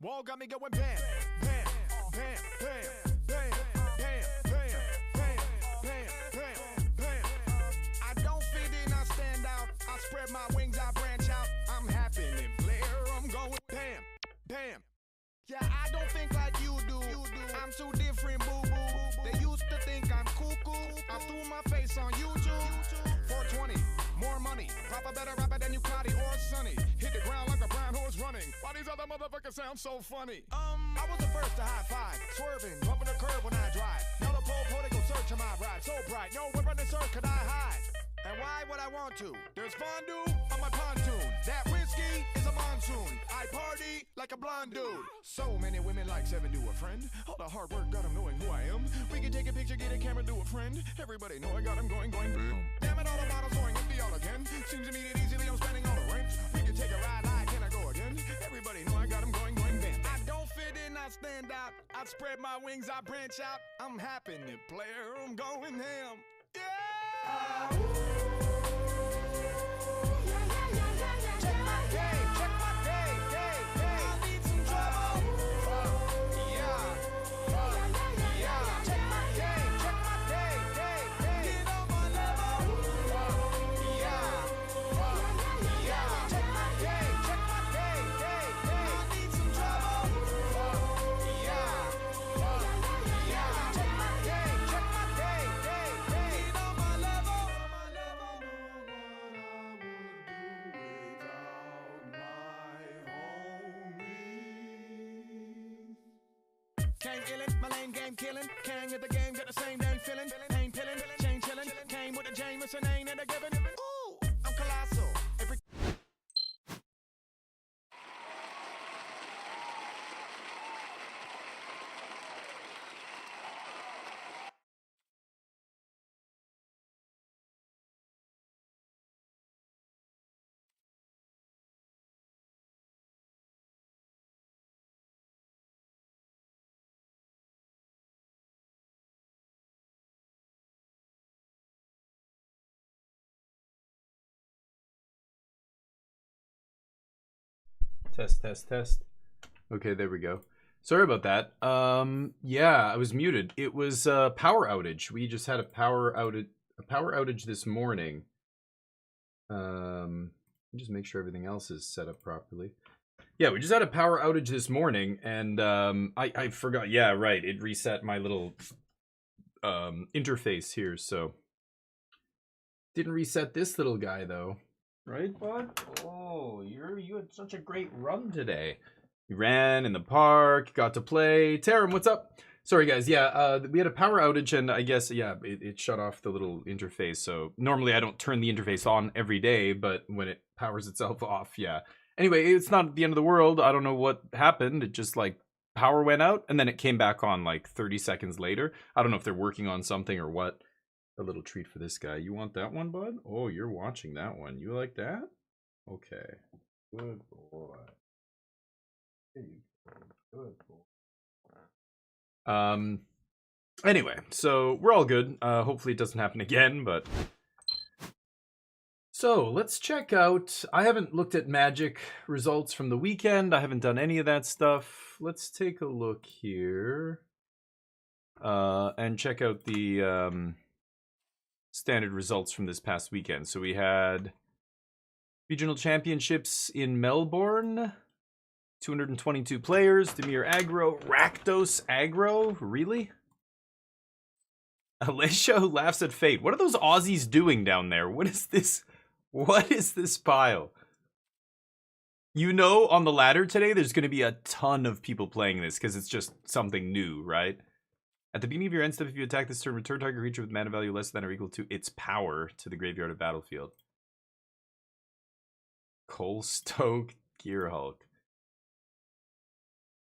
Wall got me going bam, bam, bam, bam, bam, bam, bam, bam, bam, bam, bam. I don't fit in, I stand out. I spread my wings, I branch out. I'm happening, Clair, I'm going bam, bam. Yeah, I don't think like you do. I'm too different, boo-boo. They used to think I'm cuckoo. I threw my face on YouTube. 420, more money. Proper better rapper than you, Cloudy or Sunny. Hit the ground like a brown horse running. Why these other motherfuckers sound so funny? I was the first to high five. Swerving, bumping the curb when I drive. Now the pole, they go search on my ride. So bright, no one running circle could I hide. And why would I want to? There's fondue on my pontoon. That whiskey is a monsoon. I party like a blonde dude. So many women like 7 to a friend. All the hard work got them knowing who I am. We can take a picture, get a camera, do a friend. Everybody know I got them going, boom. Damn it, all the bottles going empty all again. Seems to me that easily I'm spending all the rent. We can take a ride, can I go again? Everybody know I got them going, bam. I don't fit in, I stand out. I spread my wings, I branch out. I'm happening, player, I'm going ham. Yeah! Check my game, I need some trouble. Yeah. Check my game, get on my level. Yeah. Check my game, I need some trouble. Yeah. Check my game, get on my level. Came illin', my lane game killin'. Kang at the game, got the same dang feelin'. Ain't pillin', chain chillin'. Came with a Jameson, ain't it a given? Ooh, I'm colossal. Every Test. Okay, there we go. Sorry about that. Yeah, I was muted. It was a power outage. We just had a power outage this morning. Just make sure everything else is set up properly. Yeah, we just had a power outage this morning, and I forgot. Yeah, right. It reset my little interface here, so didn't reset this little guy though. Right, bud? Oh, you had such a great run today. You ran in the park, got to play. Taram, what's up? Sorry, guys. Yeah, we had a power outage, and I guess, yeah, it shut off the little interface. So normally I don't turn the interface on every day, but when it powers itself off, yeah. Anyway, it's not the end of the world. I don't know what happened. It just, like, power went out, and then it came back on, like, 30 seconds later. I don't know if they're working on something or what. A little treat for this guy. You want that one, bud? Oh, you're watching that one. You like that? Okay. Good boy. There you go. Good boy. Anyway, so we're all good. Hopefully it doesn't happen again, but... So, let's check out... I haven't looked at Magic results from the weekend. I haven't done any of that stuff. Let's take a look here. And check out the... standard results from this past weekend. So we had regional championships in Melbourne, 222 players, Demir Aggro, Rakdos Aggro, really? Alessio laughs at fate. What are those Aussies doing down there? What is this? What is this pile? You know, on the ladder today, there's going to be a ton of people playing this because it's just something new, right? At the beginning of your end step, if you attack this turn, return target creature with mana value less than or equal to its power to the graveyard of battlefield. Coalstoke Gearhulk.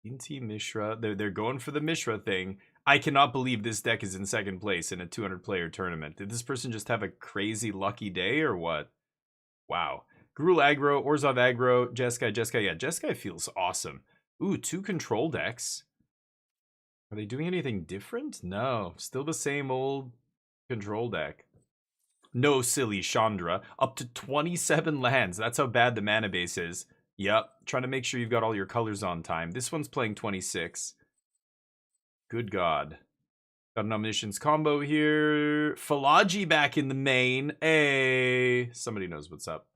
Inti Mishra. They're going for the Mishra thing. I cannot believe this deck is in second place in a 200-player tournament. Did this person just have a crazy lucky day or what? Wow. Gruul aggro, Orzhov aggro, Jeskai. Yeah, Jeskai feels awesome. Ooh, 2 control decks. Are they doing anything different? No. Still the same old control deck. No, silly Chandra. Up to 27 lands. That's how bad the mana base is. Yep, trying to make sure you've got all your colors on time. This one's playing 26. Good God. Got an omniscience combo here. Philology back in the main. Hey, somebody knows what's up.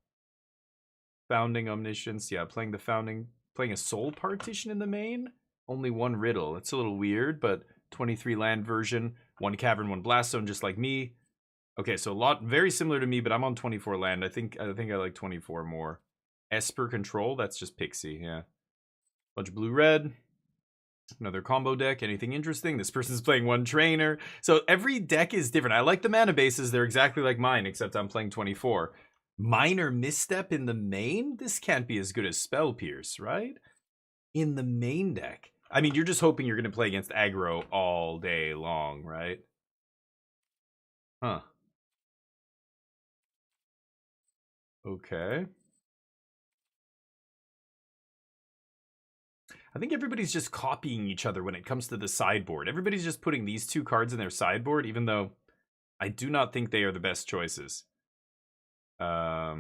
Founding omniscience. Yeah, playing the founding. Playing a soul partition in the main. Only one riddle. It's a little weird, but 23 land version. 1 cavern, 1 blast zone, just like me. Okay, so a lot very similar to me, but I'm on 24 land. I think I like 24 more. Esper control. That's just Pixie. Yeah. Bunch of blue red. Another combo deck. Anything interesting? This person's playing 1 trainer. So every deck is different. I like the mana bases. They're exactly like mine, except I'm playing 24. Minor misstep in the main? This can't be as good as Spell Pierce, right? In the main deck. I mean, you're just hoping you're going to play against aggro all day long, right? Huh. Okay. I think everybody's just copying each other when it comes to the sideboard. Everybody's just putting these 2 cards in their sideboard, even though I do not think they are the best choices. I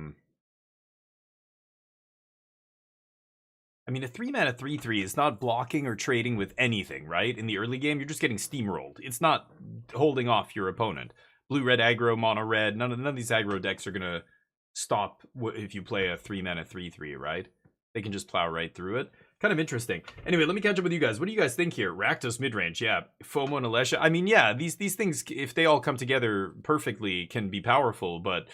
mean, a 3-mana 3/3 is not blocking or trading with anything, right? In the early game, you're just getting steamrolled. It's not holding off your opponent. Blue-red aggro, mono-red, none of these aggro decks are going to stop if you play a 3-mana 3/3, right? They can just plow right through it. Kind of interesting. Anyway, let me catch up with you guys. What do you guys think here? Rakdos midrange, yeah. FOMO and Alesha. I mean, yeah, these things, if they all come together perfectly, can be powerful, but...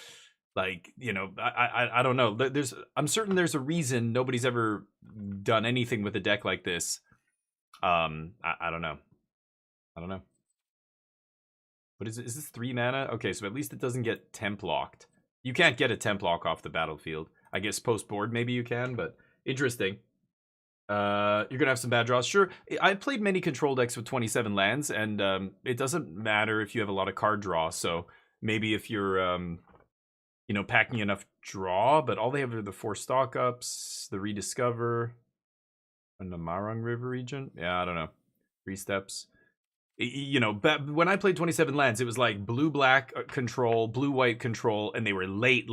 Like, you know, I don't know. I'm certain there's a reason nobody's ever done anything with a deck like this. I don't know. I don't know. What is it? Is this 3 mana? Okay, so at least it doesn't get temp locked. You can't get a temp lock off the battlefield. I guess post board maybe you can, but interesting. You're gonna have some bad draws. Sure, I've played many control decks with 27 lands, and it doesn't matter if you have a lot of card draw. So maybe if you're you know, packing enough draw, but all they have are the 4 stock ups, the rediscover, and the Marang River region. Yeah, I don't know. 3 steps. You know, when I played 27 lands, it was like blue-black control, blue-white control, and they were late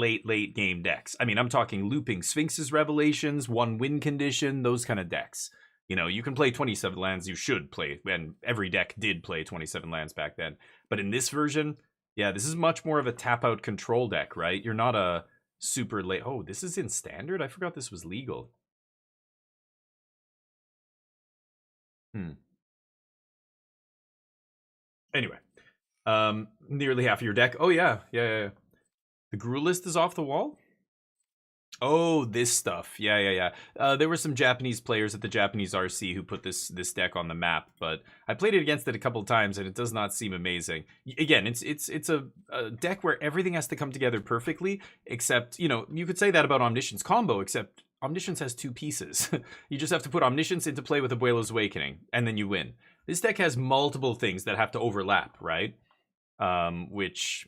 game decks. I mean, I'm talking looping Sphinx's Revelations, 1 win condition, those kind of decks. You know, you can play 27 lands, you should play, and every deck did play 27 lands back then. But in this version... Yeah, this is much more of a tap-out control deck, right? You're not a super late... Oh, this is in standard? I forgot this was legal. Anyway. Nearly half of your deck. Oh, yeah. Yeah. The Gruul list is off the wall? Oh, this stuff. Yeah. There were some Japanese players at the Japanese RC who put this deck on the map, but I played it against it a couple of times, and it does not seem amazing. Again, it's a deck where everything has to come together perfectly, except, you know, you could say that about Omniscience combo, except Omniscience has 2 pieces. You just have to put Omniscience into play with Abuelo's Awakening, and then you win. This deck has multiple things that have to overlap, right? Which...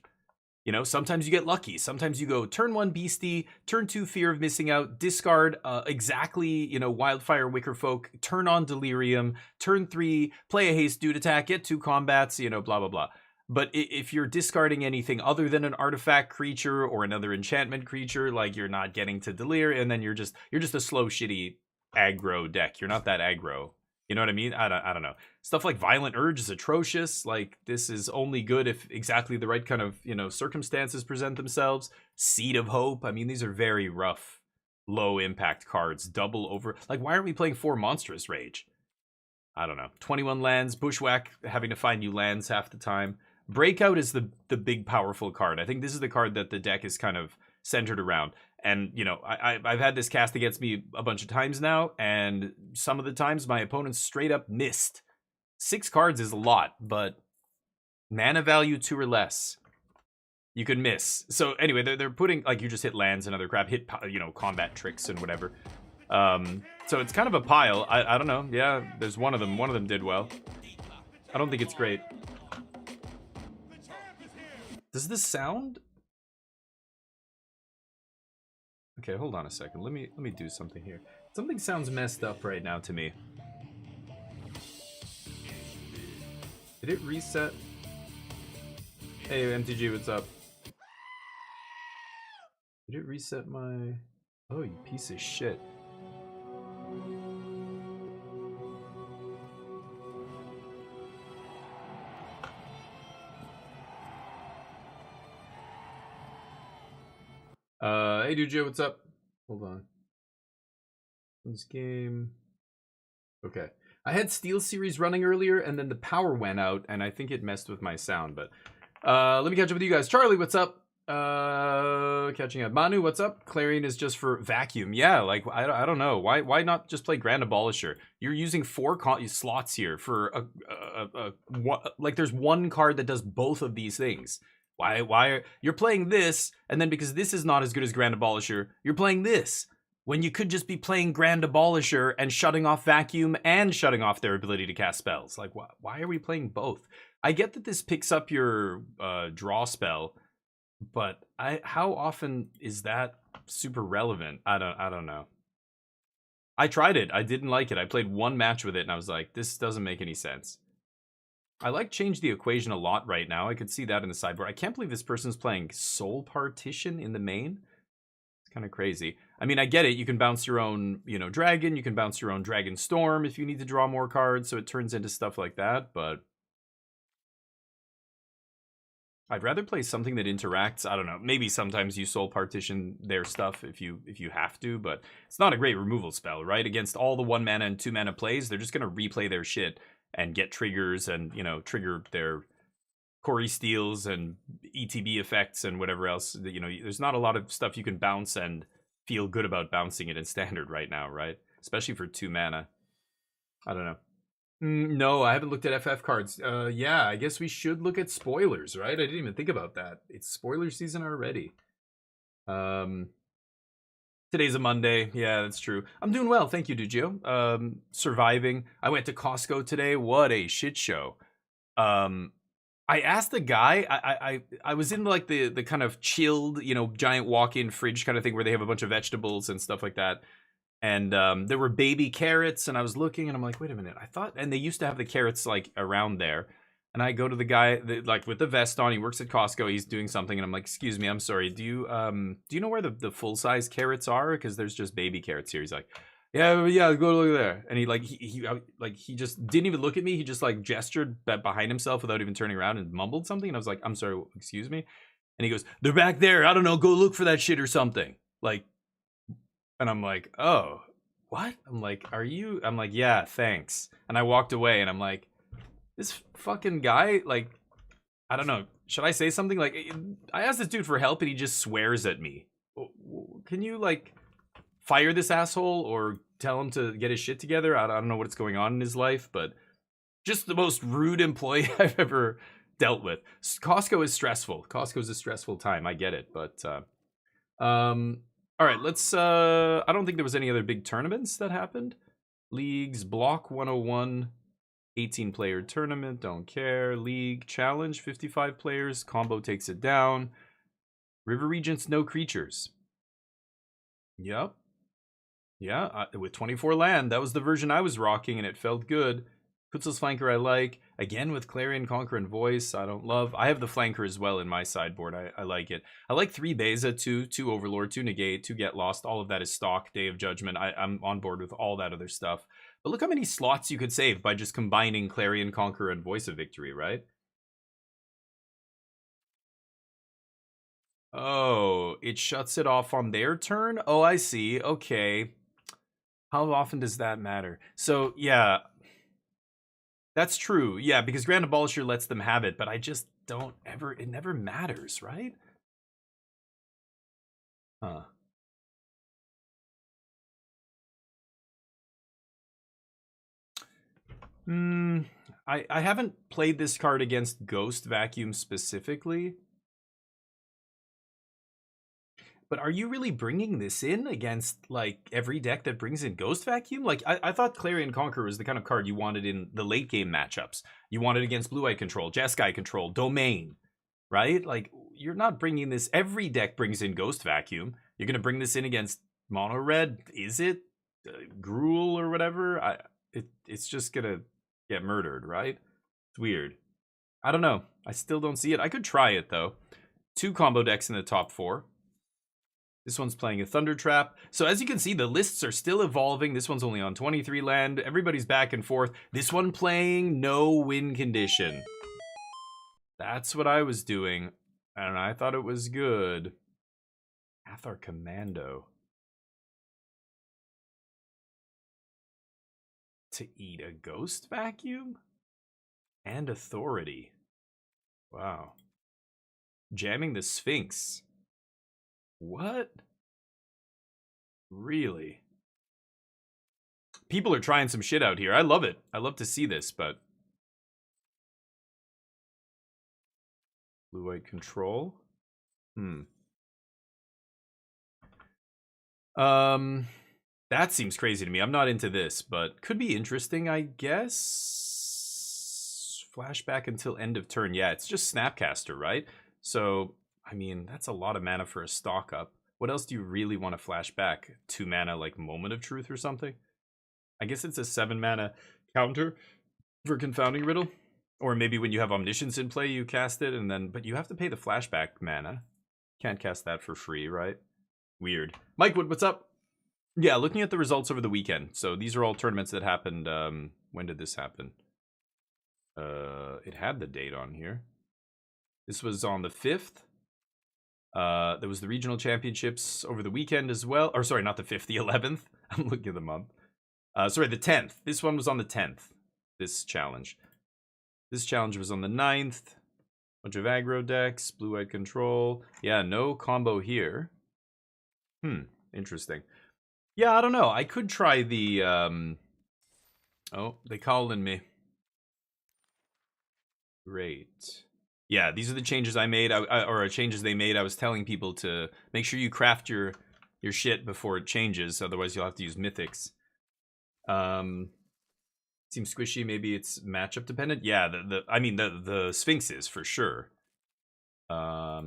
You know, sometimes you get lucky. Sometimes you go turn 1 Beastie, turn 2 Fear of Missing Out, discard exactly, you know, Wildfire Wickerfolk, turn on Delirium, turn 3, play a Haste Dude Attack, get 2 combats, you know, blah, blah, blah. But if you're discarding anything other than an artifact creature or another enchantment creature, like you're not getting to Delirium, and then you're just a slow, shitty aggro deck. You're not that aggro. You know what I mean? I don't know. Stuff like Violent Urge is atrocious. Like, this is only good if exactly the right kind of, you know, circumstances present themselves. Seed of Hope. I mean, these are very rough, low impact cards. Double over. Like, why aren't we playing 4 Monstrous Rage? I don't know. 21 lands. Bushwhack, having to find new lands half the time. Breakout is the big powerful card. I think this is the card that the deck is kind of centered around. And, you know, I've had this cast against me a bunch of times now, and some of the times my opponents straight up missed. 6 cards is a lot, but mana value 2 or less, you can miss. So anyway, they're putting, like, you just hit lands and other crap, hit, you know, combat tricks and whatever. So it's kind of a pile. I don't know. Yeah, there's one of them. One of them did well. I don't think it's great. Does this sound... Okay, hold on a second. Let me do something here. Something sounds messed up right now to me. Did it reset? Hey, MTG, what's up? Did it reset my... Oh, you piece of shit. Hey, dude, Joe, what's up? Hold on. This game. Okay. I had Steel Series running earlier, and then the power went out, and I think it messed with my sound, but let me catch up with you guys. Charlie, what's up? Catching up. Manu, what's up? Clarion is just for vacuum. Yeah, like, I don't know. Why not just play Grand Abolisher? You're using 4 slots here for like, there's one card that does both of these things. Why you're playing this, and then because this is not as good as Grand Abolisher, you're playing this, when you could just be playing Grand Abolisher and shutting off Vacuum and shutting off their ability to cast spells. Like, why are we playing both? I get that this picks up your draw spell, but how often is that super relevant? I don't know. I tried it. I didn't like it. I played one match with it, and I was like, this doesn't make any sense. I like Change the Equation a lot right now. I could see that in the sideboard. I can't believe this person's playing Soul Partition in the main. It's kind of crazy. I mean, I get it. You can bounce your own, dragon. You can bounce your own Dragon Storm if you need to draw more cards, so it turns into stuff like that, but I'd rather play something that interacts. I don't know. Maybe sometimes you Soul Partition their stuff if you have to, but it's not a great removal spell, right? Against all the 1 mana and 2 mana plays, they're just going to replay their shit and get triggers and, trigger their Corey Steals and ETB effects and whatever else. There's not a lot of stuff you can bounce and feel good about bouncing it in Standard right now, right? Especially for 2 mana. I don't know. No, I haven't looked at FF cards. Yeah, I guess we should look at spoilers, right? I didn't even think about that. It's spoiler season already. Today's a Monday. Yeah, that's true. I'm doing well. Thank you, Dugio. Surviving. I went to Costco today. What a shit show. I asked the guy, I was in like the kind of chilled, giant walk-in fridge kind of thing where they have a bunch of vegetables and stuff like that. And there were baby carrots, and I was looking, and I'm like, wait a minute. I thought, and they used to have the carrots like around there. And I go to the guy like with the vest on. He works at Costco. He's doing something, and I'm like, "Excuse me, I'm sorry. Do you know where the full size carrots are? Because there's just baby carrots here." He's like, "Yeah, go look there." And he just didn't even look at me. He just like gestured behind himself without even turning around and mumbled something. And I was like, "I'm sorry, excuse me." And he goes, "They're back there. I don't know. Go look for that shit or something." Like, and I'm like, "Oh, what?" I'm like, "Are you?" I'm like, "Yeah, thanks." And I walked away, and I'm like, this fucking guy, like, I don't know. Should I say something? Like, I asked this dude for help, and he just swears at me. Can you, like, fire this asshole or tell him to get his shit together? I don't know what's going on in his life, but just the most rude employee I've ever dealt with. Costco is stressful. Costco's a stressful time. I get it, but all right, let's I don't think there was any other big tournaments that happened. Leagues, Block 101, 18-player tournament, don't care. League challenge, 55 players, combo takes it down. River Regents, no creatures. Yep. Yeah, with 24 land, that was the version I was rocking, and it felt good. Kutzel's Flanker I like. Again, with Clarion, Conquer, and Voice, I don't love. I have the Flanker as well in my sideboard. I like it. I like 3 Beza, 2 Overlord, 2 Negate, 2 Get Lost. All of that is stock. Day of Judgment. I'm on board with all that other stuff. But look how many slots you could save by just combining Clarion, Conquer, and Voice of Victory, right? Oh, it shuts it off on their turn? Oh, I see. Okay. How often does that matter? So, yeah. That's true. Yeah, because Grand Abolisher lets them have it, but I just don't ever... It never matters, right? Huh. I haven't played this card against Ghost Vacuum specifically. But are you really bringing this in against, like, every deck that brings in Ghost Vacuum? Like, I thought Clarion Conqueror was the kind of card you wanted in the late game matchups. You wanted against Blue-Eye Control, Jeskai Control, Domain, right? Like, you're not bringing this... Every deck brings in Ghost Vacuum. You're going to bring this in against Mono Red? Is it? Gruul or whatever? It's just going to get murdered, right? It's weird. I don't know. I still don't see it. I could try it, though. 2 combo decks in the top 4. This one's playing a Thunder Trap. So as you can see, the lists are still evolving. This one's only on 23 land. Everybody's back and forth. This one playing no win condition. That's what I was doing. And I thought it was good. Athar Commando. To eat a ghost vacuum? And authority. Wow. Jamming the Sphinx. What? Really? People are trying some shit out here. I love it. I love to see this, but... Blue-white control? That seems crazy to me. I'm not into this, but could be interesting, I guess. Flashback until end of turn. Yeah, it's just Snapcaster, right? So, I mean, that's a lot of mana for a stock up. What else do you really want to flash back? 2 mana, like Moment of Truth or something? I guess it's a 7 mana counter for Confounding Riddle. Or maybe when you have Omniscience in play, you cast it, and then... But you have to pay the flashback mana. Can't cast that for free, right? Weird. Mike Wood, what's up? Yeah, looking at the results over the weekend. So these are all tournaments that happened. When did this happen? It had the date on here. This was on the 5th. There was the regional championships over the weekend as well. Or sorry, not the 5th, the 11th. I'm looking at the month. Sorry, the 10th. This one was on the 10th. This challenge. This challenge was on the 9th. Bunch of aggro decks, blue-white control. Yeah, no combo here. Interesting. Yeah, I don't know. I could try the, Oh, they calling me. Great. Yeah, these are the changes I made, or changes they made. I was telling people to make sure you craft your shit before it changes, otherwise you'll have to use mythics. Seems squishy. Maybe it's matchup dependent. Yeah, I mean the Sphinx is for sure.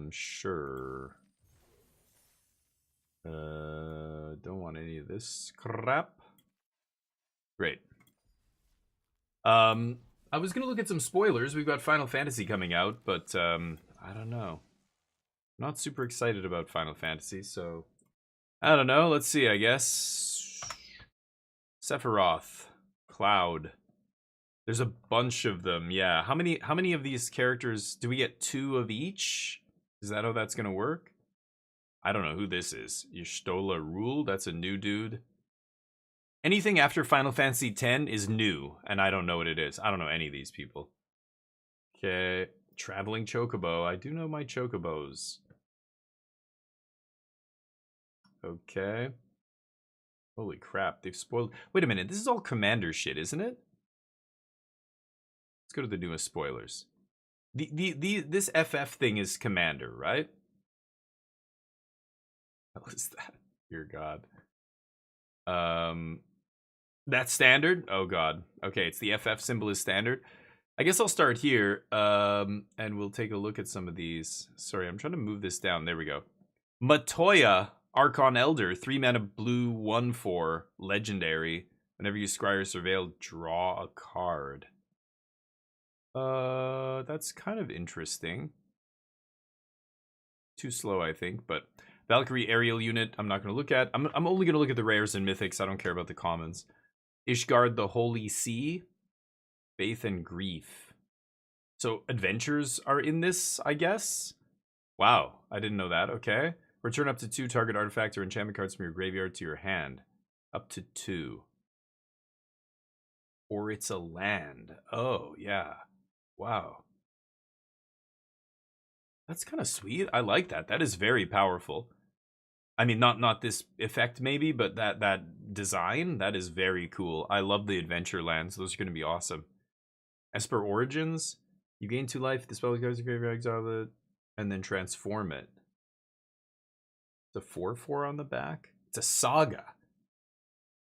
Sure. Don't want any of this crap. Great. I was gonna look at some spoilers. We've got Final Fantasy coming out, but I don't know. Not super excited about Final Fantasy, so I don't know. Let's see. I guess Sephiroth, Cloud. There's a bunch of them. Yeah. How many of these characters do we get? 2 of each? Is that how that's gonna work? I don't know who this is. Y'shtola Rule. That's a new dude. Anything after Final Fantasy X is new, and I don't know what it is. I don't know any of these people. Okay. Traveling Chocobo. I do know my Chocobos. Okay. Holy crap, they've spoiled... Wait a minute, this is all Commander shit, isn't it? Let's go to the newest spoilers. This FF thing is Commander, right? What is that? Dear God. That's standard? Oh God. Okay, it's the FF symbol is standard. I guess I'll start here, and we'll take a look at some of these. Sorry, I'm trying to move this down. There we go. Matoya, Archon Elder, 3 mana blue, 1/4, legendary. Whenever you scry or surveil, draw a card. That's kind of interesting. Too slow, I think, but Valkyrie aerial unit, I'm not going to look at. I'm only going to look at the rares and mythics. I don't care about the commons. Ishgard the Holy Sea, Faith and Grief. So adventures are in this, I guess. Wow, I didn't know that. Okay. Return up to 2 target artifact or enchantment cards from your graveyard to your hand. Up to 2. Or it's a land. Oh, yeah. Wow. That's kind of sweet. I like that. That is very powerful. I mean, not this effect maybe, but that design, that is very cool. I love the adventure lands. Those are going to be awesome. Esper Origins. You gain 2 life, dispel cards in graveyard, exile it, and then transform it. It's a 4/4 on the back. It's a saga.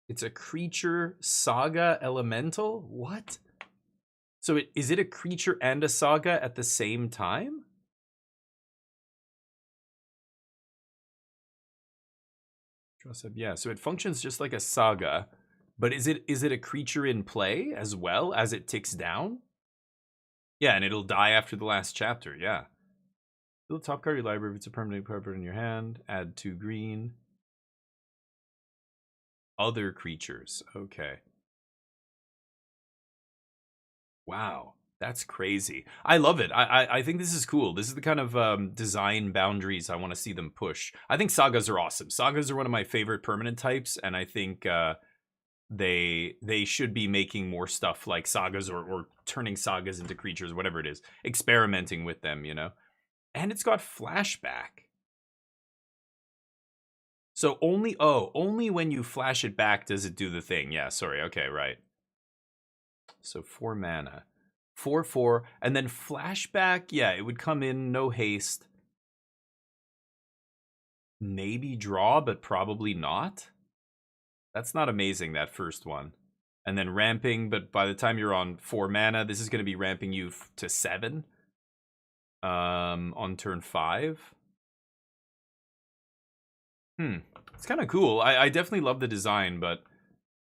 It's a creature saga elemental? What? So is it a creature and a saga at the same time? Yeah, so it functions just like a saga, but is it a creature in play as well as it ticks down? Yeah, and it'll die after the last chapter, yeah. Fill the top card of your library if it's a permanent card in your hand. Add 2 green. Other creatures, okay. Wow, That's crazy. I love it. I think this is cool. This is the kind of design boundaries I want to see them push. I think sagas are awesome. Sagas are one of my favorite permanent types, and I think they should be making more stuff like sagas or turning sagas into creatures, whatever it is, experimenting with them, you know. And it's got flashback. So only when you flash it back does it do the thing. Yeah, sorry. Okay, right. So 4 mana. 4/4, and then flashback, yeah, it would come in, no haste. Maybe draw, but probably not. That's not amazing, that first one. And then ramping, but by the time you're on 4 mana, this is going to be ramping you to 7 on turn 5. It's kind of cool. I definitely love the design, but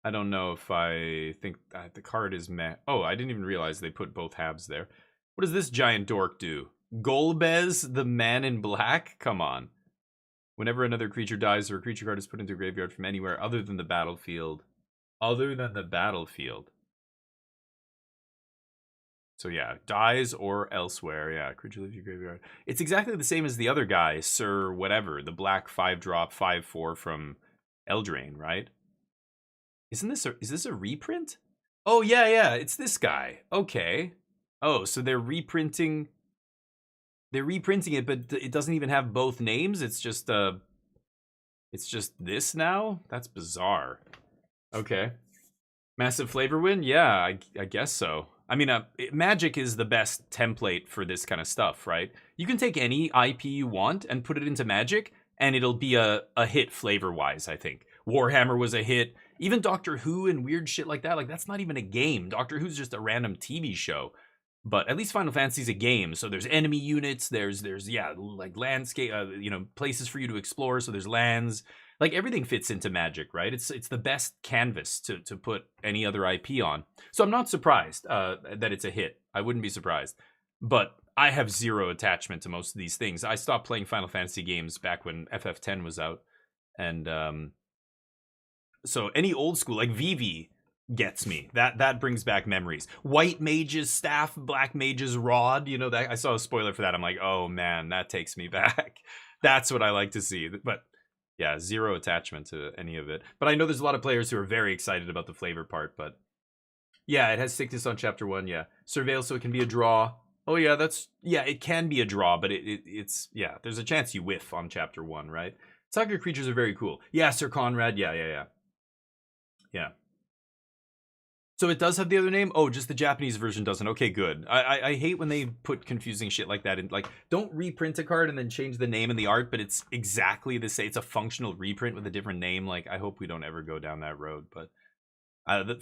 I don't know if I think the card is meh. Oh, I didn't even realize they put both halves there. What does this giant dork do? Golbez, the man in black? Come on. Whenever another creature dies or a creature card is put into a graveyard from anywhere other than the battlefield. Other than the battlefield. So yeah, dies or elsewhere. Yeah, creature leaves your graveyard. It's exactly the same as the other guy, Sir whatever. The black 5-drop, 5/4 from Eldraine, right? Is this a reprint? Oh yeah, it's this guy. Okay. Oh, so they're reprinting it, but it doesn't even have both names. It's just this now? That's bizarre. Okay. Massive flavor win? Yeah, I guess so. I mean, Magic is the best template for this kind of stuff, right? You can take any IP you want and put it into Magic, and it'll be a hit flavor-wise, I think. Warhammer was a hit. Even Doctor Who and weird shit like that, like that's not even a game. Doctor Who's just a random TV show. But at least Final Fantasy's a game, so there's enemy units, there's yeah, like landscape, places for you to explore, so there's lands. Like everything fits into Magic, right? It's the best canvas to put any other IP on. So I'm not surprised that it's a hit. I wouldn't be surprised. But I have zero attachment to most of these things. I stopped playing Final Fantasy games back when FF10 was out. And so any old school, like Vivi, gets me. That brings back memories. White Mage's staff, Black Mage's rod, that I saw a spoiler for that. I'm like, oh man, that takes me back. That's what I like to see. But yeah, zero attachment to any of it. But I know there's a lot of players who are very excited about the flavor part. But yeah, it has sickness on chapter 1. Yeah, surveil, so it can be a draw. Oh yeah, it can be a draw, but it's there's a chance you whiff on chapter 1, right? Saga creatures are very cool. Yeah, Sir Conrad. Yeah. So it does have the other name? Oh, just the Japanese version doesn't. Okay, good. I hate when they put confusing shit like that in. Like, don't reprint a card and then change the name and the art, but it's exactly the same. It's a functional reprint with a different name. Like, I hope we don't ever go down that road. But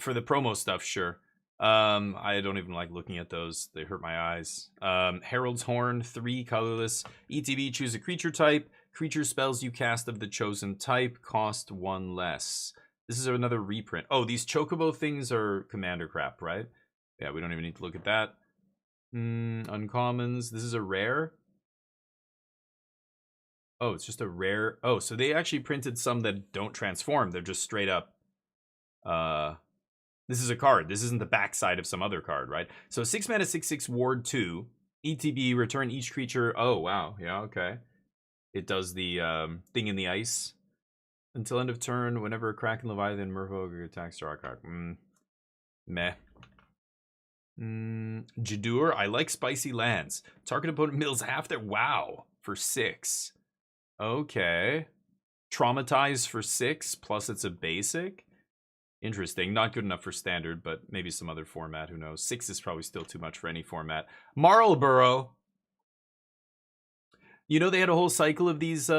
for the promo stuff, sure. I don't even like looking at those. They hurt my eyes. Herald's Horn, 3, colorless. ETB, choose a creature type. Creature spells you cast of the chosen type cost 1 less. This is another reprint. Oh, these Chocobo things are commander crap, right? Yeah, we don't even need to look at that. Uncommons. This is a rare. Oh, it's just a rare. Oh, so they actually printed some that don't transform. They're just straight up. This is a card. This isn't the backside of some other card, right? So 6 mana, 6/6 ward 2. ETB, return each creature. Oh, wow. Yeah, okay. It does the thing in the ice. Until end of turn, whenever a Kraken, Leviathan, Merfolk attacks, draw a card. Meh. Jadur, I like spicy lands. Target opponent mills half their... Wow. For 6. Okay. Traumatize for 6, plus it's a basic. Interesting. Not good enough for standard, but maybe some other format. Who knows? 6 is probably still too much for any format. Marlborough. They had a whole cycle of these...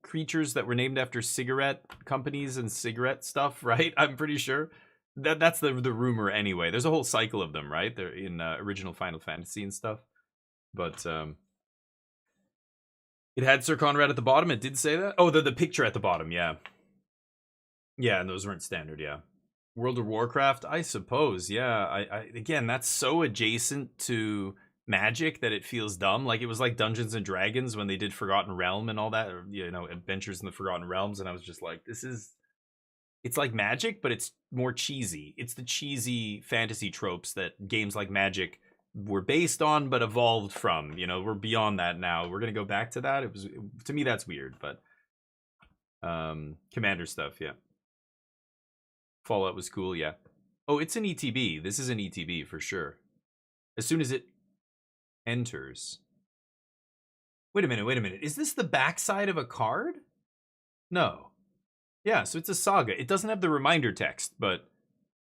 creatures that were named after cigarette companies and cigarette stuff, right? I'm pretty sure that's the rumor anyway. There's a whole cycle of them, right? They're in original Final Fantasy and stuff. But it had Sir Conrad at the bottom. It did say that. Oh, the picture at the bottom. Yeah, and those weren't standard. Yeah, World of Warcraft, I suppose. Yeah, I again, that's so adjacent to Magic that it feels dumb. Like it was like Dungeons and Dragons when they did Forgotten Realm and all that, or Adventures in the Forgotten Realms, and I was just like, it's like Magic, but it's more cheesy. It's the cheesy fantasy tropes that games like Magic were based on but evolved from. You know, we're beyond that now. We're gonna go back to that. To me that's weird, but Commander stuff, yeah. Fallout was cool, yeah. Oh, it's an ETB. This is an ETB for sure. As soon as it enters. Wait a minute. Is this the backside of a card? No. Yeah, so it's a saga. It doesn't have the reminder text, but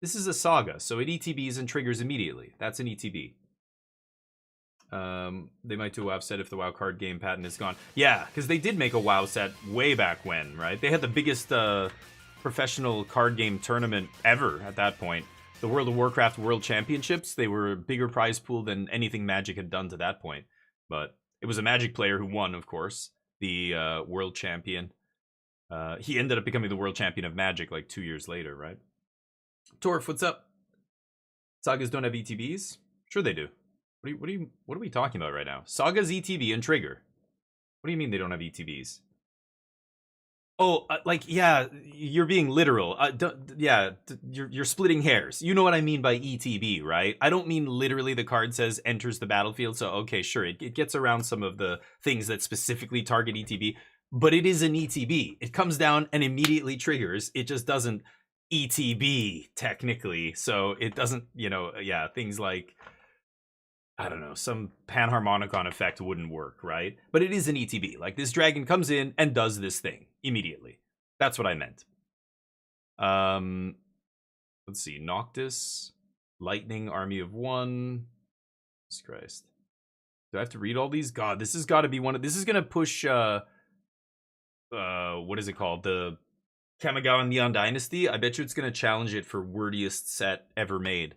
this is a saga, so it ETBs and triggers immediately. That's an ETB. They might do a WoW set if the WoW card game patent is gone. Yeah, because they did make a WoW set way back when, right? They had the biggest professional card game tournament ever at that point. The World of Warcraft World Championships, they were a bigger prize pool than anything Magic had done to that point. But it was a Magic player who won, of course, the world champion. He ended up becoming the world champion of Magic like 2 years later, right? Torf, what's up? Sagas don't have ETBs? Sure they do. What are we talking about right now? Saga's ETB and trigger. What do you mean they don't have ETBs? Oh, like, yeah, you're being literal. You're splitting hairs. You know what I mean by ETB, right? I don't mean literally the card says enters the battlefield. So, okay, sure, it gets around some of the things that specifically target ETB, but it is an ETB. It comes down and immediately triggers. It just doesn't ETB technically. So it doesn't, yeah, things like, I don't know, some panharmonicon effect wouldn't work, right? But it is an ETB. Like, this dragon comes in and does this thing immediately. That's what I meant. Let's see. Noctis, Lightning, Army of One. Jesus Christ. Do I have to read all these? God, this has got to be one of... This is going to push, what is it called? The Kamigawa Neon Dynasty. I bet you it's going to challenge it for wordiest set ever made.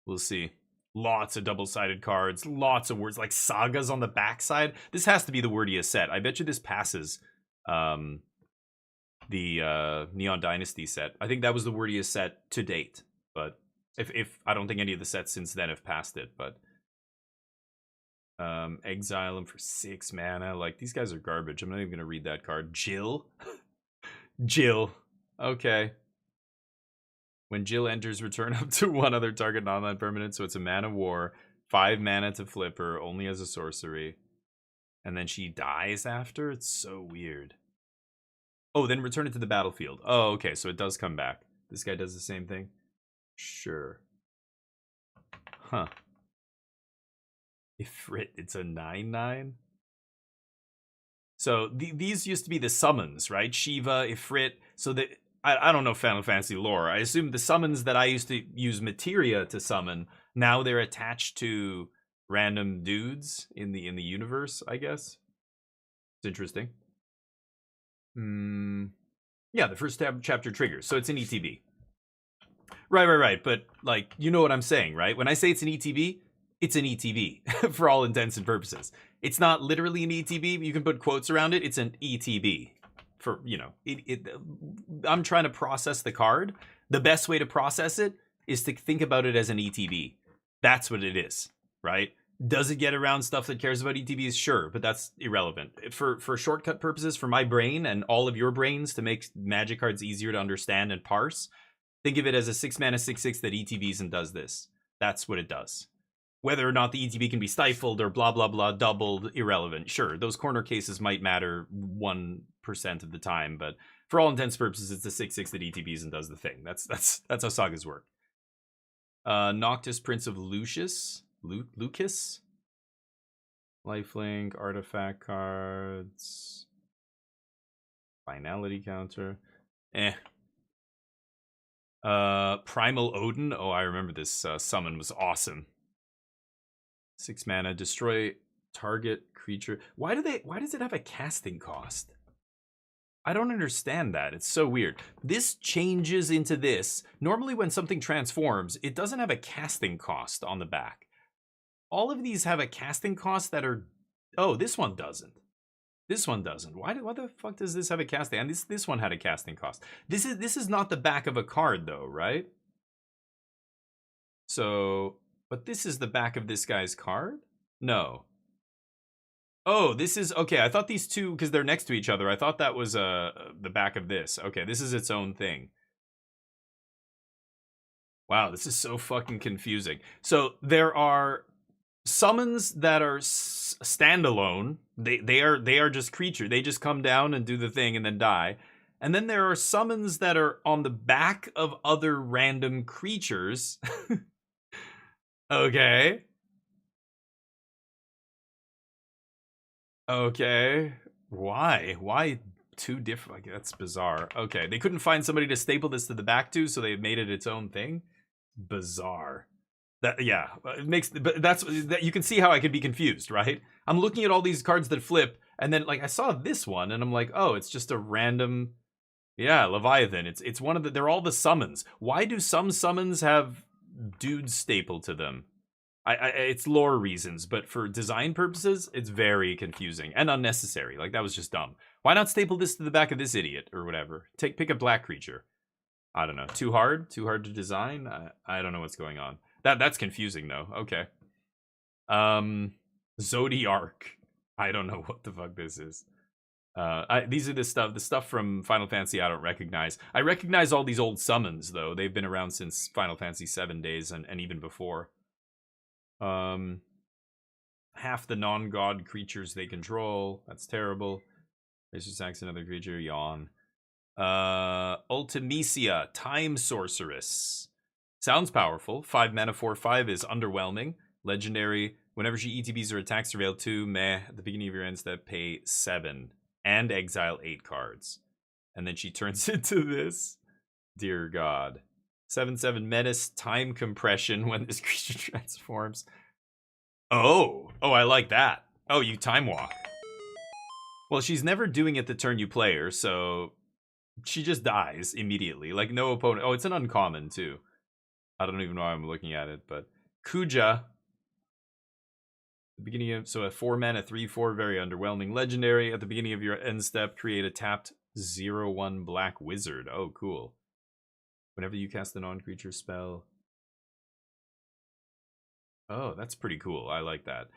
We'll see. Lots of double-sided cards, lots of words, like sagas on the backside. This has to be the wordiest set. I bet you this passes the Neon Dynasty set. I think that was the wordiest set to date. But if I don't think any of the sets since then have passed it. But exile him for 6 mana. Like, these guys are garbage. I'm not even gonna read that card. Jill, Jill. Okay. When Jill enters, return up to one other target non-land permanent, so it's a mana war, 5 mana to flip her, only as a sorcery. And then she dies after? It's so weird. Oh, then return it to the battlefield. Oh, okay, so it does come back. This guy does the same thing? Sure. Huh. Ifrit, it's a 9/9? So these used to be the summons, right? Shiva, Ifrit, so that... I don't know Final Fantasy lore. I assume the summons that I used to use materia to summon, now they're attached to random dudes in the universe, I guess. It's interesting. Yeah, the first chapter triggers, so it's an ETB. Right. But, like, you know what I'm saying, right? When I say it's an ETB, it's an ETB for all intents and purposes. It's not literally an ETB, but you can put quotes around it. It's an ETB. For, I'm trying to process the card. The best way to process it is to think about it as an ETB. That's what it is, right? Does it get around stuff that cares about ETBs? Sure, but that's irrelevant. For shortcut purposes, for my brain and all of your brains to make Magic cards easier to understand and parse, think of it as a 6 mana 6/6 that ETBs and does this. That's what it does. Whether or not the ETB can be stifled or blah, blah, blah, doubled, irrelevant. Sure, those corner cases might matter 1% of the time, but for all intents and purposes, it's the 6/6 that ETBs and does the thing. That's how sagas work. Noctis, Prince of Lucius. Lucas? Lifelink, artifact cards. Finality counter. Primal Odin. Oh, I remember this summon was awesome. 6 mana, destroy target creature. Why does it have a casting cost? I don't understand that. It's so weird. This changes into this. Normally when something transforms, it doesn't have a casting cost on the back. All of these have a casting cost that are... Oh, this one doesn't. This one doesn't. Why the fuck does this have a casting? And this one had a casting cost. This is not the back of a card though, right? So... But this is the back of this guy's card? No. Oh, this is... Okay, I thought these two, because they're next to each other, I thought that was the back of this. Okay, this is its own thing. Wow, this is so fucking confusing. So there are summons that are standalone. They are just creature. They just come down and do the thing and then die. And then there are summons that are on the back of other random creatures. Okay. Okay. Why? Why two different? Like, that's bizarre. Okay, they couldn't find somebody to staple this to the back to, so they made it its own thing. Bizarre. That, yeah, it makes. But that's that. You can see how I could be confused, right? I'm looking at all these cards that flip, and then like I saw this one, and I'm like, oh, it's just a random. Yeah, Leviathan. It's one of the. They're all the summons. Why do some summons have dudes stapled to them? It's lore reasons, but for design purposes, it's very confusing and unnecessary. Like, that was just dumb. Why not staple this to the back of this idiot or whatever? Pick a black creature. I don't know. Too hard to design. I don't know what's going on. That's confusing though. Okay. Zodiark. I don't know what the fuck this is. These are the stuff from Final Fantasy I don't recognize. I recognize all these old summons though. They've been around since Final Fantasy 7 days and even before. Half the non-god creatures they control. That's terrible. This attacks another creature. Yawn. Ultimecia, Time Sorceress. Sounds powerful. 5 mana, 4/5 is underwhelming. Legendary. Whenever she ETBs or attacks, surveil 2. Meh. At the beginning of your end step, pay 7 and exile 8 cards. And then she turns into this. Dear God. 7/7 menace, time compression when this creature transforms. Oh, I like that. Oh, you time walk. Well, she's never doing it the turn you play her, so she just dies immediately. Like, no opponent. Oh, it's an uncommon too. I don't even know why I'm looking at it, but Kuja. The beginning of a 4 mana 3/4 very underwhelming legendary. At the beginning of your end step, create a tapped 0/1 black wizard. Oh, cool. Whenever you cast a non-creature spell. Oh, that's pretty cool. I like that.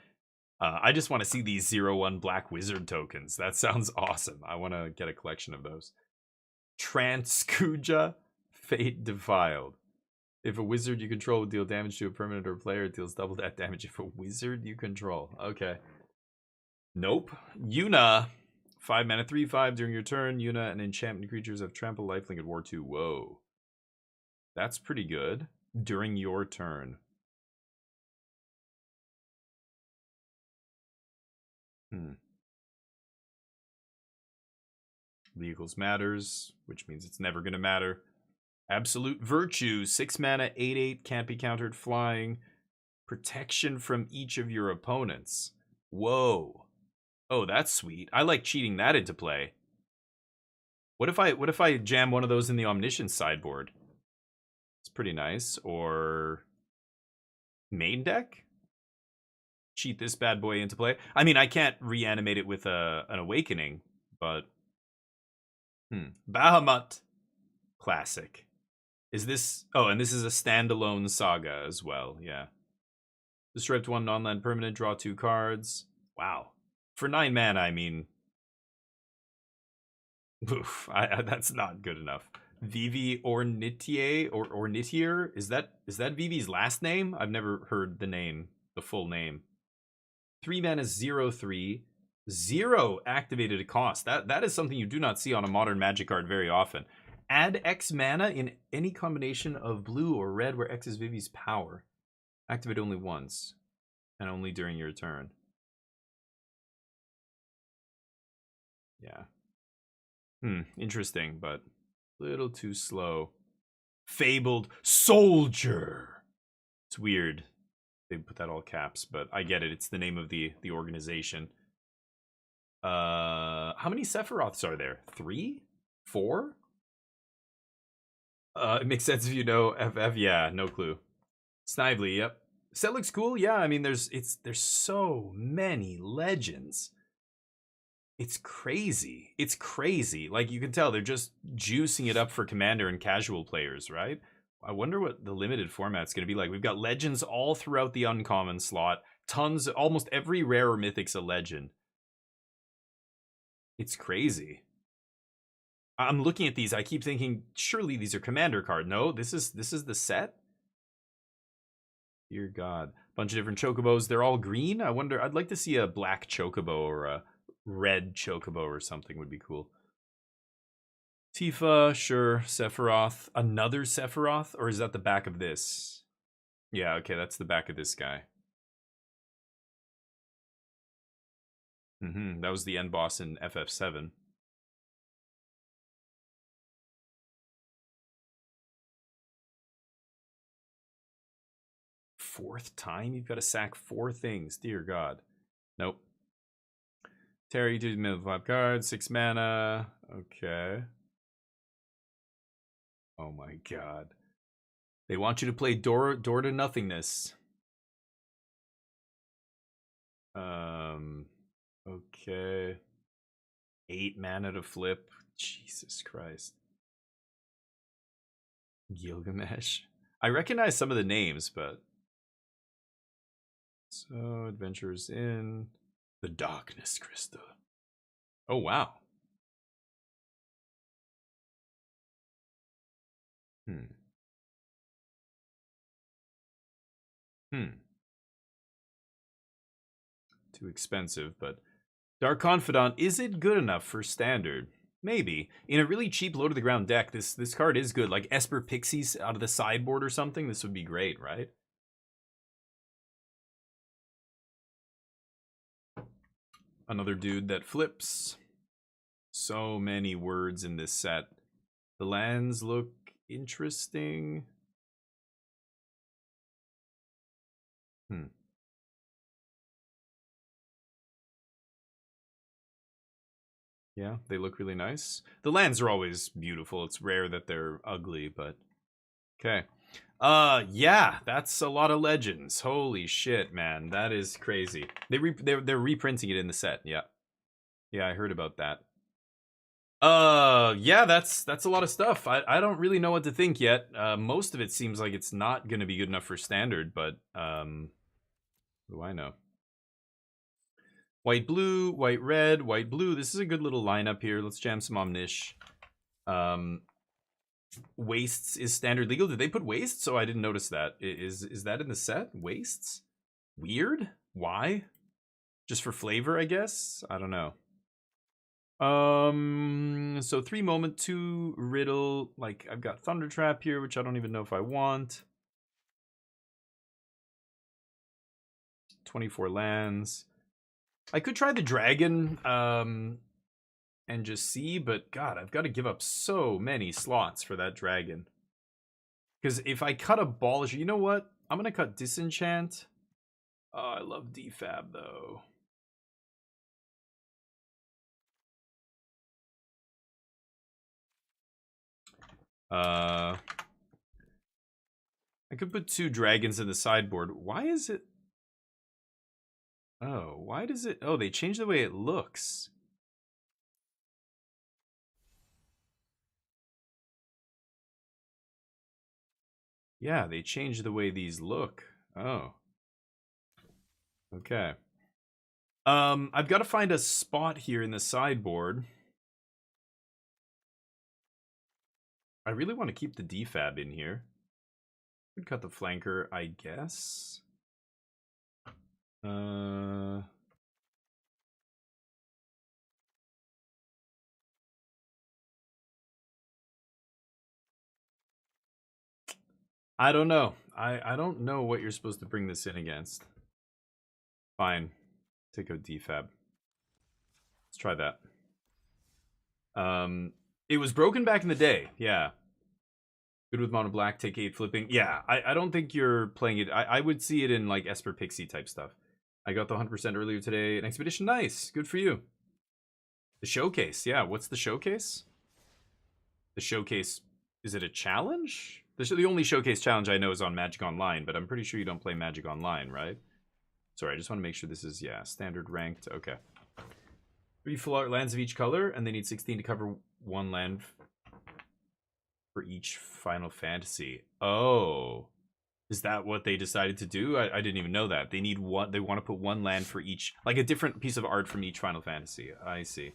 I just want to see these 0/1 black wizard tokens. That sounds awesome. I want to get a collection of those. Transkuja, Fate Defiled. If a wizard you control would deal damage to a permanent or player, it deals double that damage if a wizard you control. Okay. Nope. Yuna. 5 mana 3/5 during your turn. Yuna and enchantment creatures have trample, lifelink, and war 2. Whoa. That's pretty good. During your turn. Legals matters, which means it's never going to matter. Absolute Virtue. 6 mana, 8/8, can't be countered, flying. Protection from each of your opponents. Whoa. Oh, that's sweet. I like cheating that into play. What if I jam one of those in the Omniscience sideboard? It's pretty nice. Or main deck? Cheat this bad boy into play. I mean, I can't reanimate it with an Awakening, but Bahamut. Classic. Is this... Oh, and this is a standalone saga as well. Yeah. Disrupt 1 non-land permanent, draw 2 cards. Wow. For 9 mana, I mean... Oof, that's not good enough. Vivi Ornitier or Ornitier? Is that Vivi's last name? I've never heard the name, the full name. 3 mana 0/3. 0 activated cost. That is something you do not see on a modern Magic card very often. Add X mana in any combination of blue or red where X is Vivi's power. Activate only once. And only during your turn. Yeah. Interesting, but a little too slow. Fabled Soldier. It's weird. They put that all caps, but I get it. It's the name of the organization. How many Sephiroths are there? 3? 4? It makes sense if you know FF. Yeah, no clue. Snively, yep. Set looks cool. Yeah, I mean, there's so many legends. It's crazy. It's crazy. Like, you can tell they're just juicing it up for Commander and casual players, right? I wonder what the limited format's going to be like. We've got legends all throughout the uncommon slot. Tons, almost every rare or mythic's a legend. It's crazy. I'm looking at these. I keep thinking, surely these are Commander cards. No, this is the set. Dear God. Bunch of different chocobos. They're all green. I wonder, I'd like to see a black chocobo or a red chocobo or something would be cool. Tifa, sure. Sephiroth. Another Sephiroth? Or is that the back of this? Yeah, okay, that's the back of this guy. That was the end boss in FF7. Fourth time? You've got to sack 4 things. Dear God. Nope. Terry, 2 middle 5 cards, 6 mana. Okay. Oh my God. They want you to play Door to Nothingness. Okay. 8 mana to flip. Jesus Christ. Gilgamesh. I recognize some of the names, but... So, Adventures in... The Darkness Crystal. Oh, wow. Too expensive, but... Dark Confidant, is it good enough for standard? Maybe. In a really cheap low-to-the-ground deck, this card is good. Like Esper Pixies out of the sideboard or something, this would be great, right? Another dude that flips. So many words in this set. The lands look interesting. Yeah, they look really nice. The lands are always beautiful. It's rare that they're ugly, but... Okay. Yeah, that's a lot of legends. Holy shit, man. That is crazy. They're reprinting it in the set, yeah. Yeah, I heard about that. Yeah, that's a lot of stuff. I don't really know what to think yet. Most of it seems like it's not going to be good enough for standard, but, what do I know? White, blue, white, red, white, blue. This is a good little lineup here. Let's jam some Omnish. Wastes is standard legal. Did they put wastes? Oh, I didn't notice that. Is that in the set? Wastes? Weird? Why? Just for flavor, I guess? I don't know. So 3 moment, 2 riddle. Like, I've got Thunder Trap here, which I don't even know if I want. 24 lands. I could try the dragon, and just see, but God, I've got to give up so many slots for that dragon. Because if I cut Abolish, you know what? I'm going to cut Disenchant. Oh, I love Defab, though. I could put 2 dragons in the sideboard. Why is it... Oh, why does it... Oh, they changed the way it looks. Yeah, they changed the way these look. Oh. Okay. I've got to find a spot here in the sideboard. I really want to keep the defab in here. Could cut the flanker, I guess. I don't know. I don't know what you're supposed to bring this in against. Fine. Take out defab. Let's try that. It was broken back in the day, yeah. Good with mono black, take 8 flipping. Yeah, I don't think you're playing it. I would see it in like Esper Pixie type stuff. I got the 100% earlier today. An expedition, nice. Good for you. The showcase, yeah. What's the showcase? The showcase, is it a challenge? The only showcase challenge I know is on Magic Online, but I'm pretty sure you don't play Magic Online, right? Sorry, I just want to make sure this is, yeah, standard ranked. Okay. 3 full art lands of each color, and they need 16 to cover 1 land for each Final Fantasy. Oh. Is that what they decided to do? I didn't even know that. They need one. They want to put 1 land for each, like a different piece of art from each Final Fantasy. I see.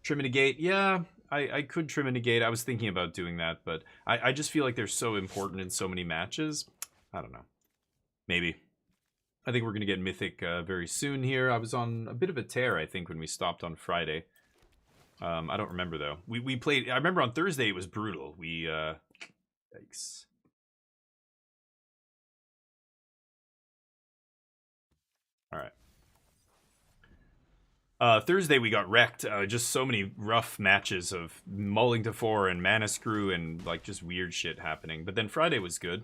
Trim and negate. Yeah, I could trim and negate. I was thinking about doing that, but I just feel like they're so important in so many matches. I don't know. Maybe. I think we're going to get Mythic very soon here. I was on a bit of a tear, I think, when we stopped on Friday. I don't remember, though. We played... I remember on Thursday it was brutal. Yikes. Alright. Thursday we got wrecked. Just so many rough matches of mulling to 4 and mana screw and, like, just weird shit happening. But then Friday was good.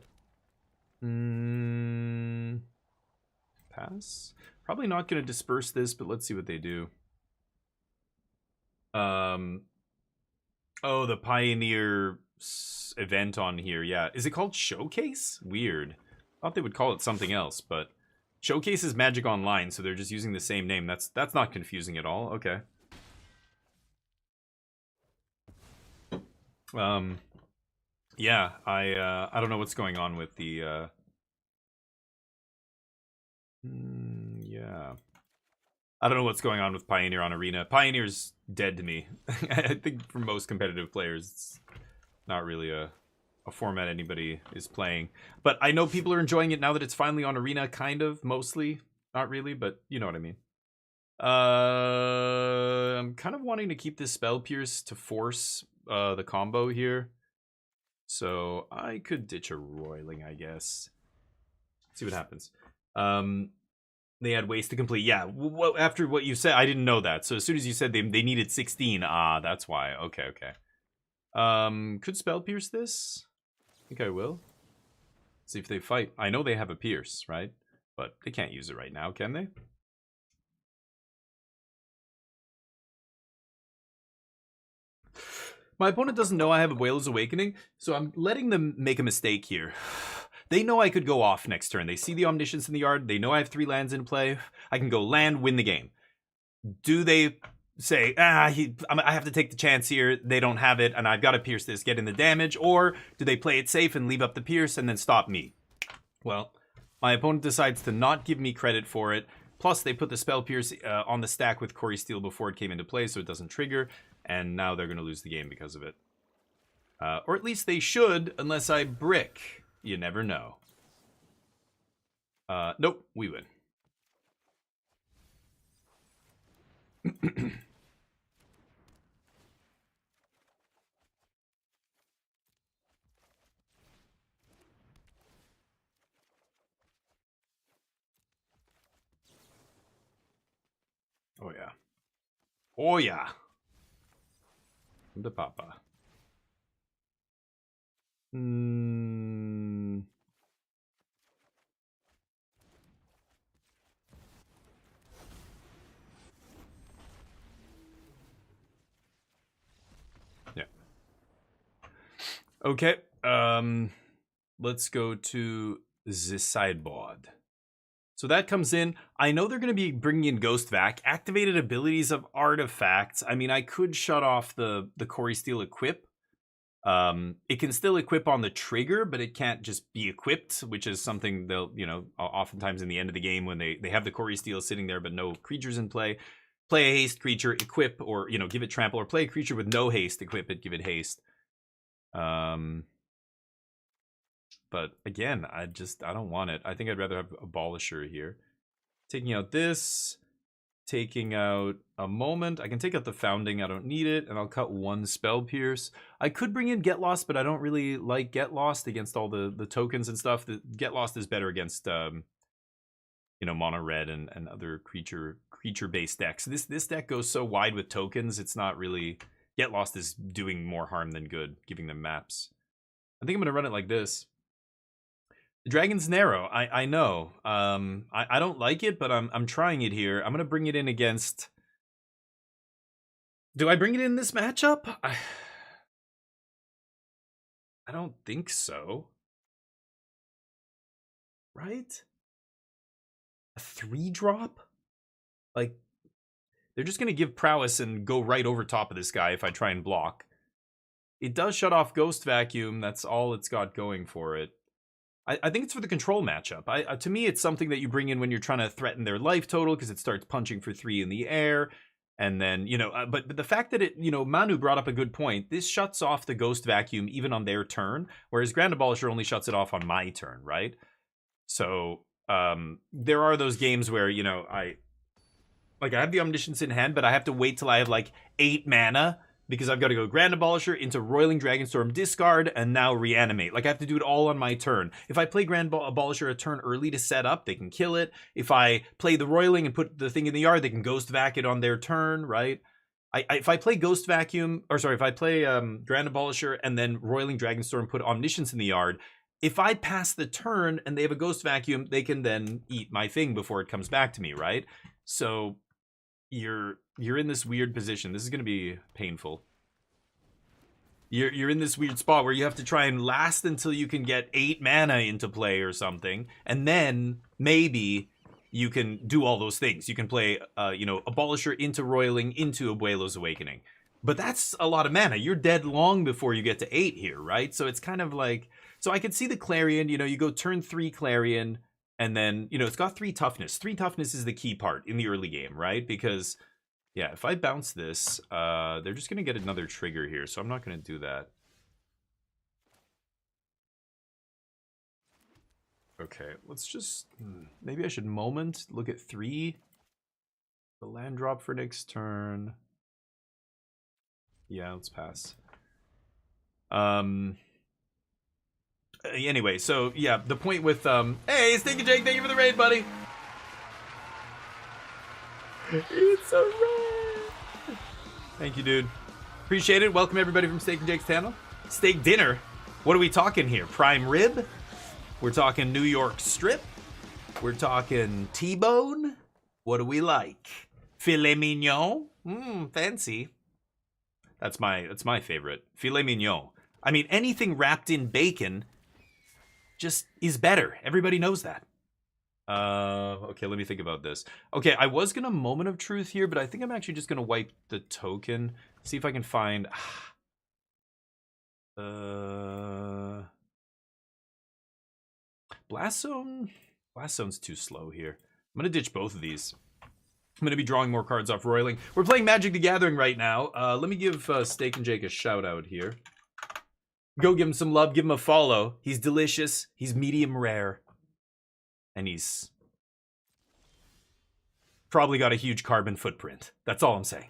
Pass? Probably not going to disperse this, but let's see what they do. Oh, the Pioneer event on here, yeah. Is it called Showcase? Weird. Thought they would call it something else, but Showcase is Magic Online, so they're just using the same name. That's not confusing at all. Okay. Yeah, I don't know what's going on with the yeah. I don't know what's going on with Pioneer on Arena. Pioneer's dead to me. I think for most competitive players, it's not really a format anybody is playing. But I know people are enjoying it now that it's finally on Arena, kind of, mostly. Not really, but you know what I mean. I'm kind of wanting to keep this Spell Pierce to force the combo here. So I could ditch a Roiling, I guess. See what happens. They had ways to complete. Yeah, after what you said, I didn't know that. So as soon as you said they needed 16, that's why. Okay. Could Spell Pierce this? I think I will. See if they fight. I know they have a Pierce, right? But they can't use it right now, can they? My opponent doesn't know I have a Whale's Awakening, so I'm letting them make a mistake here. They know I could go off next turn. They see the Omniscience in the yard. They know I have 3 lands in play. I can go land, win the game. Do they say, I have to take the chance here, they don't have it, and I've got to pierce this, get in the damage? Or do they play it safe and leave up the pierce and then stop me? Well, my opponent decides to not give me credit for it. Plus, they put the Spell Pierce on the stack with Corey Steel before it came into play, so it doesn't trigger. And now they're going to lose the game because of it. Or at least they should, unless I brick. You never know. Nope, we win. Oh yeah. Oh yeah. The Papa. Yeah. Okay. Let's go to the sideboard. So that comes in. I know they're going to be bringing in Ghost Vac, activated abilities of artifacts. I mean, I could shut off the Corey Steel equip. It can still equip on the trigger, but it can't just be equipped, which is something they'll, oftentimes in the end of the game when they have the Corey Steel sitting there, but no creatures in play. Play a haste creature, equip, or, give it trample, or play a creature with no haste, equip it, give it haste. But again, I don't want it. I think I'd rather have Abolisher here. Taking out this, taking out a Moment. I can take out the Founding, I don't need it, and I'll cut 1 Spell Pierce. I could bring in Get Lost, but I don't really like Get Lost against all the tokens and stuff. The Get Lost is better against mono red and other creature-based decks. This deck goes so wide with tokens, it's not really... Get Lost is doing more harm than good, giving them maps. I think I'm going to run it like this. The Dragon's Narrow, I know. I don't like it, but I'm trying it here. I'm going to bring it in against... Do I bring it in this matchup? I don't think so. Right? A 3-drop? Like, they're just going to give prowess and go right over top of this guy if I try and block. It does shut off Ghost Vacuum. That's all it's got going for it. I think it's for the control matchup. To me, it's something that you bring in when you're trying to threaten their life total because it starts punching for 3 in the air. And then, but the fact that it, Manu brought up a good point. This shuts off the Ghost Vacuum even on their turn, whereas Grand Abolisher only shuts it off on my turn, right? So there are those games where, you know, I have the Omniscience in hand, but I have to wait till I have like 8 mana because I've got to go Grand Abolisher into Roiling Dragonstorm, discard, and now reanimate. Like, I have to do it all on my turn. If I play Grand Abolisher a turn early to set up, they can kill it. If I play the Roiling and put the thing in the yard, they can Ghost Vac it on their turn, right? If I play Ghost Vacuum, or sorry, if I play Grand Abolisher and then Roiling Dragonstorm, put Omniscience in the yard, if I pass the turn and they have a Ghost Vacuum, they can then eat my thing before it comes back to me, right? So you're in this weird position. This is going to be painful. You're in this weird spot where you have to try and last until you can get 8 mana into play or something, and then maybe you can do all those things. You can play, you know, Abolisher into Roiling into Abuelo's Awakening. But that's a lot of mana. You're dead long before you get to 8 here, right? So it's kind of like... So I could see the Clarion, you know, you go turn 3 Clarion, and then, you know, it's got 3 toughness. 3 toughness is the key part in the early game, right? Because, yeah, if I bounce this, they're just going to get another trigger here, so I'm not going to do that. Okay, let's just... Maybe I should moment, look at 3. The land drop for next turn. Yeah, let's pass. Anyway, so yeah, the point with hey, Steak and Jake, thank you for the raid, buddy. It's a raid. Thank you, dude. Appreciate it. Welcome everybody from Steak and Jake's channel. Steak dinner. What are we talking here? Prime rib? We're talking New York strip. We're talking T-bone. What do we like? Filet mignon. Fancy. That's my favorite. Filet mignon. I mean, anything wrapped in bacon just is better. Everybody knows that. Okay, let me think about this. Okay, I was gonna moment of truth here, but I think I'm actually just gonna wipe the token. See if I can find... Blast Zone? Blast Zone's too slow here. I'm gonna ditch both of these. I'm gonna be drawing more cards off Roiling. We're playing Magic the Gathering right now. Let me give Steak and Jake a shout out here. Go give him some love, give him a follow. He's delicious, he's medium rare, and he's probably got a huge carbon footprint. That's all I'm saying.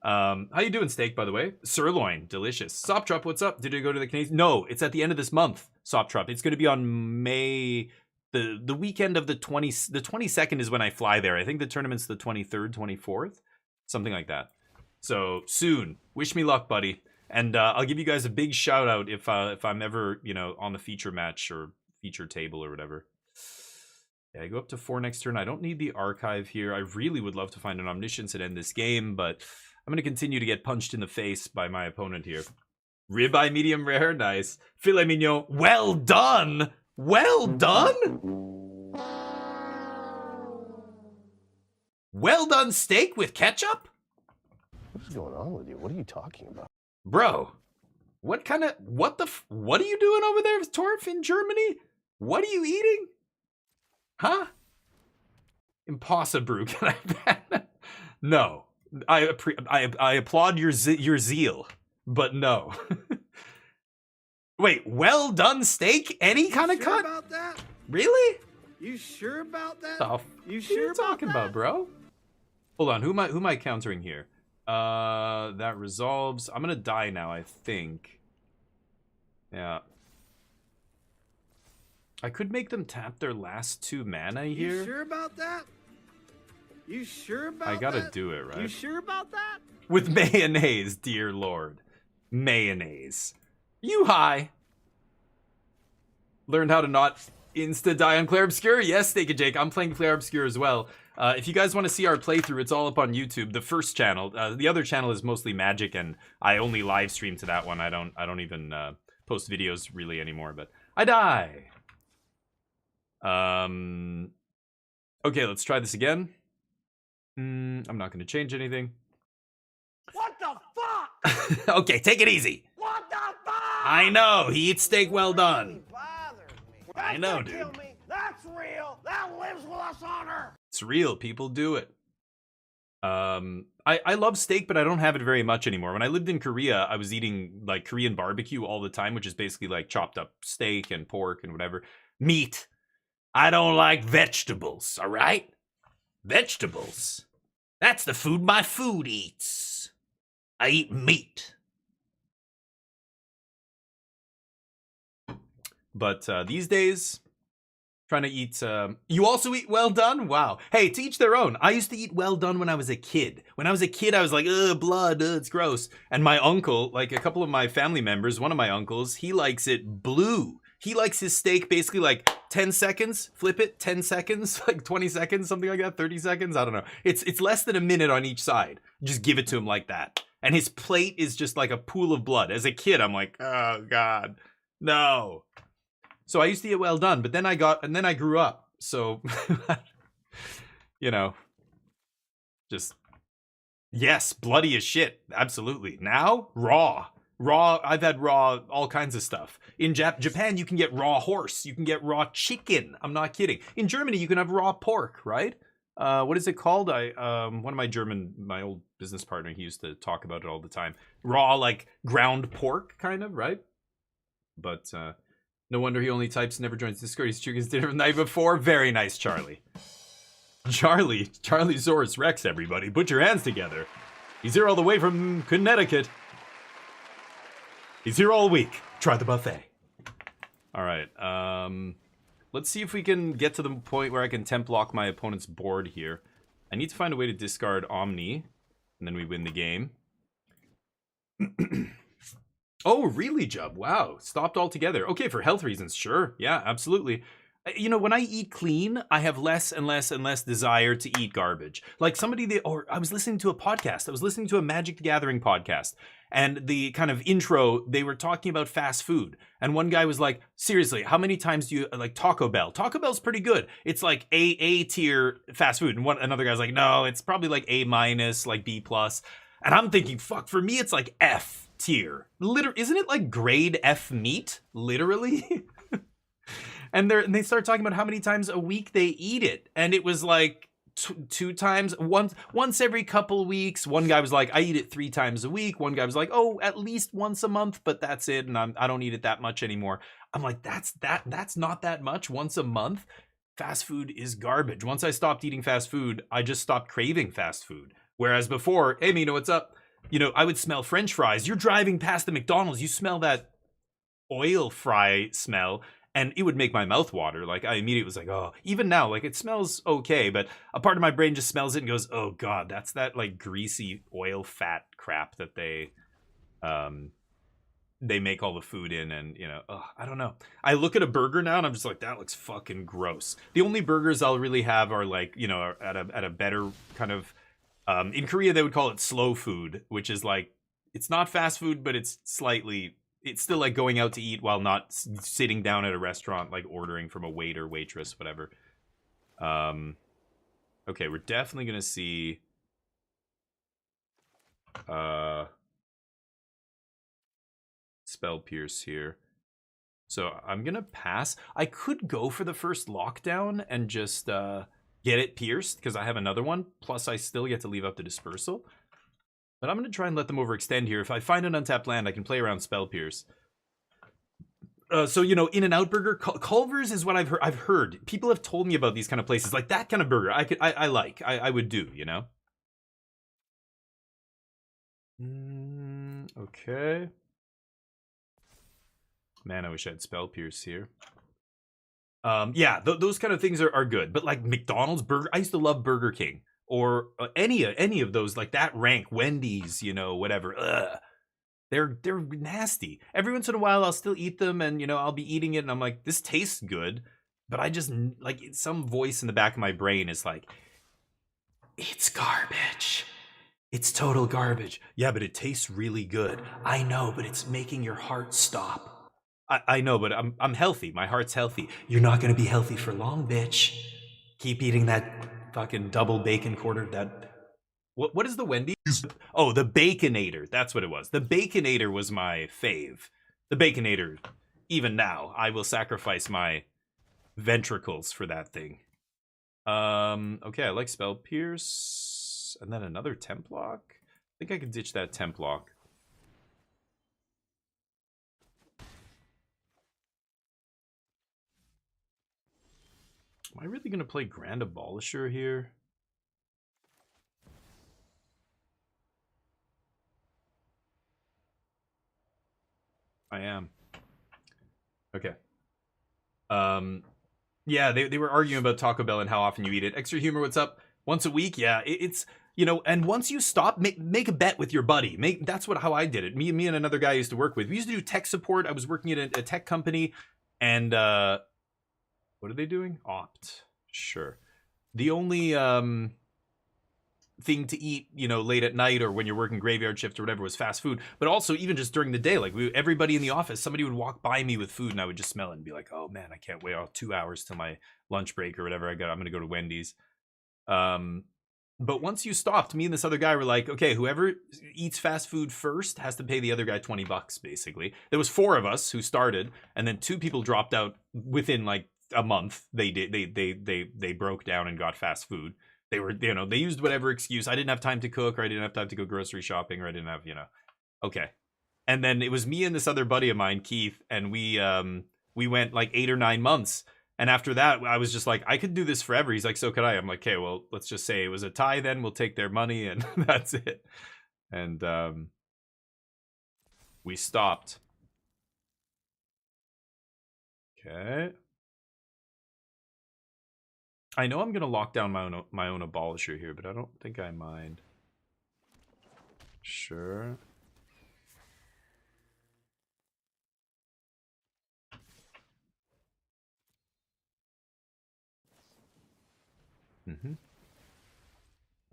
How you doing, Steak, by the way? Sirloin, delicious. Soptrop, what's up? Did it go to the Canadian? No, it's at the end of this month, Soptrop. It's going to be on May... The weekend of the 22nd is when I fly there. I think the tournament's the 23rd, 24th. Something like that. So, soon. Wish me luck, buddy. And I'll give you guys a big shout out if I'm ever, you know, on the feature match or feature table or whatever. Yeah, I go up to 4 next turn. I don't need the archive here. I really would love to find an Omniscience and end this game, but I'm going to continue to get punched in the face by my opponent here. Ribeye medium rare, nice. Filet mignon, well done! Well done? Well done steak with ketchup? What is going on with you? What are you talking about? Bro, what are you doing over there, Torf, in Germany? What are you eating? Huh? Impossible, can I? No. I applaud your zeal, but no. Wait, well done steak? Any kind of cut? About that? Really? You sure about that? You sure what are you talking about, bro? Hold on, who am I countering here? That resolves. I'm gonna die now, I think. Yeah. I could make them tap their last 2 mana here. You sure about that? You sure about that? I gotta do it, right? You sure about that? With mayonnaise, dear lord. Mayonnaise. You high. Learned how to not insta-die on Clair Obscur? Yes, Steak and Jake, I'm playing Clair Obscur as well. If you guys want to see our playthrough, it's all up on YouTube. The first channel. The other channel is mostly Magic, and I only live stream to that one. I don't even post videos really anymore, but I die. Okay, let's try this again. I'm not going to change anything. What the fuck? Okay, take it easy. What the fuck? I know, he eats steak well done. Really bothers me. I know, That's gonna dude. kill me. That's real. That lives with us on Earth. It's real, people do it. I love steak, but I don't have it very much anymore. When I lived in Korea, I was eating like Korean barbecue all the time, which is basically like chopped up steak and pork and whatever. Meat. I don't like vegetables, all right? Vegetables. That's the food my food eats. I eat meat. But these days, trying to eat... you also eat well done? Wow. Hey, to each their own. I used to eat well done when I was a kid. When I was a kid, I was like, ugh, blood, it's gross. And my uncle, like a couple of my family members, one of my uncles, he likes it blue. He likes his steak basically like 10 seconds, flip it, 10 seconds, like 20 seconds, something like that, 30 seconds, I don't know. It's less than a minute on each side. Just give it to him like that. And his plate is just like a pool of blood. As a kid, I'm like, oh God, no. So I used to eat well done, but then I grew up. So, you know, just, yes, bloody as shit. Absolutely. Now, raw. Raw, I've had raw, all kinds of stuff. In Japan, you can get raw horse. You can get raw chicken. I'm not kidding. In Germany, you can have raw pork, right? What is it called? One of my old business partner, he used to talk about it all the time. Raw, like ground pork, kind of, right? But no wonder he only types, never joins Discord. He's chickens dinner the night before. Very nice, Charlie. Charlie Zorus Rex, everybody. Put your hands together. He's here all the way from Connecticut. He's here all week. Try the buffet. All right. Let's see if we can get to the point where I can temp lock my opponent's board here. I need to find a way to discard Omni, and then we win the game. Oh, really, Jub? Wow. Stopped altogether. Okay, for health reasons, sure. Yeah, absolutely. You know, when I eat clean, I have less and less and less desire to eat garbage. Like I was listening to a podcast. I was listening to a Magic the Gathering podcast. And the kind of intro, they were talking about fast food. And one guy was like, seriously, how many times do you like Taco Bell? Taco Bell's pretty good. It's like A tier fast food. And another guy's like, no, it's probably like A-, like B+. And I'm thinking, fuck, for me, it's like F tier. Isn't it like grade F meat? Literally? And they started talking about how many times a week they eat it. And it was like two times, once every couple of weeks. One guy was like, I eat it 3 times a week. One guy was like, oh, at least once a month, but that's it. And I don't eat it that much anymore. I'm like, that's not that much once a month. Fast food is garbage. Once I stopped eating fast food, I just stopped craving fast food. Whereas before, hey, Mino, what's up? You know, I would smell French fries. You're driving past the McDonald's. You smell that oil fry smell. And it would make my mouth water. Like, I immediately was like, oh, even now, like, it smells okay. But a part of my brain just smells it and goes, oh, God, that's that, like, greasy oil fat crap that they make all the food in. And, you know, I don't know. I look at a burger now and I'm just like, that looks fucking gross. The only burgers I'll really have are, like, you know, at a better kind of, in Korea, they would call it slow food, which is like, it's not fast food, but it's still like going out to eat while not sitting down at a restaurant, like ordering from a waiter, waitress, whatever. Okay, we're definitely going to see Spell Pierce here. So I'm going to pass. I could go for the first lockdown and just get it pierced because I have another one. Plus, I still get to leave up the Dispersal. But I'm going to try and let them overextend here. If I find an untapped land, I can play around Spell Pierce. So, you know, In-N-Out Burger, Culver's is what I've heard. People have told me about these kind of places. Like, that kind of burger, I would do, you know? Okay. Man, I wish I had Spell Pierce here. Yeah, those kind of things are good. But, like, McDonald's burger, I used to love Burger King. Or any of those, like that rank, Wendy's, you know, whatever. Ugh. They're nasty. Every once in a while, I'll still eat them, and you know, I'll be eating it, and I'm like, this tastes good, but I just like some voice in the back of my brain is like, it's garbage. It's total garbage. Yeah, but it tastes really good. I know, but it's making your heart stop. I know, but I'm healthy. My heart's healthy. You're not gonna be healthy for long, bitch. Keep eating that fucking double bacon quarter. That what is the Wendy's? Oh, the Baconator. That's what it was. The Baconator was my fave. The Baconator. Even now, I will sacrifice my ventricles for that thing. Okay, I like Spell Pierce, and then another Temp Lock. I think I could ditch that Temp Lock. Am I really going to play Grand Abolisher here? I am. Okay. Yeah, they were arguing about Taco Bell and how often you eat it. Extra Humor, what's up? Once a week? Yeah, it's, you know, and once you stop, make a bet with your buddy. That's how I did it. Me and another guy I used to work with. We used to do tech support. I was working at a tech company, and what are they doing? Opt. Sure. The only thing to eat, you know, late at night or when you're working graveyard shift or whatever was fast food. But also even just during the day, like everybody in the office, somebody would walk by me with food and I would just smell it and be like, oh man, I can't wait 2 hours till my lunch break or whatever. I'm gonna go to Wendy's. But once you stopped, me and this other guy were like, okay, whoever eats fast food first has to pay the other guy $20 basically. There was 4 of us who started, and then 2 people dropped out within like a month. They broke down and got fast food. They were, you know, they used whatever excuse. I didn't have time to cook, or I didn't have time to go grocery shopping, or I didn't have, you know. Okay. And then it was me and this other buddy of mine, Keith, and we went like 8 or 9 months. And after that, I was just like, I could do this forever. He's like, so could I. I'm like, okay, well, let's just say it was a tie then. We'll take their money, and that's it. And we stopped. Okay. I know I'm going to lock down my own Abolisher here, but I don't think I mind. Sure. Mm-hmm.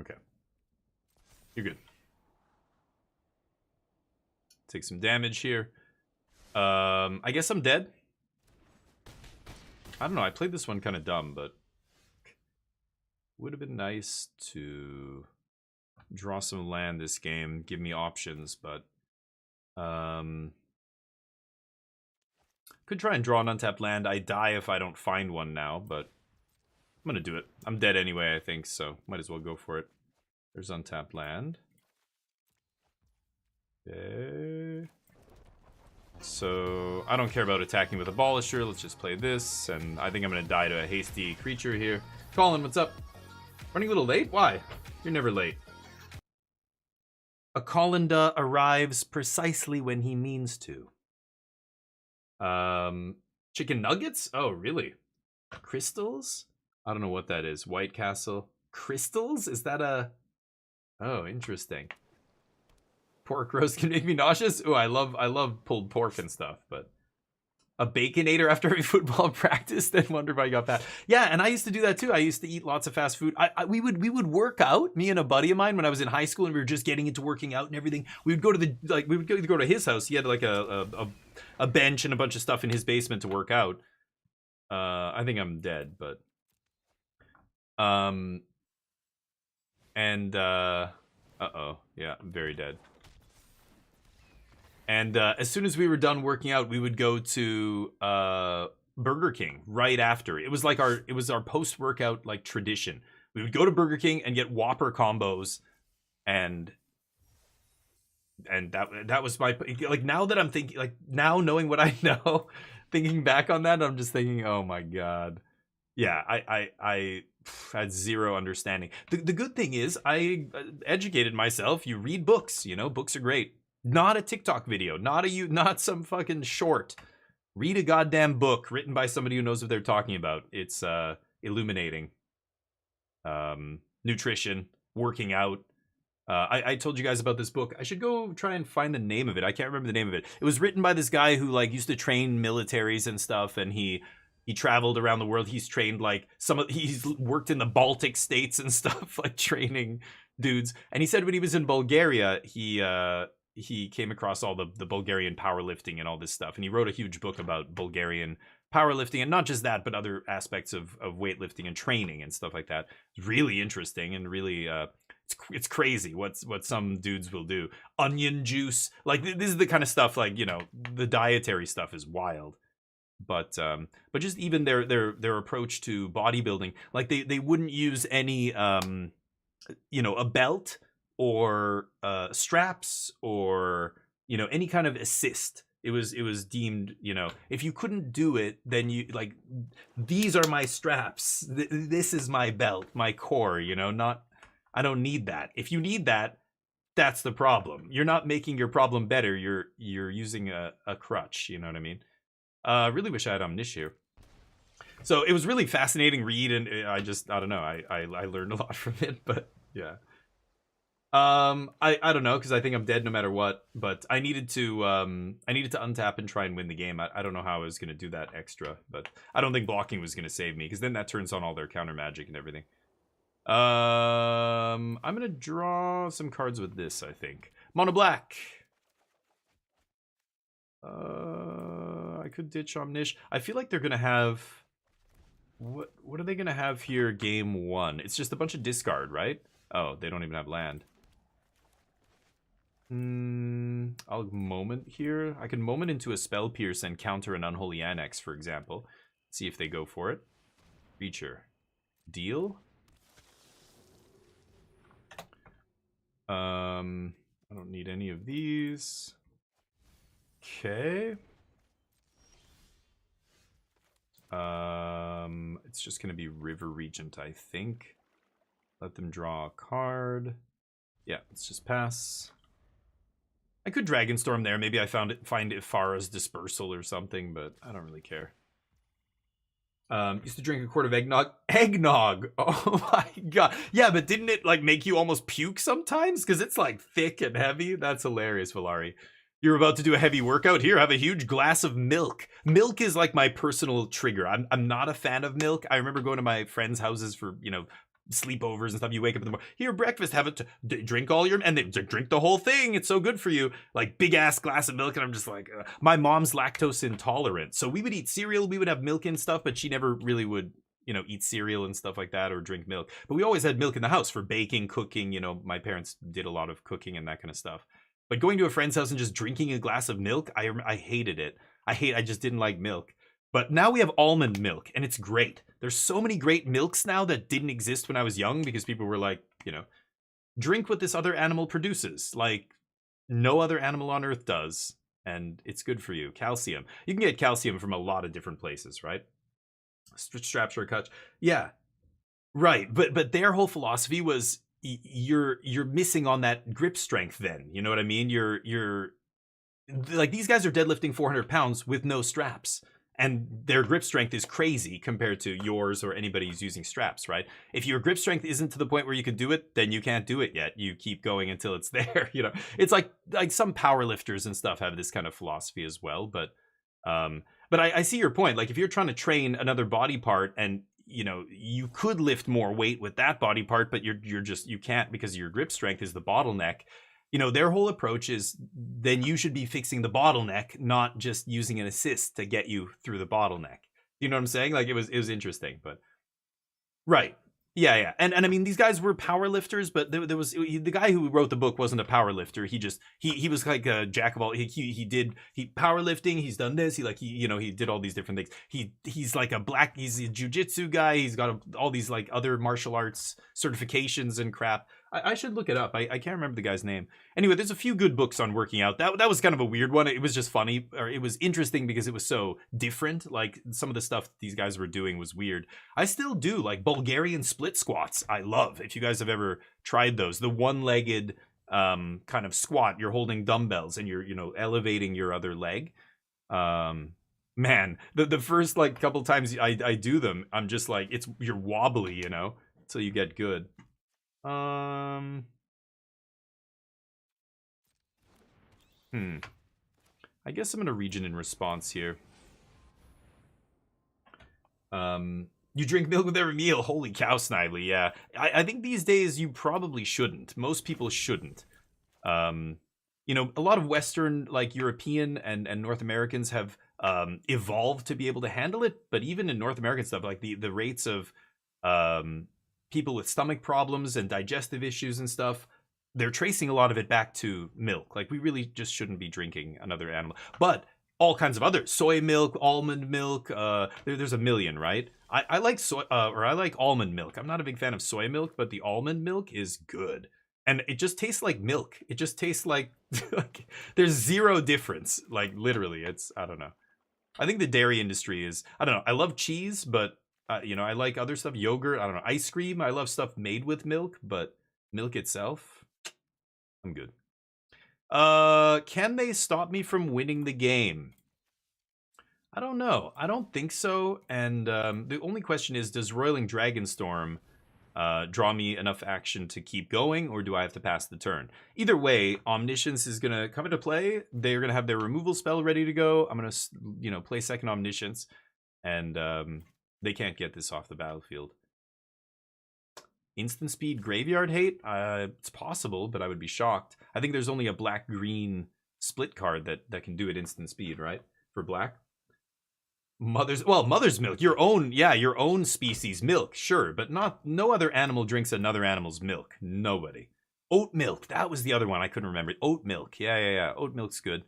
Okay. You're good. Take some damage here. I guess I'm dead. I don't know. I played this one kind of dumb, but would have been nice to draw some land this game, give me options, but could try and draw an untapped land. I die if I don't find one now, but I'm gonna do it. I'm dead anyway, I think, so might as well go for it. There's untapped land. Okay. So I don't care about attacking with Abolisher. Let's just play this, and I think I'm gonna die to a hasty creature here. Colin, what's up? Running a little late? Why? You're never late. A Colinda arrives precisely when he means to. Chicken nuggets? Oh, really? Crystals? I don't know what that is. White Castle. Crystals? Is that a... Oh, interesting. Pork roast can make me nauseous? Oh, I love pulled pork and stuff, but... A Baconator after every football practice, then wonder if I got fat. Yeah, and I used to do that too. I used to eat lots of fast food. We would work out, me and a buddy of mine, when I was in high school and we were just getting into working out and everything. We would go to his house. He had like a bench and a bunch of stuff in his basement to work out. I think I'm dead, but uh-oh. Yeah, I'm very dead. And as soon as we were done working out, we would go to Burger King right after. It was our post-workout like tradition. We would go to Burger King and get Whopper combos, and that was my, like, now that I'm thinking, like, now knowing what I know, thinking back on that, I'm just thinking, oh my god. Yeah, I had zero understanding. The good thing is I educated myself. You read books, you know, books are great. Not a TikTok video, not some fucking short. Read a goddamn book written by somebody who knows what they're talking about. It's illuminating. Nutrition, working out. I told you guys about this book. I should go try and find the name of it. I can't remember the name of it. It was written by this guy who like used to train militaries and stuff, and he traveled around the world. He's trained like he's worked in the Baltic states and stuff, like training dudes. And he said when he was in Bulgaria, he came across all the Bulgarian powerlifting and all this stuff. And he wrote a huge book about Bulgarian powerlifting, and not just that, but other aspects of weightlifting and training and stuff like that. It's really interesting and really, it's crazy what some dudes will do. Onion juice, like this is the kind of stuff, like, you know, the dietary stuff is wild. But just even their approach to bodybuilding, like they wouldn't use any, you know, a belt or straps or, you know, any kind of assist. It was deemed, you know, if you couldn't do it, then you like, these are my straps. This is my belt, my core, you know, not, I don't need that. If you need that, that's the problem. You're not making your problem better. You're using a crutch, you know what I mean? I really wish I had Omnish here. So it was really fascinating read, and I don't know, I learned a lot from it, but yeah. I don't know, because I think I'm dead no matter what, but I needed to untap and try and win the game. I don't know how I was going to do that extra, but I don't think blocking was going to save me, because then that turns on all their counter magic and everything. I'm going to draw some cards with this, I think. Mono black. I could ditch Omnish. I feel like they're going to have... What are they going to have here game 1? It's just a bunch of discard, right? Oh, they don't even have land. I'll moment here. I can moment into a Spell Pierce and counter an Unholy Annex, for example. See if they go for it. Feature. Deal. I don't need any of these. Okay. It's just gonna be River Regent, I think. Let them draw a card. Yeah, let's just pass. I could Dragonstorm there. Maybe I find Ifara's Dispersal or something, but I don't really care. Used to drink a quart of eggnog. Eggnog! Oh my god. Yeah, but didn't it like make you almost puke sometimes? Because it's like thick and heavy. That's hilarious, Valari. You're about to do a heavy workout? Here, have a huge glass of milk. Milk is like my personal trigger. I'm not a fan of milk. I remember going to my friends' houses for, you know, sleepovers and stuff. You wake up in the morning, here, breakfast, have it, drink all your, and then drink the whole thing. It's so good for you. Like big ass glass of milk, and I'm just like, my mom's lactose intolerant, so we would eat cereal, we would have milk and stuff, but she never really would, you know, eat cereal and stuff like that or drink milk. But we always had milk in the house for baking, cooking. You know, my parents did a lot of cooking and that kind of stuff. But going to a friend's house and just drinking a glass of milk, I hated it. I just didn't like milk. But now we have almond milk, and it's great. There's so many great milks now that didn't exist when I was young, because people were like, you know, drink what this other animal produces. Like, no other animal on Earth does, and it's good for you. Calcium. You can get calcium from a lot of different places, right? Straps or cut. Yeah, right. But their whole philosophy was you're missing on that grip strength then. You know what I mean? You're like, these guys are deadlifting 400 pounds with no straps. And their grip strength is crazy compared to yours or anybody who's using straps, right? If your grip strength isn't to the point where you can do it, then you can't do it yet. You keep going until it's there, you know? It's like some power lifters and stuff have this kind of philosophy as well. But I see your point. Like, if you're trying to train another body part, and, you know, you could lift more weight with that body part, but you can't because your grip strength is the bottleneck. You know, their whole approach is then you should be fixing the bottleneck, not just using an assist to get you through the bottleneck. You know what I'm saying? Like, it was interesting, but right. Yeah. And I mean, these guys were power lifters, but there was the guy who wrote the book wasn't a power lifter. He was like a jack of all. He did powerlifting. He's done this. He did all these different things. He's like he's a jujitsu guy. He's got all these like other martial arts certifications and crap. I should look it up. I can't remember the guy's name. Anyway, there's a few good books on working out. That was kind of a weird one. It was just funny, or it was interesting because it was so different. Like, some of the stuff these guys were doing was weird. I still do like Bulgarian split squats. I love. If you guys have ever tried those, the one-legged kind of squat, you're holding dumbbells and you're, you know, elevating your other leg. Man, the first like couple times I do them, I'm just like, you're wobbly, you know, until you get good. I guess I'm gonna region in response here. You drink milk with every meal. Holy cow, Snively. Yeah, I think these days you probably shouldn't. Most people shouldn't. You know, a lot of Western, like European and North Americans have evolved to be able to handle it, but even in North American stuff, like the rates of people with stomach problems and digestive issues and stuff, they're tracing a lot of it back to milk. Like, we really just shouldn't be drinking another animal. But all kinds of other soy milk, almond milk, there's a million, right? I like soy, or I like almond milk. I'm not a big fan of soy milk, but the almond milk is good. And it just tastes like milk. It just tastes like, like there's zero difference. Like literally, it's, I don't know. I think the dairy industry is, I don't know. I love cheese, but you know, I like other stuff, yogurt, I don't know, ice cream. I love stuff made with milk, but milk itself, I'm good. Can they stop me from winning the game? I don't know. I don't think so. And the only question is, does Roiling Dragonstorm draw me enough action to keep going, or do I have to pass the turn? Either way, Omniscience is going to come into play. They're going to have their removal spell ready to go. I'm going to, you know, play second Omniscience, and they can't get this off the battlefield. Instant speed Graveyard Hate? It's possible, but I would be shocked. I think there's only a black-green split card that can do it instant speed, right? For black. Mother's milk, your own species milk, sure, but no other animal drinks another animal's milk. Nobody. Oat milk, that was the other one I couldn't remember. Oat milk, yeah. Oat milk's good.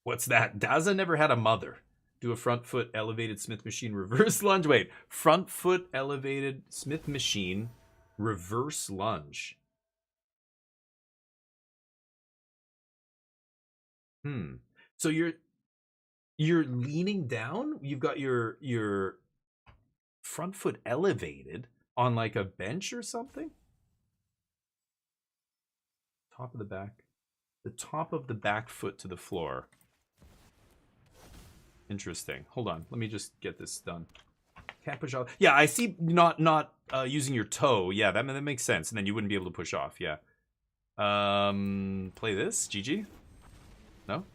What's that? Daza never had a mother. Do a front foot elevated Smith machine reverse lunge. Wait, front foot elevated Smith machine reverse lunge. So you're leaning down? You've got your front foot elevated on like a bench or something? Top of the back. The top of the back foot to the floor. Interesting. Hold on. Let me just get this done. Can't push off. Yeah, I see not using your toe. Yeah, that makes sense. And then you wouldn't be able to push off. Yeah. Play this. GG. No?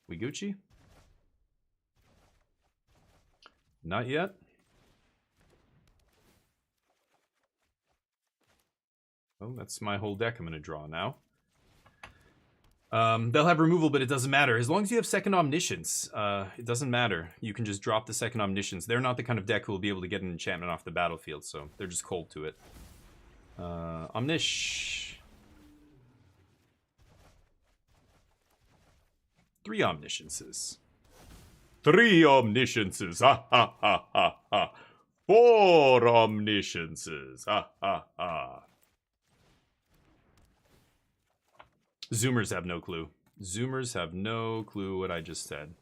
We Gucci? Not yet. Oh, that's my whole deck I'm going to draw now. They'll have removal, but it doesn't matter. As long as you have second Omniscience, it doesn't matter. You can just drop the second Omniscience. They're not the kind of deck who will be able to get an enchantment off the battlefield, so they're just cold to it. Omnish. 3 Omnisciences. 3 Omnisciences. Ha ha ha ha ha. 4 Omnisciences. Ha ha ha. Zoomers have no clue. Zoomers have no clue what I just said.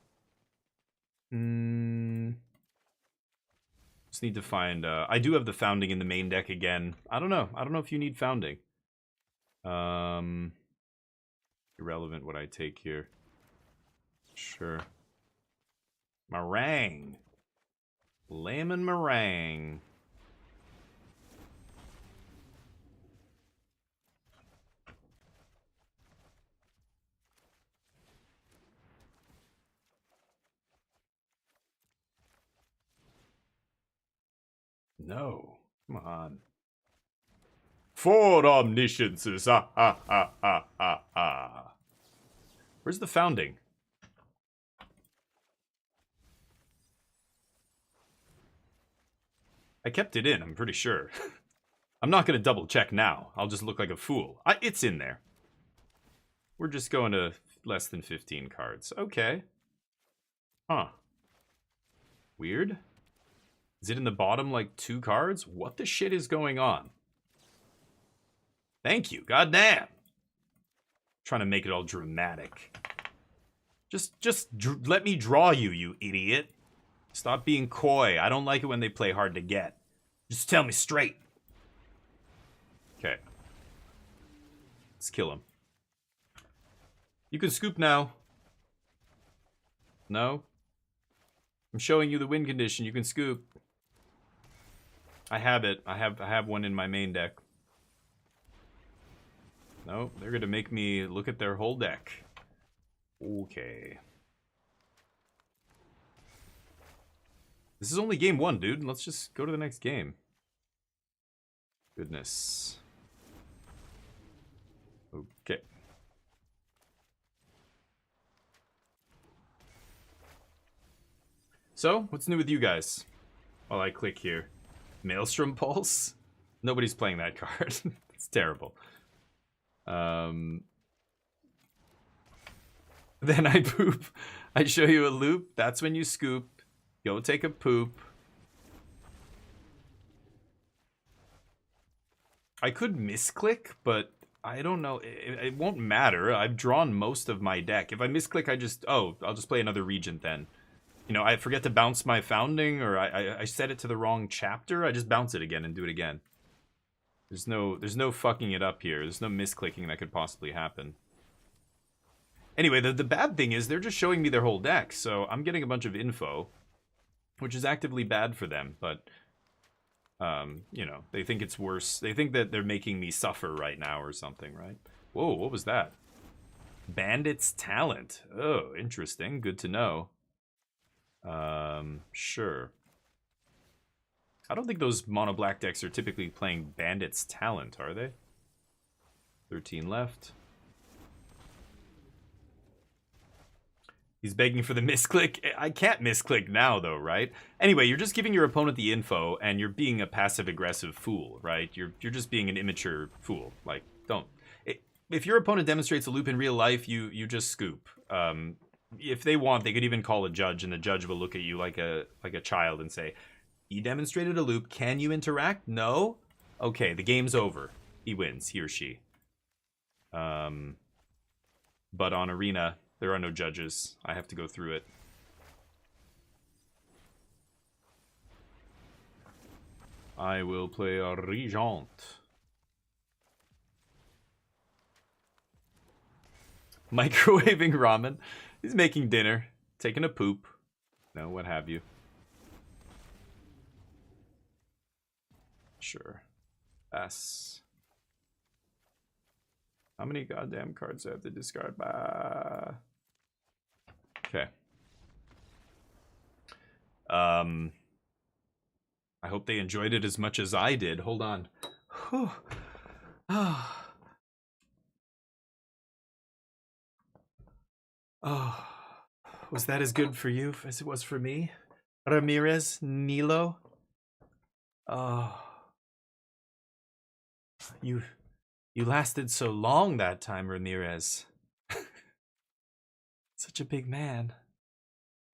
Just need to find... I do have the Founding in the main deck again. I don't know. I don't know if you need Founding. Irrelevant what I take here. Sure. Meringue. Lemon meringue. No. Come on. 4 Omnisciences. Ha ha ha ha ha ha. Where's the Founding? I kept it in, I'm pretty sure. I'm not going to double check now. I'll just look like a fool. It's in there. We're just going to less than 15 cards. Okay. Huh. Weird. Is it in the bottom like 2 cards? What the shit is going on? Thank you. Goddamn. Trying to make it all dramatic. Just let me draw you, you idiot. Stop being coy. I don't like it when they play hard to get. Just tell me straight. Okay. Let's kill him. You can scoop now. No? I'm showing you the win condition. You can scoop. I have it. I have one in my main deck. No, they're gonna make me look at their whole deck. Okay. This is only game 1, dude. Let's just go to the next game. Goodness. Okay. So, what's new with you guys? While I click here. Maelstrom Pulse? Nobody's playing that card. It's terrible. Then I poop. I show you a loop. That's when you scoop. Go take a poop. I could misclick, but I don't know. It won't matter. I've drawn most of my deck. If I misclick, I'll just play another Regent then. You know, I forget to bounce my Founding, or I set it to the wrong chapter. I just bounce it again and do it again. There's no fucking it up here. There's no misclicking that could possibly happen. Anyway, the bad thing is they're just showing me their whole deck, so I'm getting a bunch of info, which is actively bad for them, but you know, they think it's worse. They think that they're making me suffer right now or something, right? Whoa, what was that? Bandit's Talent. Oh, interesting. Good to know. Sure. I don't think those mono black decks are typically playing Bandit's Talent, are they? 13 left. He's begging for the misclick. I can't misclick now, though, right? Anyway, you're just giving your opponent the info, and you're being a passive-aggressive fool, right? You're just being an immature fool. Like, don't. If your opponent demonstrates a loop in real life, you just scoop. If they want, they could even call a judge, and the judge will look at you like a child and say, "He demonstrated a loop. Can you interact? No? Okay, the game's over. He wins, he or she." But on Arena, there are no judges. I have to go through it. I will play a Regent. Microwaving ramen. He's making dinner. Taking a poop. No, what have you. Sure. Pass. How many goddamn cards do I have to discard by? Okay. I hope they enjoyed it as much as I did. Hold on. Whew. Oh. Was that as good for you as it was for me? Ramirez? Nilo? Oh. You lasted so long that time, Ramirez. Such a big man.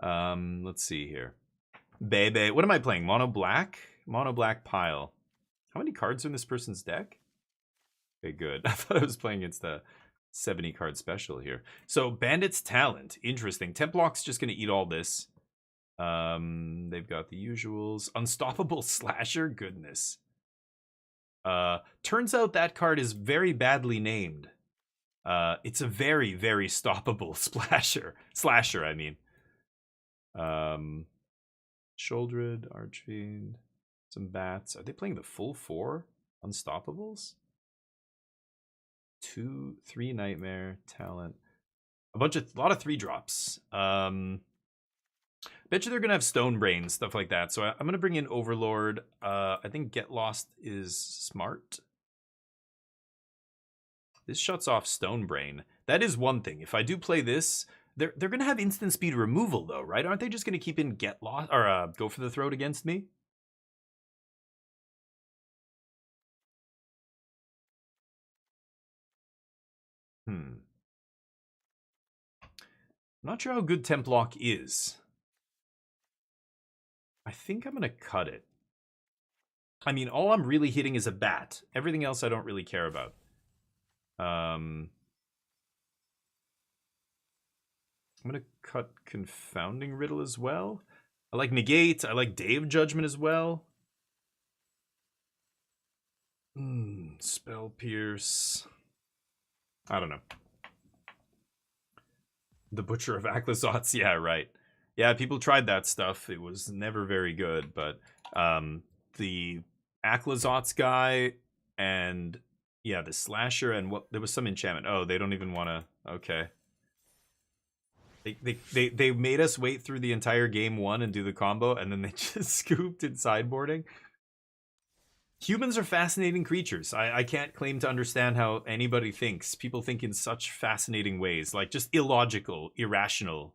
Let's see here. Bebe. What am I playing? Mono black? Mono black pile. How many cards are in this person's deck? Okay, good. I thought I was playing against the 70 card special here. So, Bandit's Talent. Interesting. Templock's just going to eat all this. They've got the usuals. Unstoppable Slasher? Goodness. Turns out that card is very badly named. It's a very, very stoppable slasher, I mean. Sholdred, Archfiend, some bats. Are they playing the full 4 Unstoppables? 2, 3 Nightmare, Talent. A lot of 3-drops. Bet you they're gonna have Stone Brain, stuff like that. So I'm gonna bring in Overlord. I think Get Lost is smart. This shuts off Stone Brain. That is one thing. If I do play this, they're gonna have instant speed removal though, right? Aren't they just gonna keep in Get Lost or Go for the Throat against me? I'm not sure how good Templock is. I think I'm gonna cut it. I mean, all I'm really hitting is a bat. Everything else I don't really care about. I'm gonna cut Confounding Riddle as well. I like Negate. I like Day of Judgment as well. Spell Pierce. I don't know. The Butcher of Aklizots. Yeah, right. Yeah, people tried that stuff. It was never very good, but the Aklizots guy and yeah, the Slasher and what there was some enchantment. Oh, they don't even want to. Okay. They made us wait through the entire game 1 and do the combo, and then they just scooped in sideboarding. Humans are fascinating creatures. I can't claim to understand how anybody thinks. People think in such fascinating ways, like just illogical, irrational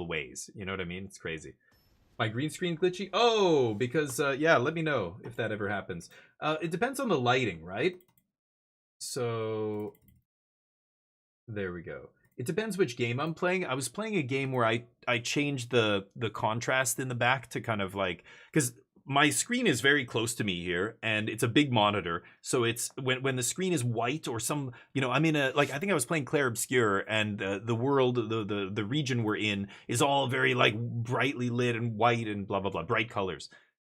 ways. You know what I mean? It's crazy. My green screen glitchy? Oh, because, yeah, let me know if that ever happens. It depends on the lighting, right? So, there we go. It depends which game I'm playing. I was playing a game where I changed the contrast in the back to kind of like... Because my screen is very close to me here, and it's a big monitor. So it's when the screen is white or some, you know, I'm in a, like, I think I was playing Clair Obscur, and the world, the region we're in is all very like brightly lit and white and blah blah blah, bright colors.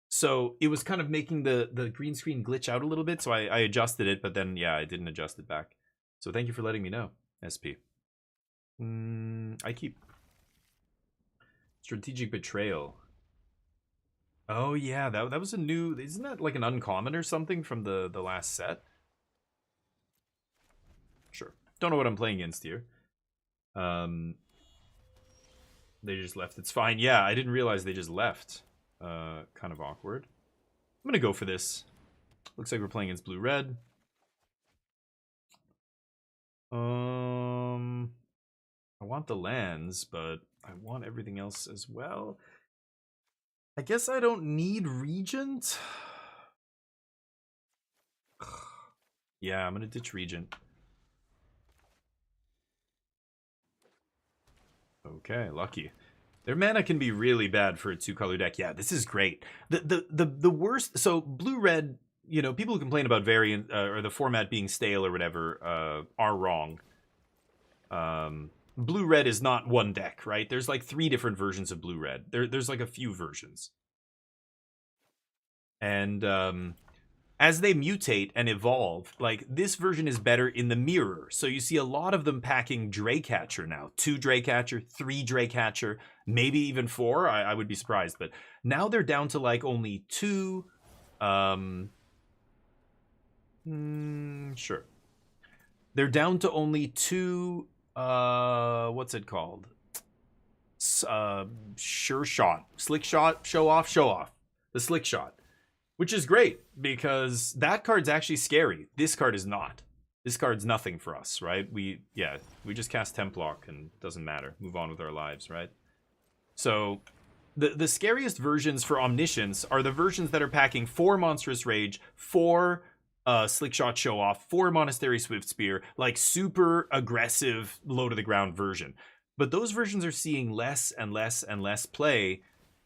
So it was kind of making the green screen glitch out a little bit. So I adjusted it, but then yeah, I didn't adjust it back. So thank you for letting me know, SP. I keep strategic betrayal. Oh yeah, that was a new, isn't that like an uncommon or something from the last set? Sure. Don't know what I'm playing against here. They just left. It's fine. Yeah, I didn't realize they just left. Kind of awkward. I'm gonna go for this. Looks like we're playing against blue-red. I want the lands, but I want everything else as well. I guess I don't need Regent. Yeah, I'm gonna ditch Regent. Okay, lucky. Their mana can be really bad for a 2-color deck. Yeah, this is great. The worst. So blue-red, you know, people who complain about variant or the format being stale or whatever are wrong. Blue-red is not one deck, right? There's like 3 different versions of blue-red. There's like a few versions. And as they mutate and evolve, like this version is better in the mirror. So you see a lot of them packing Draycatcher now. 2 Draycatcher, 3 Draycatcher, maybe even 4. I would be surprised. But now they're down to like only 2. Sure. They're down to only 2. What's it called? Sure shot. Slick shot, show off. The slick shot. Which is great, because that card's actually scary. This card is not. This card's nothing for us, right? We just cast Templock and it doesn't matter. Move on with our lives, right? So, the scariest versions for Omniscience are the versions that are packing 4 Monstrous Rage, 4 Slick Shot Show Off, 4 Monastery Swift Spear, like super aggressive, low to the ground version. But those versions are seeing less and less and less play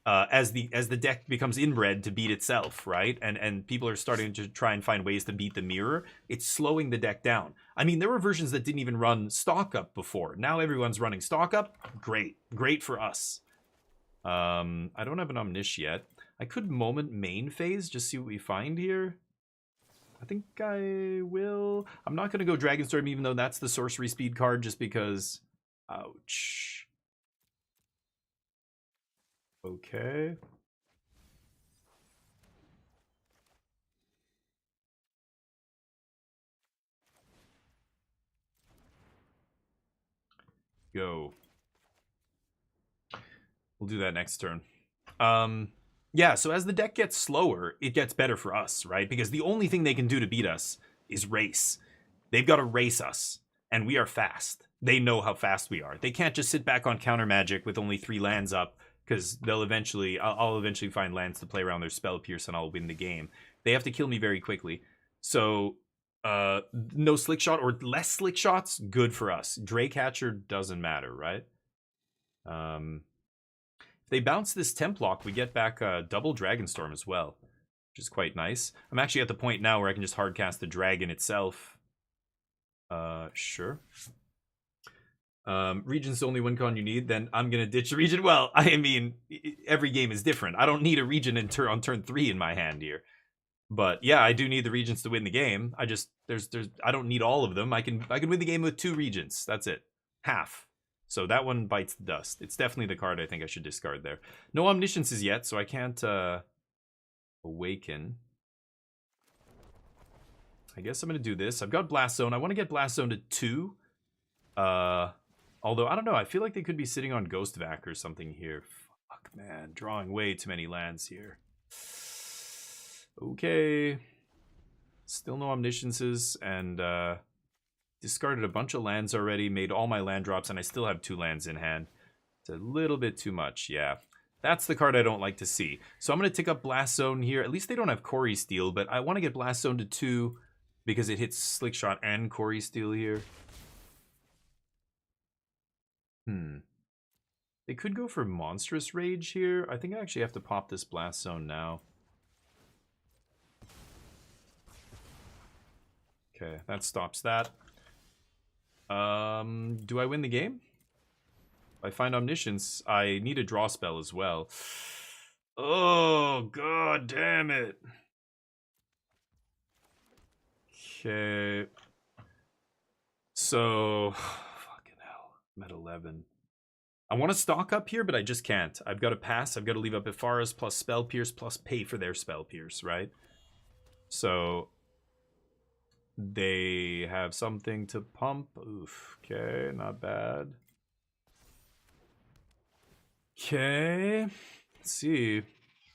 as the deck becomes inbred to beat itself, right? And people are starting to try and find ways to beat the mirror. It's slowing the deck down. I mean, there were versions that didn't even run stock up before. Now everyone's running stock up. Great for us. I don't have an Omnish yet. I could moment main phase, just see what we find here. I think I will. I'm not going to go Dragonstorm, even though that's the sorcery speed card, just because. Ouch. Okay. Go. We'll do that next turn. Yeah, so as the deck gets slower, it gets better for us, right? Because the only thing they can do to beat us is race. They've got to race us, and we are fast. They know how fast we are. They can't just sit back on counter magic with only 3 lands up, because I'll eventually find lands to play around their Spell Pierce and I'll win the game. They have to kill me very quickly. So no slick shot or less slick shots, good for us. Draycatcher doesn't matter, right? If they bounce this Templock, we get back double Dragonstorm as well, which is quite nice. I'm actually at the point now where I can just hardcast the dragon itself. Sure. Regent's the only win con you need, then I'm gonna ditch the Regent. Well, I mean, every game is different. I don't need a Regent on turn 3 in my hand here. But yeah, I do need the Regents to win the game. I just I don't need all of them. I can win the game with 2 Regents. That's it. Half. So that one bites the dust. It's definitely the card I think I should discard there. No Omnisciences yet, so I can't awaken. I guess I'm gonna do this. I've got Blast Zone. I want to get Blast Zone to 2. Although, I don't know, I feel like they could be sitting on Ghost Vac or something here. Fuck, man. Drawing way too many lands here. Okay. Still no Omnisciences, and discarded a bunch of lands already, made all my land drops, and I still have 2 lands in hand. It's a little bit too much, yeah. That's the card I don't like to see. So I'm going to tick up Blast Zone here. At least they don't have Quarry Steel, but I want to get Blast Zone to 2 because it hits Slick Shot and Quarry Steel here. They could go for Monstrous Rage here. I think I actually have to pop this Blast Zone now. Okay, that stops that. Do I win the game? If I find Omniscience, I need a draw spell as well. Oh, god damn it. Okay. So, fucking hell. I'm at 11. I want to stock up here, but I just can't. I've got to pass. I've got to leave up Epharas plus Spell Pierce plus pay for their Spell Pierce, right? So, they have something to pump. Oof. Okay, not bad. Okay. Let's see.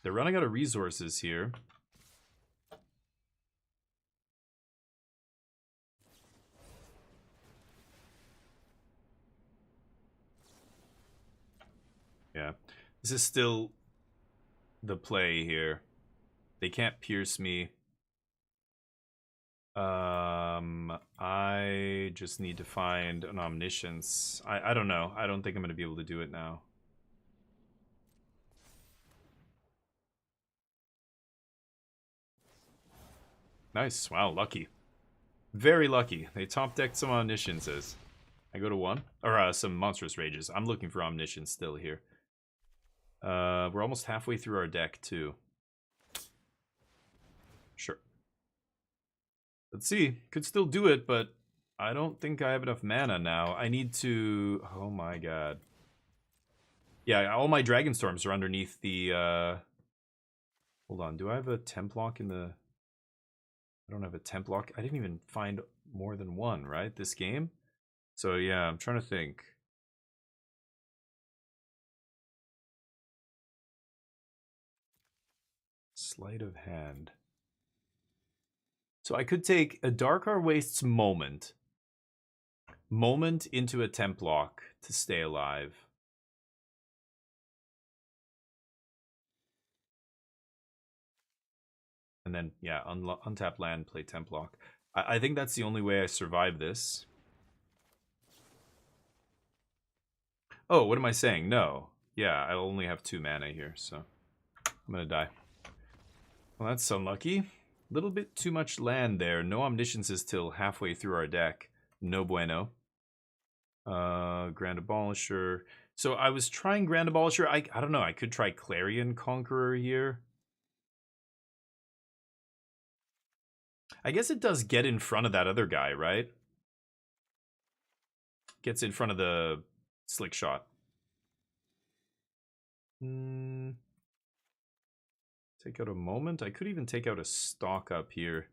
They're running out of resources here. Yeah. This is still the play here. They can't pierce me. I just need to find an Omniscience. I don't know. I don't think I'm going to be able to do it now. Nice. Wow, lucky. Very lucky. They top decked some Omnisciences. I go to 1. Or some Monstrous Rages. I'm looking for Omniscience still here. We're almost halfway through our deck, too. Sure. Let's see. Could still do it, but I don't think I have enough mana now. I need to... Oh my god. Yeah, all my Dragon Storms are underneath the... Hold on. Do I have a Templock in the... I don't have a Templock. I didn't even find more than one, right? This game? So yeah, I'm trying to think. Sleight of hand. So I could take a Darkar Wastes Moment. Moment into a Templock to stay alive. And then, yeah, untap land, play Templock. I think that's the only way I survive this. Oh, what am I saying? No. Yeah, I only have 2 mana here, so I'm gonna die. Well, that's unlucky. A little bit too much land there. No Omnisciences till halfway through our deck. No bueno. Grand Abolisher. So I was trying Grand Abolisher. I don't know. I could try Clarion Conqueror here. I guess it does get in front of that other guy, right? Gets in front of the Slick Shot. Take out a Moment. I could even take out a Stalk up here.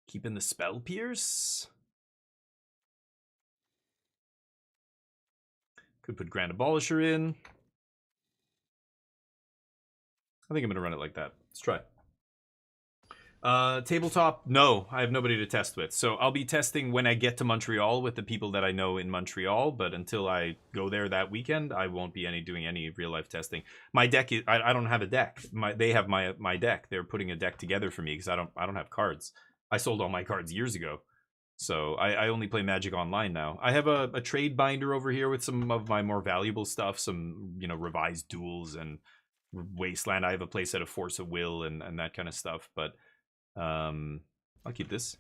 Keeping the Spell Pierce. Could put Grand Abolisher in. I think I'm going to run it like that. Let's try. Tabletop, no, I have nobody to test with. So I'll be testing when I get to Montreal with the people that I know in Montreal, but until I go there that weekend, I won't be doing any real-life testing. My deck is, I don't have a deck. They have my deck. They're putting a deck together for me because I don't have cards. I sold all my cards years ago. So I only play Magic Online now. I have a trade binder over here with some of my more valuable stuff, some, you know, revised duels and Wasteland. I have a playset of Force of Will and that kind of stuff, but I'll keep this.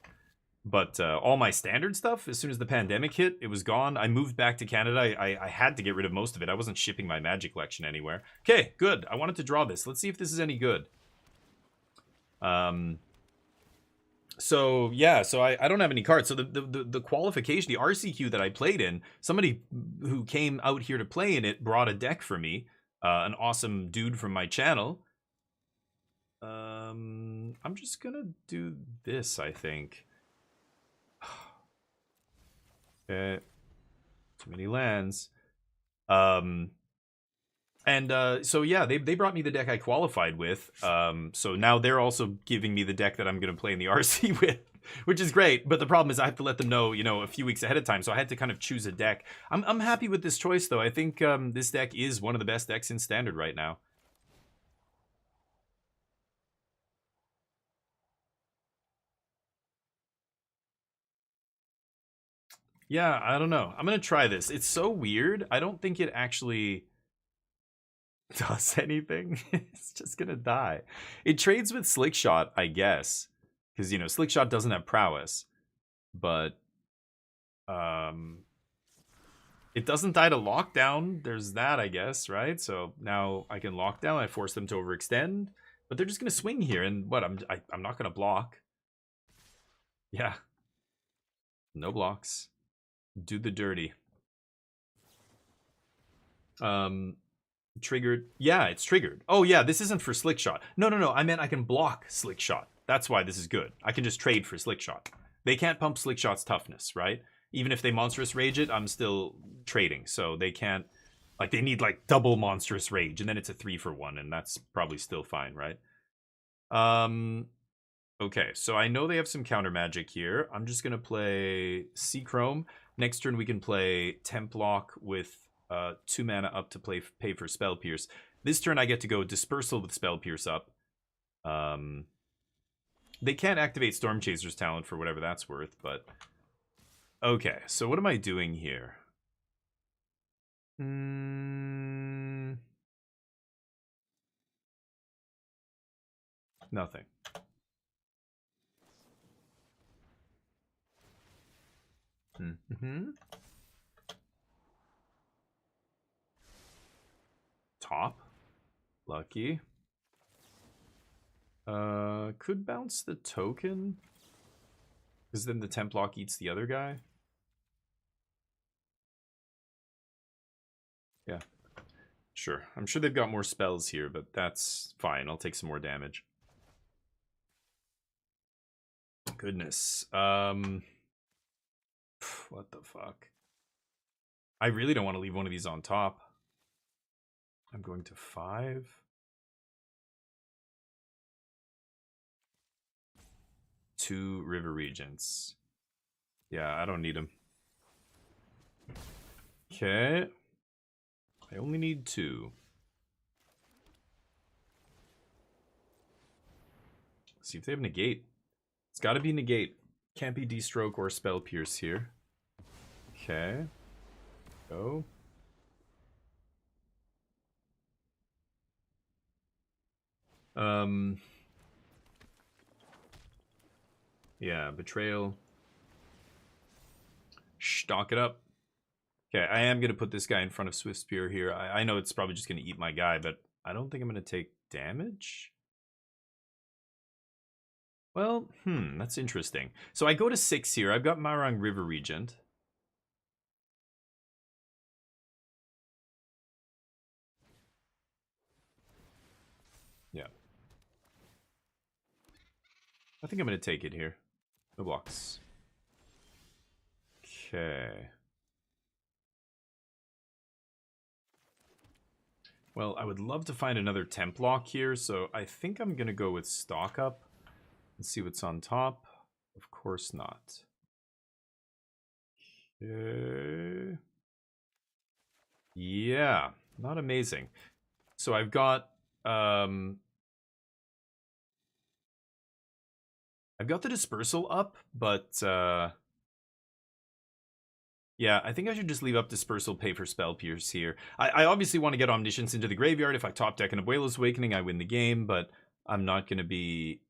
But all my standard stuff, as soon as the pandemic hit, it was gone. I moved back to Canada. I had to get rid of most of it. I wasn't shipping my Magic collection anywhere. Okay, good. I wanted to draw this. Let's see if this is any good. So yeah, so I don't have any cards. So the qualification, the RCQ that I played in, somebody who came out here to play in it brought a deck for me. An awesome dude from my channel. I'm just gonna do this, I think. Okay. Too many lands. So yeah, they brought me the deck I qualified with. So now they're also giving me the deck that I'm gonna play in the RC with, which is great. But the problem is I have to let them know, you know, a few weeks ahead of time. So I had to kind of choose a deck. I'm happy with this choice though. I think this deck is one of the best decks in Standard right now. Yeah, I don't know. I'm gonna try this. It's so weird. I don't think it actually does anything. It's just gonna die. It trades with Slickshot, I guess. Because, you know, Slickshot doesn't have prowess. but it doesn't die to lockdown. There's that, I guess, right? So now I can lock down. I force them to overextend, but they're just gonna swing here, and what? I'm not gonna block. Yeah, no blocks. Do the dirty. Triggered. Yeah, it's triggered. Oh yeah, this isn't for slick shot. No, I meant I can block slick shot. That's why this is good. I can just trade for slick shot. They can't pump slick shot's toughness, right? Even if they monstrous rage it, I'm still trading. So they can't, like, they need like double monstrous rage, and then it's a 3-for-1, and that's probably still fine, right? Okay, so I know they have some counter magic here. I'm just gonna play Sea Chrome. Next turn we can play Templock with 2 mana up to pay for Spell Pierce. This turn I get to go Dispersal with Spell Pierce up. They can't activate Storm Chaser's talent for whatever that's worth, but... Okay, so what am I doing here? Nothing. Top. Lucky. Could bounce the token. Because then the Templock eats the other guy. Yeah. Sure. I'm sure they've got more spells here, but that's fine. I'll take some more damage. Goodness. What the fuck? I really don't want to leave one of these on top. I'm going to 5. Two River Regents. Yeah, I don't need them. Okay. I only need 2. Let's see if they have negate. It's got to be negate. Can't be D-stroke or spell pierce here. Okay. Go. Yeah, betrayal. Stock it up. Okay, I am going to put this guy in front of Swift Spear here. I know it's probably just going to eat my guy, but I don't think I'm going to take damage. Well, that's interesting. So I go to 6 here. I've got Marang River Regent. Yeah. I think I'm going to take it here. No blocks. Okay. Well, I would love to find another Templock here, so I think I'm going to go with Stock Up and see what's on top. Of course not. Okay. Yeah, not amazing. So I've got the Dispersal up, but yeah, I think I should just leave up Dispersal, pay for Spell Pierce here. I obviously want to get Omniscience into the graveyard. If I top deck an Abuela's Awakening, I win the game, but I'm not going to be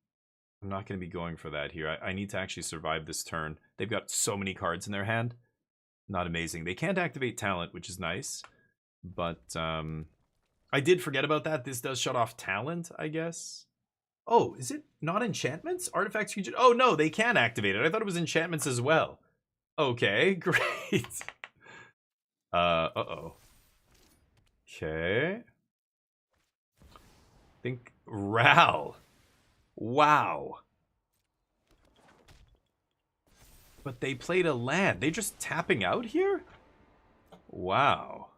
going for that here. I need to actually survive this turn. They've got so many cards in their hand. Not amazing. They can't activate talent, which is nice. But I did forget about that. This does shut off talent, I guess. Oh, is it not enchantments? Artifacts future. Oh no, they can activate it. I thought it was enchantments as well. Okay, great. Uh-oh. Okay. Think Ral. Wow. But they played a land. They just tapping out here? Wow.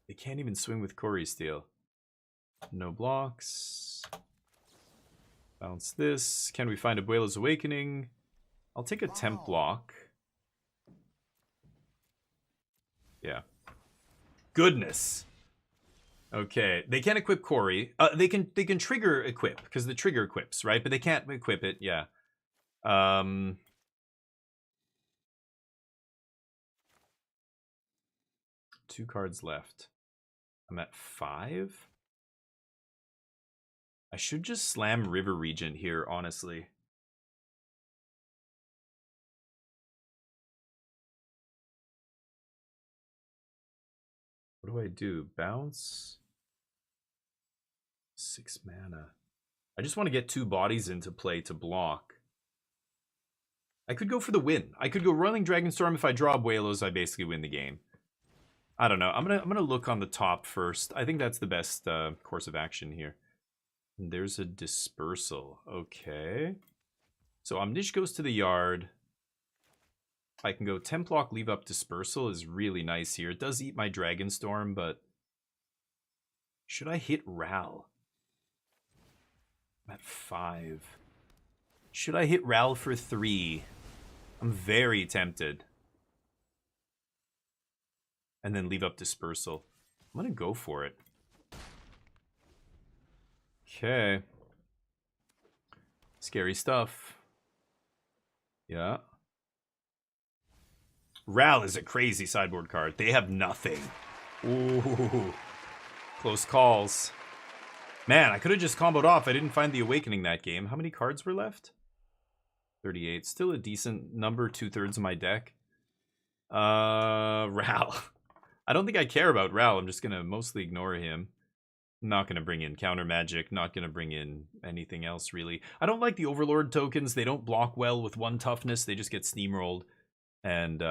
They can't even swing with Corey Steel. No blocks. Bounce this. Can we find Abuela's Awakening? I'll take a Templock. Yeah. Goodness. Okay, they can't equip Corey. They can trigger equip because the trigger equips, right? But they can't equip it. Yeah. 2 cards left. I'm at 5. I should just slam River Regent here, honestly. What do I do? Bounce. 6 mana. I just want to get 2 bodies into play to block. I could go for the win. I could go Roiling Dragonstorm. If I draw Abuelos, I basically win the game. I don't know. I'm gonna look on the top first. I think that's the best course of action here. And there's a Dispersal. Okay. So Omnish goes to the yard. I can go Templock, leave up Dispersal is really nice here. It does eat my Dragonstorm, but should I hit Ral? I'm at 5. Should I hit Ral for 3? I'm very tempted. And then leave up Dispersal. I'm gonna go for it. Okay. Scary stuff. Yeah. Ral is a crazy sideboard card. They have nothing. Ooh. Close calls. Man, I could have just comboed off. I didn't find the Awakening that game. How many cards were left? 38. Still a decent number, 2/3 of my deck. Ral. I don't think I care about Ral. I'm just going to mostly ignore him. I'm not going to bring in counter magic. Not going to bring in anything else, really. I don't like the Overlord tokens. They don't block well with 1 toughness. They just get steamrolled. And,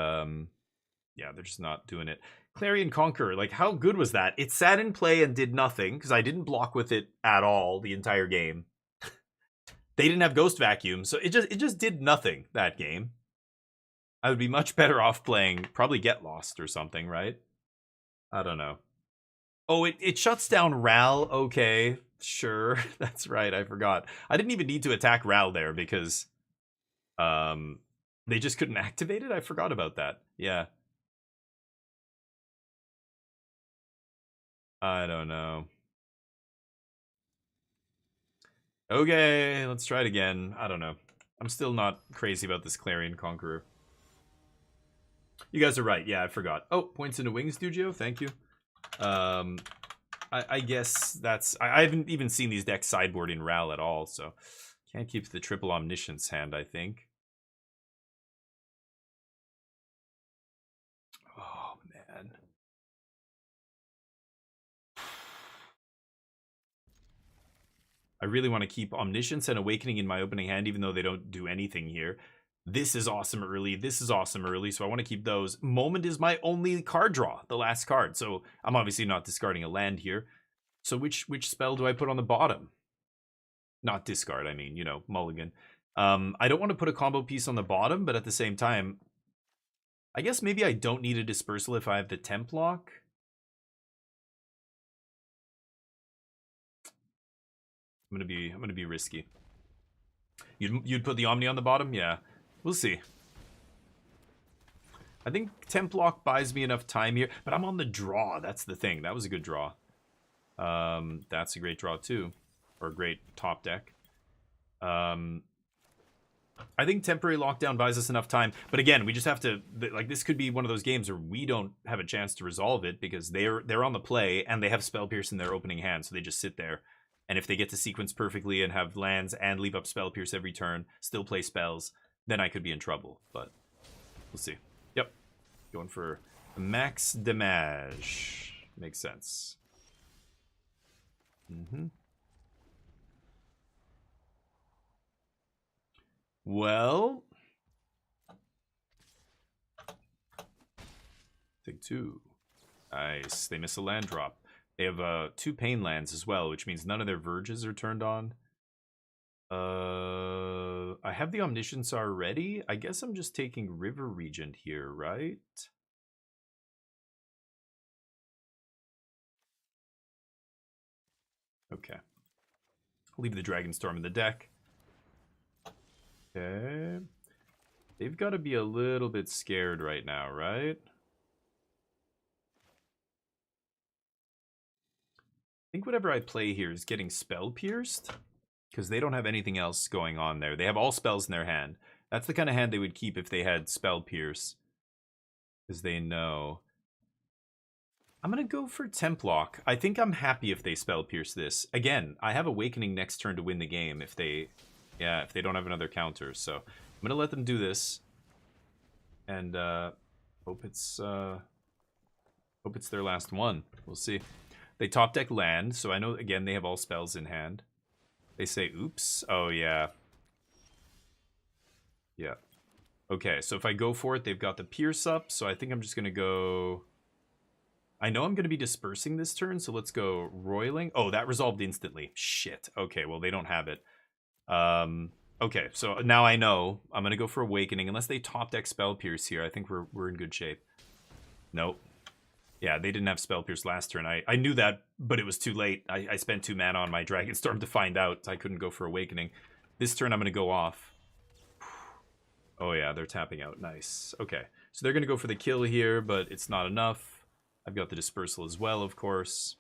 yeah, they're just not doing it. Clarion Conqueror, like, how good was that? It sat in play and did nothing, because I didn't block with it at all the entire game. They didn't have Ghost Vacuum, so it just did nothing that game. I would be much better off playing probably Get Lost or something, right? I don't know. Oh, it shuts down Ral. Okay, sure. That's right, I forgot. I didn't even need to attack Ral there because they just couldn't activate it. I forgot about that. Yeah. I don't know. Okay, let's try it again. I don't know. I'm still not crazy about this Clarion Conqueror. You guys are right. Yeah, I forgot. Oh, points into wings, Dugio. Thank you. I guess that's... I haven't even seen these decks sideboard in Ral at all, so... Can't keep the triple Omniscience hand, I think. Oh, man. I really want to keep Omniscience and Awakening in my opening hand, even though they don't do anything here. This is awesome early. This is awesome early, so I want to keep those. Moment is my only card draw, the last card. So I'm obviously not discarding a land here. So which spell do I put on the bottom? Not discard, I mean, you know, mulligan. I don't want to put a combo piece on the bottom, but at the same time, I guess maybe I don't need a Dispersal if I have the Templock. I'm gonna be risky. You'd put the Omni on the bottom? Yeah. We'll see. I think Templock buys me enough time here, but I'm on the draw. That's the thing. That was a good draw. That's a great draw too. Or a great top deck. I think Temporary Lockdown buys us enough time. But again, we just have to... Like, this could be one of those games where we don't have a chance to resolve it because they're on the play and they have Spell Pierce in their opening hand, so they just sit there. And if they get to sequence perfectly and have lands and leave up Spell Pierce every turn, still play spells, then I could be in trouble. But we'll see. Yep. Going for max damage. Makes sense. Well, take 2. Nice. They miss a land drop. They have 2 pain lands as well, which means none of their verges are turned on. I have the Omniscience already. I guess I'm just taking River Regent here, right? Okay. Leave the Dragonstorm in the deck. Okay. They've got to be a little bit scared right now, right? I think whatever I play here is getting Spell Pierced, because they don't have anything else going on there. They have all spells in their hand. That's the kind of hand they would keep if they had Spell Pierce, because they know. I'm going to go for Templock. I think I'm happy if they Spell Pierce this. Again, I have Awakening next turn to win the game if they... Yeah, if they don't have another counter. So I'm going to let them do this. And hope it's Hope it's their last one. We'll see. They top deck land, so I know, again, they have all spells in hand. They say, oops. Oh, yeah. Yeah. Okay, so if I go for it, they've got the Pierce up, so I think I'm just going to go... I know I'm going to be dispersing this turn, so let's go Roiling. Oh, that resolved instantly. Shit. Okay, well, they don't have it. Okay, so now I know I'm going to go for Awakening. Unless they top deck Spell Pierce here, I think we're in good shape. Nope. Yeah, they didn't have Spell Pierce last turn. I knew that, but it was too late. I spent 2 mana on my Dragonstorm to find out. I couldn't go for Awakening. This turn I'm going to go off. Oh yeah, they're tapping out. Nice. Okay, so they're going to go for the kill here, but it's not enough. I've got the Dispersal as well, of course.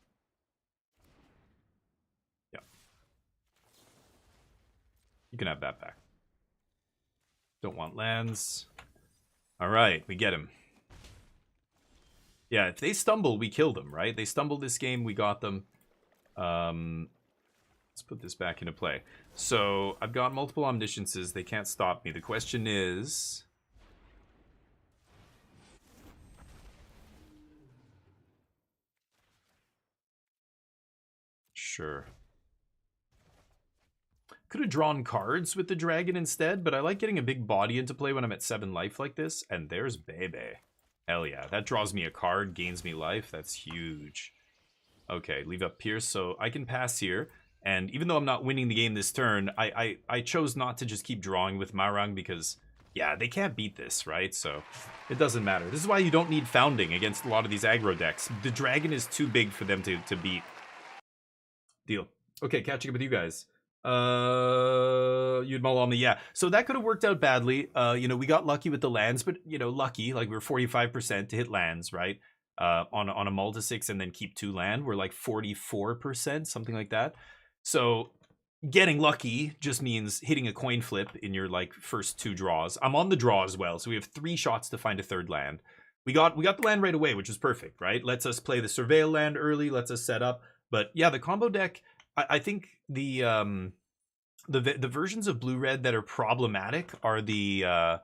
Yeah. You can have that back. Don't want lands. All right, we get him. Yeah, if they stumble, we kill them, right? They stumbled this game, we got them. Let's put this back into play. So, I've got multiple Omnisciences. They can't stop me. The question is... Sure. Could have drawn cards with the dragon instead, but I like getting a big body into play when I'm at 7 life like this. And there's Bebe. Hell yeah. That draws me a card, gains me life. That's huge. Okay, leave up Pierce, so I can pass here. And even though I'm not winning the game this turn, I chose not to just keep drawing with Marang because, yeah, they can't beat this, right? So it doesn't matter. This is why you don't need Founding against a lot of these aggro decks. The dragon is too big for them to beat. Deal. Okay, catching up with you guys. You'd mull on me, yeah. So that could have worked out badly. You know, we got lucky with the lands, but you know, lucky, like we were 45% to hit lands, right? On a mull to 6 and then keep 2 land, we're like 44%, something like that. So getting lucky just means hitting a coin flip in your like first 2 draws. I'm on the draw as well, so we have 3 shots to find a 3rd land. We got the land right away, which is perfect, right? Lets us play the Surveil land early, lets us set up. But yeah, the combo deck, I think the versions of blue-red that are problematic are the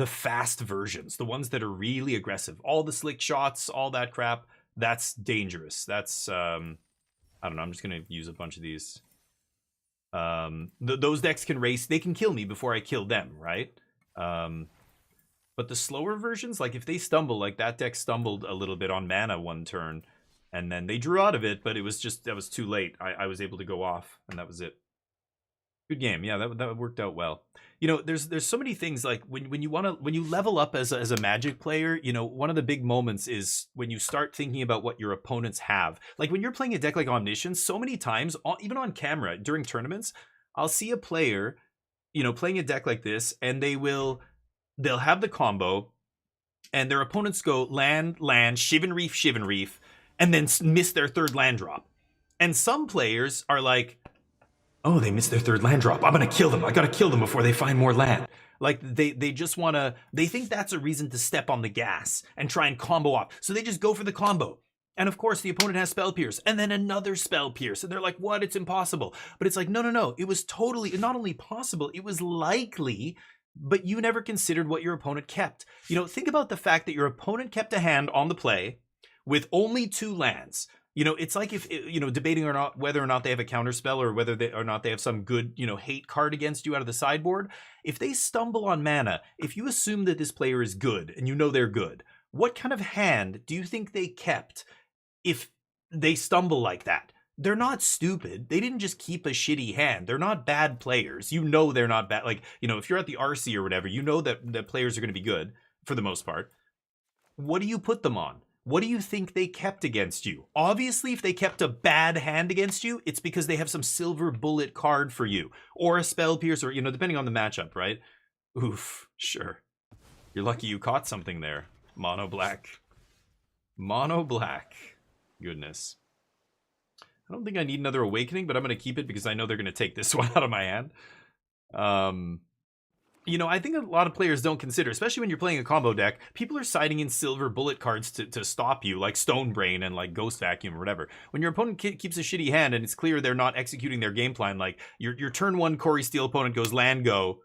fast versions, the ones that are really aggressive. All the slick shots, all that crap, that's dangerous. That's, I don't know, I'm just going to use a bunch of these. Those decks can race, they can kill me before I kill them, right? But the slower versions, like if they stumble, like that deck stumbled a little bit on mana one turn, and then they drew out of it, but it was just, that was too late. I was able to go off, and that was it. Good game. Yeah, that worked out well. You know, there's so many things, like when you level up as a Magic player, you know, one of the big moments is when you start thinking about what your opponents have. Like when you're playing a deck like Omniscience, so many times, even on camera during tournaments, I'll see a player, you know, playing a deck like this, and they'll have the combo, and their opponents go land, Shivan Reef, and then miss their 3rd land drop. And some players are like, oh, they missed their 3rd land drop. I'm going to kill them. I got to kill them before they find more land. Like they just want to, they think that's a reason to step on the gas and try and combo off. So they just go for the combo. And of course the opponent has Spell Pierce and then another Spell Pierce. And they're like, what? It's impossible. But it's like, no. It was totally, not only possible, it was likely, but you never considered what your opponent kept. You know, think about the fact that your opponent kept a hand on the play with only 2 lands. You know, it's like if, you know, debating or not whether or not they have a counter spell or whether or not they have some good, you know, hate card against you out of the sideboard. If they stumble on mana, if you assume that this player is good and you know they're good, what kind of hand do you think they kept if they stumble like that? They're not stupid. They didn't just keep a shitty hand. They're not bad players. You know they're not bad. Like, you know, if you're at the RC or whatever, you know that the players are going to be good for the most part. What do you put them on? What do you think they kept against you? Obviously, if they kept a bad hand against you, it's because they have some silver bullet card for you. Or a Spell Pierce, or, you know, depending on the matchup, right? Oof, sure. You're lucky you caught something there. Mono black. Mono black. Goodness. I don't think I need another Awakening, but I'm going to keep it because I know they're going to take this one out of my hand. You know, I think a lot of players don't consider, especially when you're playing a combo deck, people are siding in silver bullet cards to stop you, like Stone Brain and like Ghost Vacuum or whatever. When your opponent keeps a shitty hand and it's clear they're not executing their game plan, like your turn 1 Corey Steel opponent goes land go,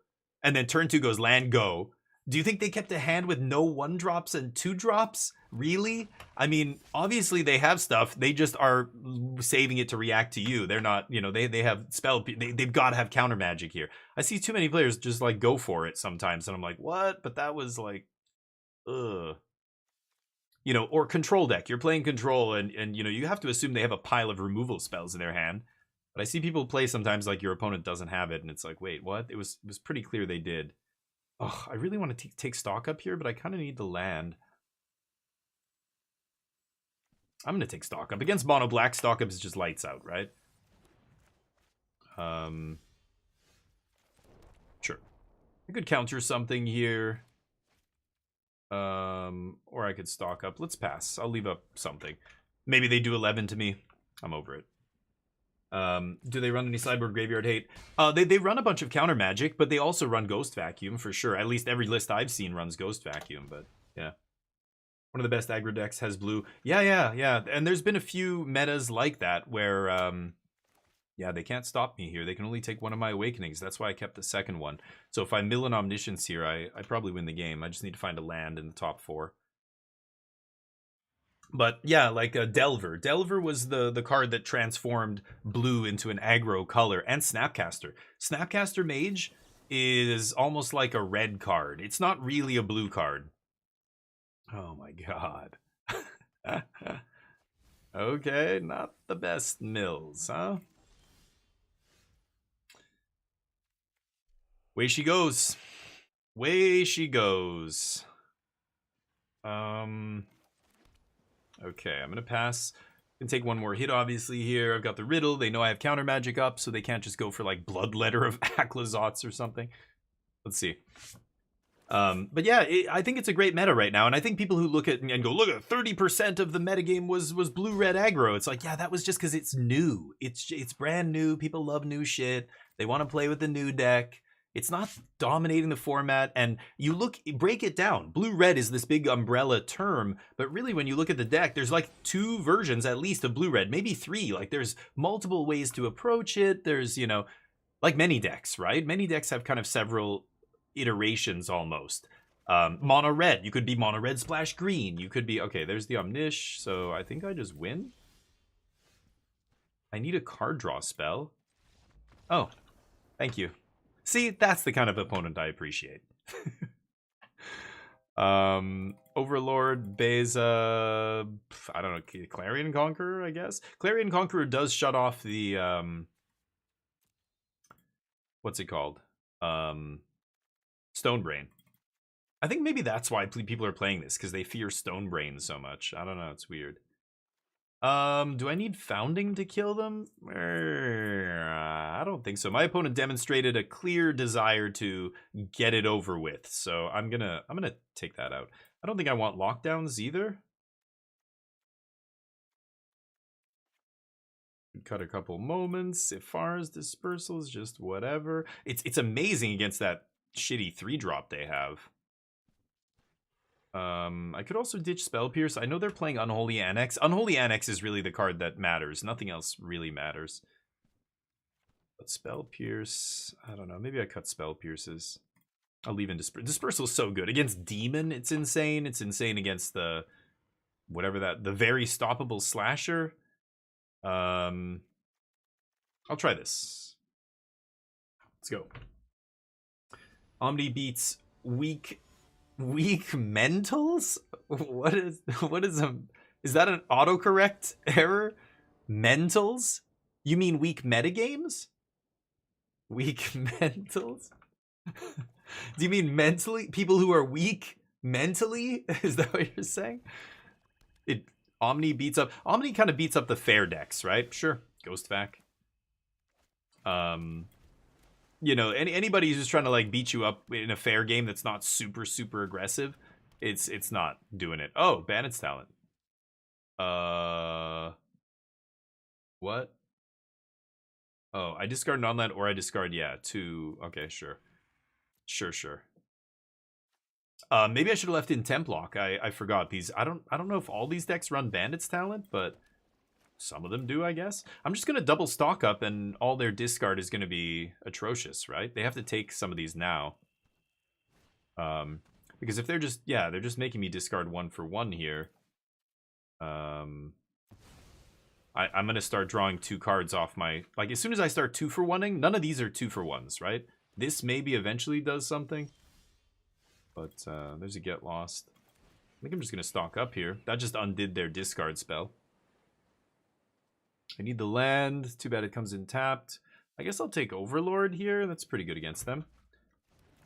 and then turn 2 goes land go, Do you think they kept a hand with no 1-drops and 2-drops? Really? I mean, obviously they have stuff. They just are saving it to react to you. They're not, you know, they have spell. They've got to have counter magic here. I see too many players just like go for it sometimes. And I'm like, what? But that was like, ugh. You know, or control deck. You're playing control and you know, you have to assume they have a pile of removal spells in their hand. But I see people play sometimes like your opponent doesn't have it. And it's like, wait, what? It was pretty clear they did. Oh, I really want to take stock up here, but I kind of need the land. I'm going to take stock up. Against mono black, stock up is just lights out, right? Sure. I could counter something here. Or I could stock up. Let's pass. I'll leave up something. Maybe they do 11 to me. I'm over it. Do they run any sideboard graveyard hate? They run a bunch of counter magic, but they also run Ghost Vacuum for sure. At least every list I've seen runs Ghost Vacuum, but yeah. One of the best aggro decks has blue. Yeah. And there's been a few metas like that where, yeah, they can't stop me here. They can only take one of my Awakenings. That's why I kept the second one. So if I mill an Omniscience here, I probably win the game. I just need to find a land in the top 4. But yeah, like Delver. Delver was the card that transformed blue into an aggro color, and Snapcaster. Snapcaster Mage is almost like a red card. It's not really a blue card. Oh my god. Okay, not the best mills, huh? Way she goes. Way she goes. Okay, I'm gonna pass. Can take one more hit, obviously, here. I've got the Riddle. They know I have counter magic up, so they can't just go for, like, Bloodletter of Aklazots or something. Let's see. But yeah, I think it's a great meta right now, and I think people who look at and go, look at 30% of the metagame was blue-red aggro. It's like, yeah, that was just because it's new. It's brand new. People love new shit. They want to play with the new deck. It's not dominating the format, and you break it down. Blue-red is this big umbrella term, but really when you look at the deck, there's like 2 versions at least of blue-red, maybe 3. Like there's multiple ways to approach it. There's, you know, like many decks, right? Many decks have kind of several iterations almost. Mono-red, you could be mono-red splash green. You could be, okay, there's the Omnish, so I think I just win. I need a card draw spell. Oh, thank you. See, that's the kind of opponent I appreciate. Overlord, Beza, I don't know, Clarion Conqueror, I guess. Clarion Conqueror does shut off the, what's it called? Stonebrain. I think maybe that's why people are playing this, because they fear Stonebrain so much. I don't know, it's weird. Do I need Founding to kill them? I don't think so. My opponent demonstrated a clear desire to get it over with, so I'm gonna take that out. I don't think I want lockdowns either. Cut a couple moments. Ifar's Dispersal is just whatever. It's amazing against that shitty 3-drop they have. I could also ditch Spell Pierce. I know they're playing Unholy Annex. Unholy Annex is really the card that matters. Nothing else really matters. But Spell Pierce, I don't know. Maybe I cut Spell Pierces. I'll leave in Dispersal is so good. Against Demon, it's insane. It's insane against the the very stoppable slasher. I'll try this. Let's go. Omni beats weak mentals? Is that an autocorrect error? Mentals? You mean weak metagames? Weak mentals? Do you mean mentally? People who are weak mentally? Is that what you're saying? Omni kind of beats up the fair decks, right? Sure. Ghost Vac. You know, anybody who's just trying to like beat you up in a fair game that's not super aggressive, it's not doing it. Oh, Bandit's Talent. What? Oh, I discard non-land or I discard, yeah, 2. Okay, sure. Sure. Maybe I should have left in Templock. I forgot these. I don't know if all these decks run Bandit's Talent, but some of them do, I guess. I'm just going to double stock up and all their discard is going to be atrocious, right? They have to take some of these now. Because if they're just, yeah, they're just making me discard 1 for 1 here. I'm going to start drawing 2 cards off my... Like, as soon as I start 2 for 1ing, none of these are 2 for 1s, right? This maybe eventually does something. But there's a Get Lost. I think I'm just going to stock up here. That just undid their discard spell. I need the land. Too bad it comes in tapped. I guess I'll take Overlord here. That's pretty good against them.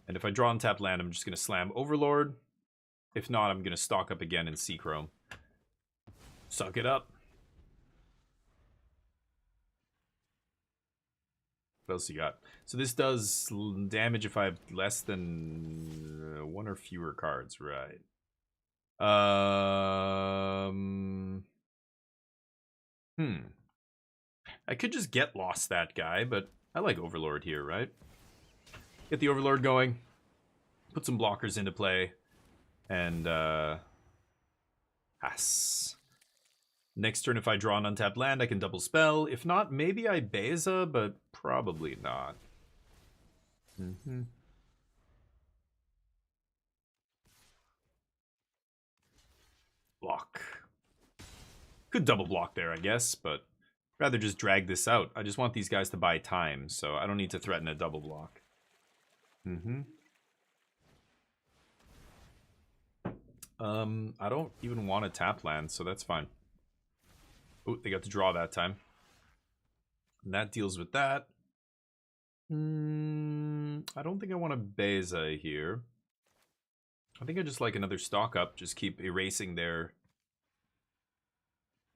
And if I draw untapped land, I'm just going to slam Overlord. If not, I'm going to stock up again and Seachrome. Suck it up. What else you got? So this does damage if I have less than 1 or fewer cards, right? I could just Get Lost that guy, but I like Overlord here, right? Get the Overlord going. Put some blockers into play. And, pass. Next turn, if I draw an untapped land, I can double spell. If not, maybe I Beza, but probably not. Block. Could double block there, I guess, but rather just drag this out. I just want these guys to buy time, so I don't need to threaten a double block. I don't even want to tap land, so that's fine. Oh, they got to draw that time. And that deals with that. I don't think I want to Beza here. I think I just like another stock up. Just keep erasing their...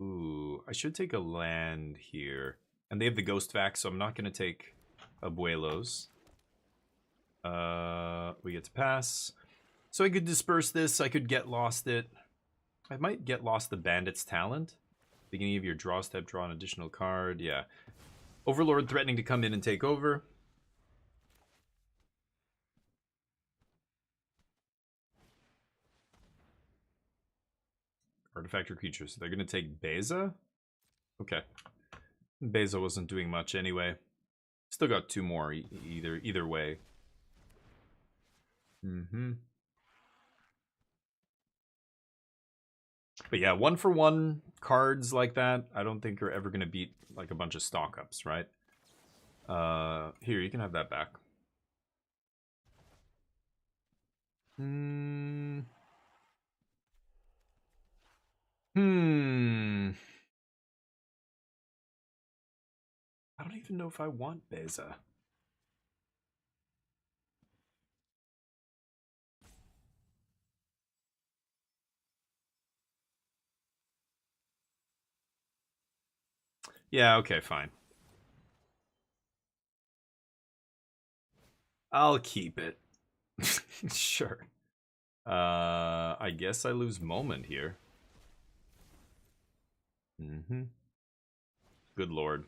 Ooh, I should take a land here. And they have the Ghost Vac, so I'm not going to take Abuelos. We get to pass. So I could disperse this. I could Get Lost it. I might Get Lost the Bandit's Talent. Beginning of your draw step, draw an additional card. Yeah. Overlord threatening to come in and take over. Artifact or creatures. They're going to take Beza? Okay. Beza wasn't doing much anyway. Still got 2 more either way. But yeah, 1 for 1 cards like that, I don't think are ever going to beat like a bunch of stock ups, right? Here, you can have that back. I don't even know if I want Beza. Yeah, okay, fine. I'll keep it. Sure. I guess I lose Moment here. Good lord.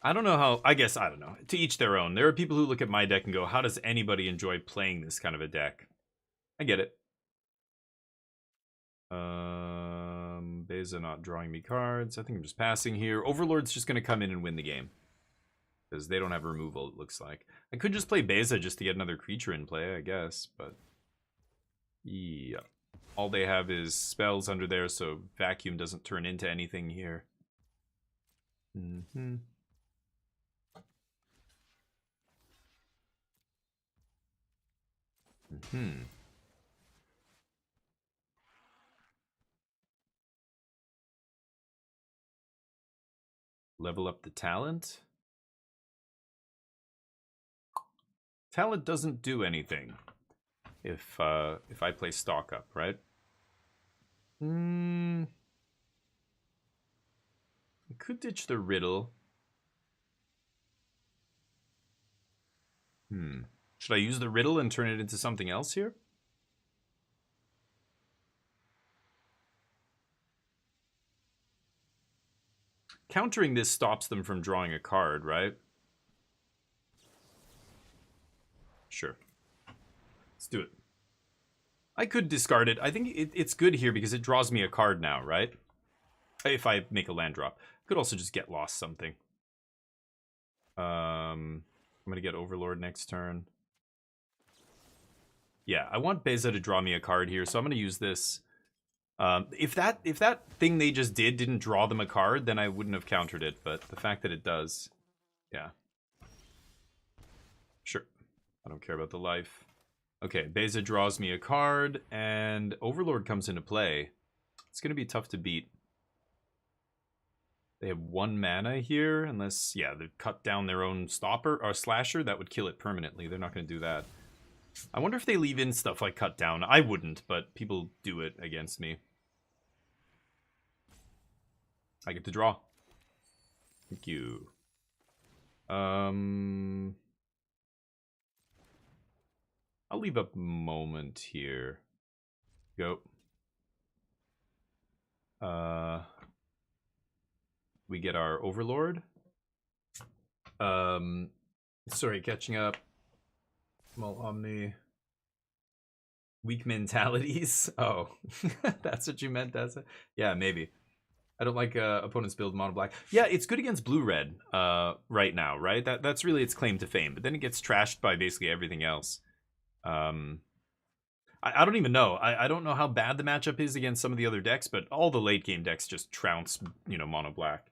I don't know how... I guess, I don't know. To each their own. There are people who look at my deck and go, how does anybody enjoy playing this kind of a deck? I get it. Beza not drawing me cards. I think I'm just passing here. Overlord's just going to come in and win the game. Because they don't have removal, it looks like. I could just play Beza just to get another creature in play, I guess. But, yeah. All they have is spells under there, so Vacuum doesn't turn into anything here. Level up the talent. Talent doesn't do anything if I play stock up, right? I could ditch the riddle. Should I use the riddle and turn it into something else here? Countering this stops them from drawing a card, right? Sure. Let's do it. I could discard it. I think it's good here because it draws me a card now, right? If I make a land drop. Could also just Get Lost something. I'm going to get Overlord next turn. Yeah, I want Beza to draw me a card here, so I'm going to use this. If that thing they just didn't draw them a card, then I wouldn't have countered it, but the fact that it does, yeah. Sure. I don't care about the life. Okay, Beza draws me a card, and Overlord comes into play. It's going to be tough to beat. They have 1 mana here, unless, yeah, they cut down their own stopper or slasher. That would kill it permanently. They're not going to do that. I wonder if they leave in stuff like cut down. I wouldn't, but people do it against me. I get to draw. Thank you. I'll leave a moment here. Go. We get our Overlord. Sorry, catching up. Small Omni. Weak mentalities. Oh, that's what you meant, that's it? Yeah, maybe. I don't like opponents build mono black. Yeah, it's good against blue-red right now, right? That's really its claim to fame. But then it gets trashed by basically everything else. I don't even know. I don't know how bad the matchup is against some of the other decks, but all the late game decks just trounce, you know, mono black.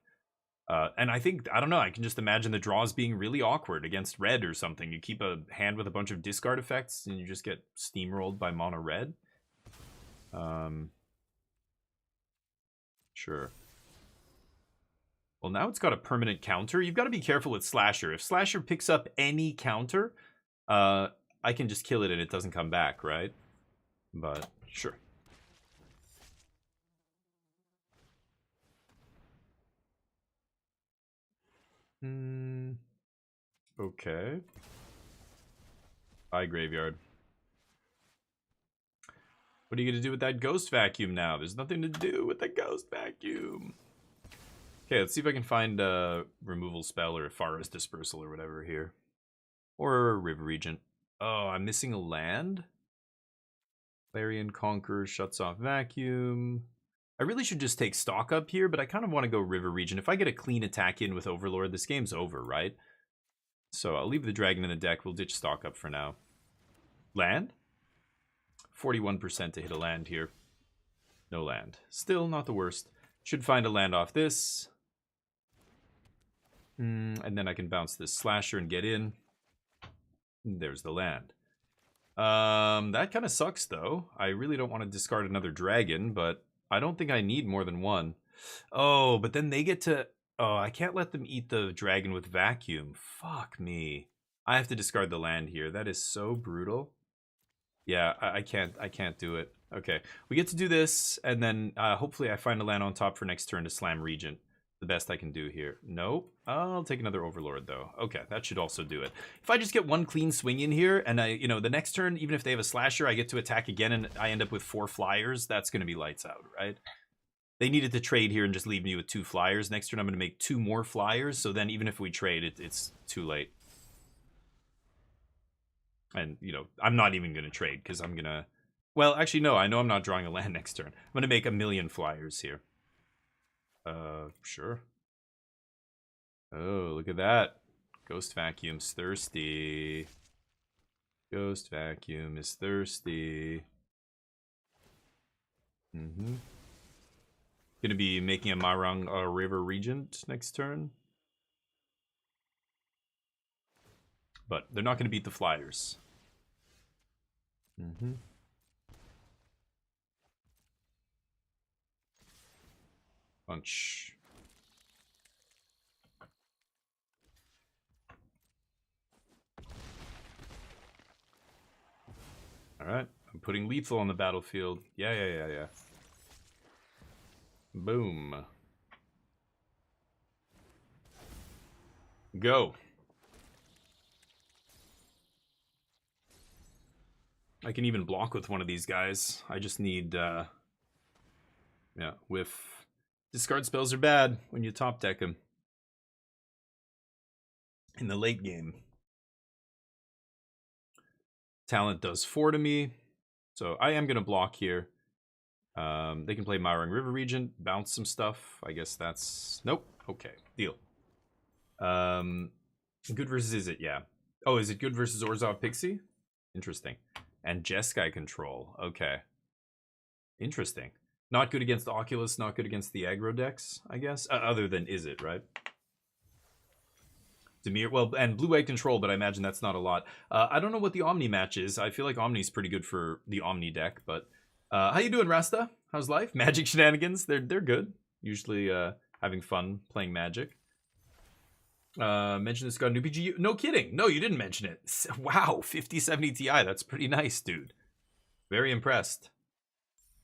And I think, I don't know, I can just imagine the draws being really awkward against red or something. You keep a hand with a bunch of discard effects and you just get steamrolled by mono red. Sure. Well, now it's got a permanent counter. You've got to be careful with Slasher. If Slasher picks up any counter, I can just kill it and it doesn't come back, right? But, sure. Okay. Bye, Graveyard. What are you going to do with that Ghost Vacuum now? There's nothing to do with the Ghost Vacuum. Okay, let's see if I can find a removal spell or a Forest Dispersal or whatever here. Or a River Regent. Oh, I'm missing a land? Clarion Conqueror shuts off Vacuum. I really should just take stock up here, but I kind of want to go River Regent. If I get a clean attack in with Overlord, this game's over, right? So I'll leave the dragon in the deck. We'll ditch stock up for now. Land? 41% to hit a land here. No land. Still not the worst. Should find a land off this. And then I can bounce this Slasher and get in. There's the land. That kind of sucks, though. I really don't want to discard another dragon, but I don't think I need more than one. Oh, but then they get to... Oh, I can't let them eat the dragon with Vacuum. Fuck me. I have to discard the land here. That is so brutal. Yeah, I can't do it. Okay, we get to do this, and then hopefully I find a land on top for next turn to slam Regent. The best I can do here. Nope. I'll take another Overlord, though. Okay, that should also do it. If I just get one clean swing in here, and you know, the next turn, even if they have a Slasher, I get to attack again, and I end up with 4 flyers, that's going to be lights out, right? They needed to trade here and just leave me with 2 flyers. Next turn, I'm going to make 2 more flyers, so then even if we trade, it's too late. And, you know, I'm not even going to trade, because I'm going to... Well, actually, no, I know I'm not drawing a land next turn. I'm going to make 1,000,000 flyers here. Sure. Oh, look at that. Ghost Vacuum's thirsty. Ghost Vacuum is thirsty. Gonna be making a Marang River Regent next turn. But they're not gonna beat the Flyers. Punch. Alright, I'm putting lethal on the battlefield. Yeah. Boom. Go. I can even block with one of these guys. I just need, yeah, whiff. Discard spells are bad when you top deck them. In the late game. Talent does 4 to me. So I am going to block here. They can play Marang River Regent, bounce some stuff. I guess that's... Nope. Okay. Deal. Good versus is it? Yeah. Oh, is it good versus Orzhov Pixie? Interesting. And Jeskai control. Okay. Interesting. Not good against Oculus, not good against the aggro decks, I guess. Other than Is It, right? Demir, well, and blue-white control, but I imagine that's not a lot. I don't know what the Omni match is. I feel like Omni's pretty good for the Omni deck, but... how you doing, Rasta? How's life? Magic shenanigans? They're good. Usually having fun playing Magic. Mention this got a new PGU. No kidding. No, you didn't mention it. Wow, 5070 Ti. That's pretty nice, dude. Very impressed.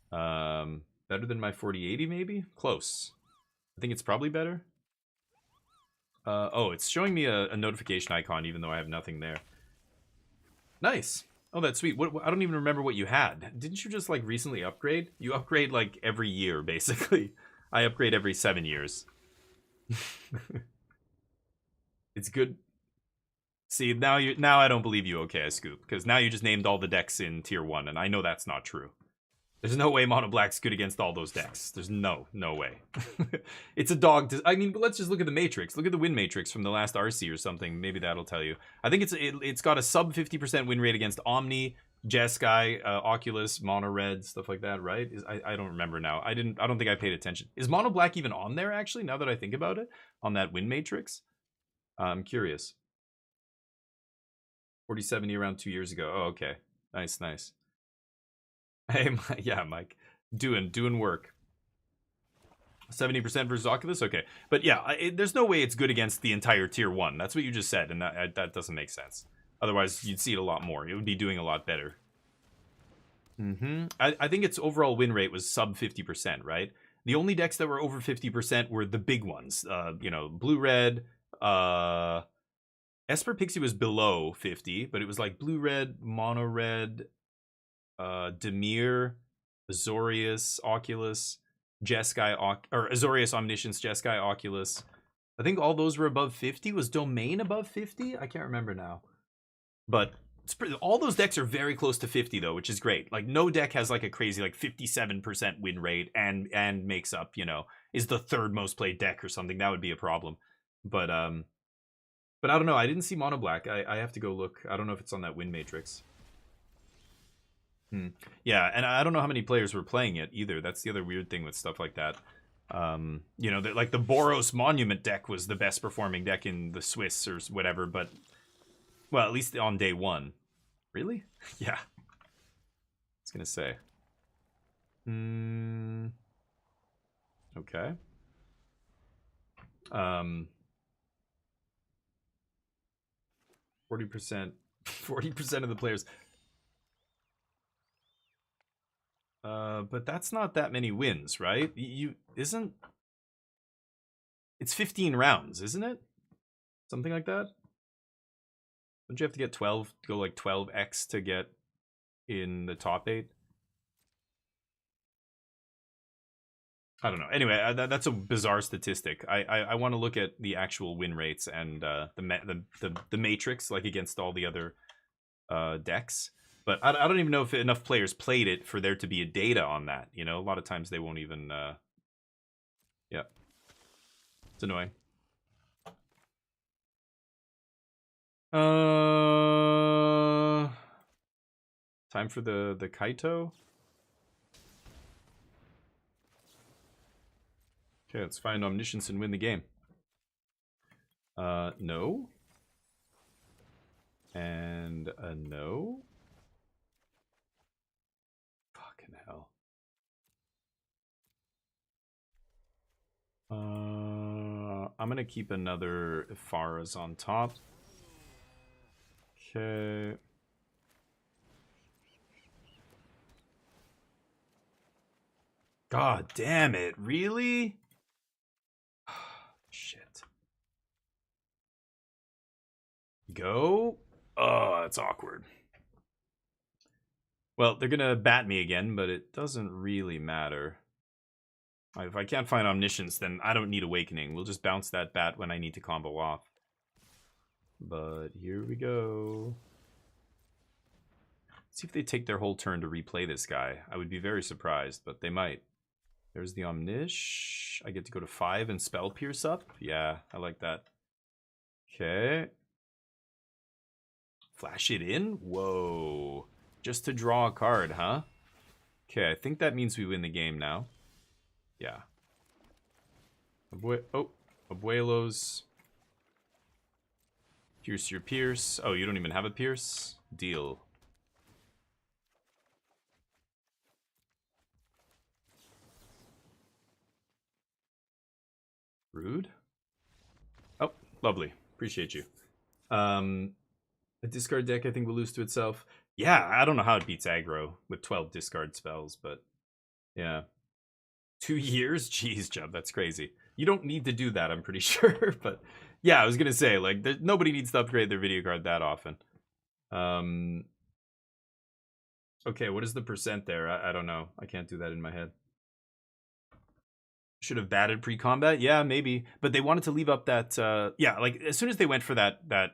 Better than my 4080, maybe? Close. I think it's probably better. Oh, it's showing me a notification icon, even though I have nothing there. Nice. Oh, that's sweet. What, I don't even remember what you had. Didn't you just, like, recently upgrade? You upgrade, like, every year, basically. I upgrade every 7 years. It's good. See, now I don't believe you, okay, Scoop, because now you just named all the decks in Tier 1, and I know that's not true. There's no way Mono Black's good against all those decks. There's no way. It's a dog. I mean, let's just look at the Matrix. Look at the win Matrix from the last RC or something. Maybe that'll tell you. I think it's got a sub 50% win rate against Omni, Jeskai, Oculus, Mono Red, stuff like that, right? I don't remember now. I don't think I paid attention. Is Mono Black even on there, actually, now that I think about it? On that win Matrix? I'm curious. 4070 around 2 years ago. Oh, okay. Nice. Hey, yeah, Mike. Doing work. 70% versus Oculus? Okay. But yeah, there's no way it's good against the entire Tier 1. That's what you just said, and that doesn't make sense. Otherwise, you'd see it a lot more. It would be doing a lot better. I think its overall win rate was sub 50%, right? The only decks that were over 50% were the big ones. You know, Blue-Red, Esper Pixie was below 50, but it was like Blue-Red, Mono-Red, Demir, Azorius, Oculus, Jeskai, or Azorius, Omniscience, Jeskai, Oculus. I think all those were above 50. Was Domain above 50? I can't remember now. But all those decks are very close to 50, though, which is great. Like, no deck has, like, a crazy, like, 57% win rate and makes up, you know, is the third most played deck or something. That would be a problem. But I don't know. I didn't see Mono Black. I have to go look. I don't know if it's on that win matrix. Yeah, and I don't know how many players were playing it either. That's the other weird thing with stuff like that. You know, like the Boros Monument deck was the best performing deck in the Swiss or whatever, but, well, at least on day one. Really? Yeah. I was gonna say. Okay. 40% of the players. But that's not that many wins, right? It's 15 rounds, isn't it? Something like that? Don't you have to get 12, go like 12x to get in the top 8? I don't know. Anyway, that's a bizarre statistic. I want to look at the actual win rates and the matrix, like against all the other decks. But I don't even know if enough players played it for there to be a data on that. You know, a lot of times they won't even. Yeah, it's annoying. Time for the Kaito. Okay, let's find Omniscience and win the game. No. And a no. Fucking hell. I'm gonna keep another Ifara's on top. Okay. God damn it, really? Shit. Go. Oh, it's awkward. Well, they're gonna bat me again, but it doesn't really matter. If I can't find Omniscience, then I don't need Awakening. We'll just bounce that bat when I need to combo off. But here we go. Let's see if they take their whole turn to replay this guy. I would be very surprised, but they might. There's the Omnish. I get to go to 5 and Spell Pierce up. Yeah, I like that. Okay. Flash it in. Whoa. just to draw a card, huh? Okay, I think that means we win the game now. Yeah. Abuelos. Pierce your Pierce. Oh, you don't even have a Pierce? Deal. Rude. Oh, lovely. Appreciate you. A discard deck I think will lose to itself. Yeah, I don't know how it beats aggro with 12 discard spells, but yeah. 2 years? Jeez, Chubb, that's crazy. You don't need to do that, I'm pretty sure, but yeah, I was gonna say, like, nobody needs to upgrade their video card that often. Okay, what is the percent there? I don't know. I can't do that in my head. Should have batted pre-combat? Yeah, maybe. But they wanted to leave up that, yeah, like, as soon as they went for that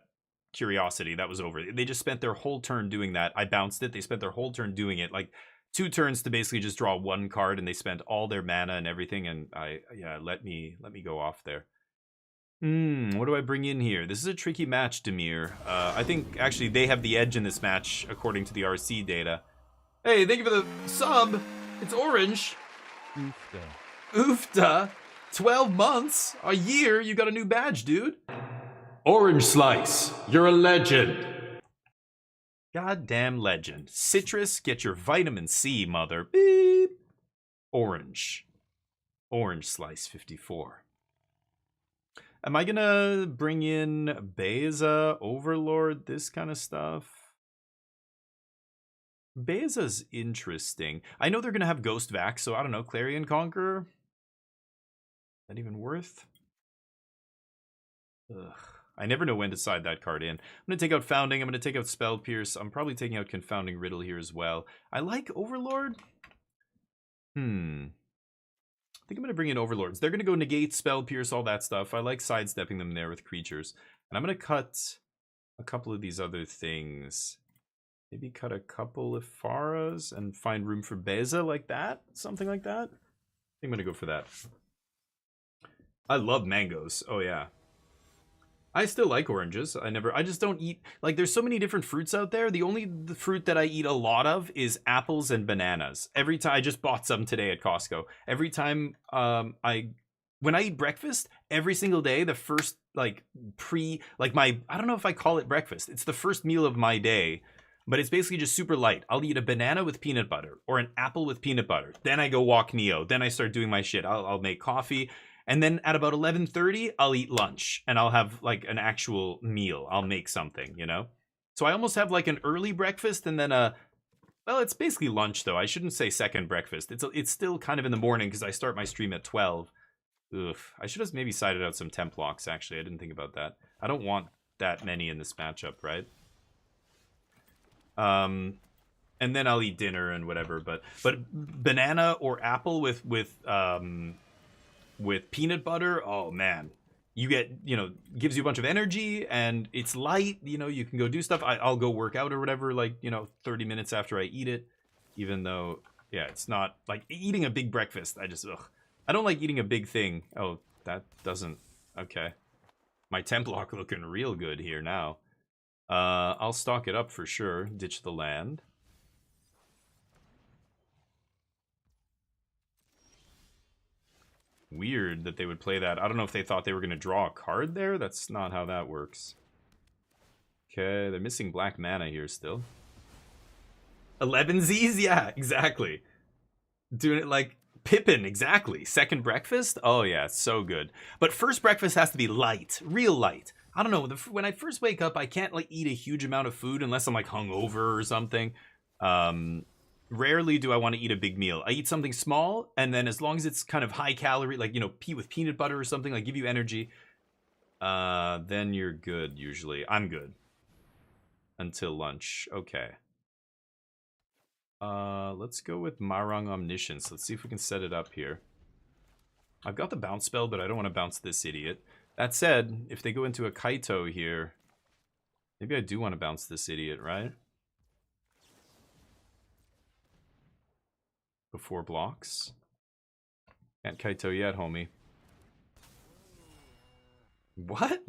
curiosity, that was over. They just spent their whole turn doing that. I bounced it. They spent their whole turn doing it. Like, 2 turns to basically just draw 1 card, and they spent all their mana and everything, and let me go off there. What do I bring in here? This is a tricky match, Demir. I think, actually, they have the edge in this match, according to the RC data. Hey, thank you for the sub! It's Orange! Oofta! 12 months? A year? You got a new badge, dude! Orange Slice, you're a legend! Goddamn legend. Citrus, get your vitamin C, mother. Beep! Orange. Orange Slice 54. Am I gonna bring in Beza, Overlord, this kind of stuff? Beza's interesting. I know they're gonna have Ghost Vac, so I don't know, Clarion Conqueror? That even worth? Ugh. I never know when to side that card in. I'm gonna take out Founding, I'm gonna take out Spell Pierce, I'm probably taking out Confounding Riddle here as well. I like Overlord. I think I'm going to bring in Overlords. They're going to go negate, Spell Pierce, all that stuff. I like sidestepping them there with creatures. And I'm going to cut a couple of these other things. Maybe cut a couple of Faras and find room for Beza like that. Something like that. I think I'm going to go for that. I love mangoes. Oh, yeah. I still like oranges. I just don't eat, like, there's so many different fruits out there. The fruit that I eat a lot of is apples and bananas. Every time, I just bought some today at Costco. Every time when I eat breakfast, every single day, the first, like, I don't know if I call it breakfast. It's the first meal of my day, but it's basically just super light. I'll eat a banana with peanut butter or an apple with peanut butter. Then I go walk Neo. Then I start doing my shit. I'll make coffee. And then at about 11:30, I'll eat lunch and I'll have like an actual meal. I'll make something, you know? So I almost have like an early breakfast and then well, it's basically lunch though. I shouldn't say second breakfast. It's still kind of in the morning because I start my stream at 12. Oof. I should have maybe sided out some temp blocks actually. I didn't think about that. I don't want that many in this matchup, right? And then I'll eat dinner and whatever, but banana or apple with peanut butter, oh man, you get, gives you a bunch of energy and it's light, you can go do stuff. I'll go work out or whatever, like, 30 minutes after I eat it, even though, yeah, it's not like eating a big breakfast. I don't like eating a big thing. Oh, that doesn't, okay. My temp block looking real good here now. I'll stock it up for sure. Ditch the land. Weird that they would play that. I don't know if they thought they were going to draw a card there. That's not how that works. Okay, they're missing black mana here still. 11 Z's? Yeah, exactly. Doing it like Pippin, exactly. Second breakfast? Oh yeah, it's so good. But first breakfast has to be light, real light. I don't know, when I first wake up, I can't like eat a huge amount of food unless I'm like hungover or something. Rarely do I want to eat a big meal. I eat something small, and then as long as it's kind of high calorie, like, pea with peanut butter or something, like give you energy, then you're good, usually. I'm good. Until lunch. Okay. Let's go with Marang Omniscience. Let's see if we can set it up here. I've got the bounce spell, but I don't want to bounce this idiot. That said, if they go into a Kaito here, maybe I do want to bounce this idiot, right? Before blocks. Can't Kaito yet, homie. What?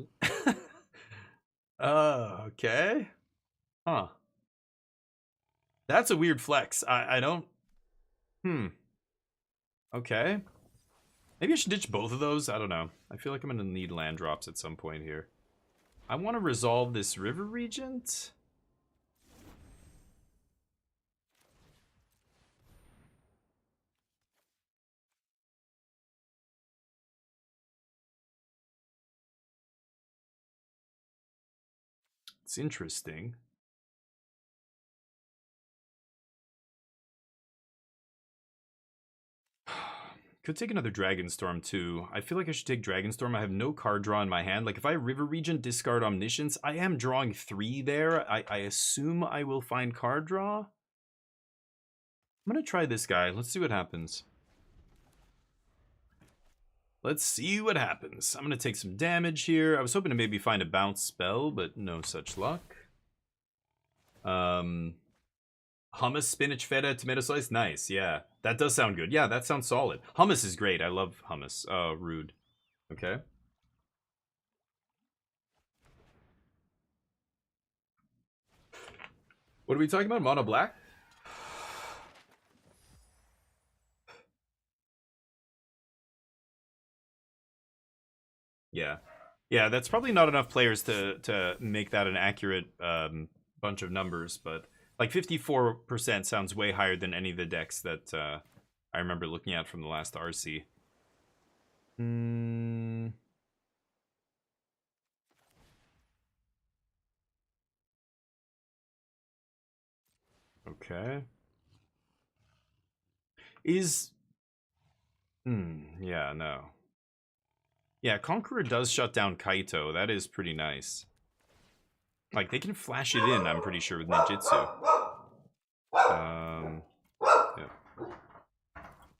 Okay. Huh. That's a weird flex. I don't... Okay. Maybe I should ditch both of those. I don't know. I feel like I'm going to need land drops at some point here. I want to resolve this River Regent. It's interesting. Could take another Dragonstorm too. I feel like I should take Dragonstorm. I have no card draw in my hand. Like if I River Regent, discard Omniscience, I am drawing 3 there. I assume I will find card draw. I'm gonna try this guy. Let's see what happens. Let's see what happens. I'm gonna take some damage here. I was hoping to maybe find a bounce spell, but no such luck. Hummus, spinach, feta, tomato slice. Nice, yeah. That does sound good. Yeah, that sounds solid. Hummus is great. I love hummus. Oh, rude. Okay. What are we talking about? Mono black? Yeah. Yeah, that's probably not enough players to make that an accurate bunch of numbers, but like 54% sounds way higher than any of the decks that I remember looking at from the last RC. Okay. Yeah, no. Yeah, Conqueror does shut down Kaito. That is pretty nice. Like, they can flash it in, I'm pretty sure, with Ninjutsu. Yeah.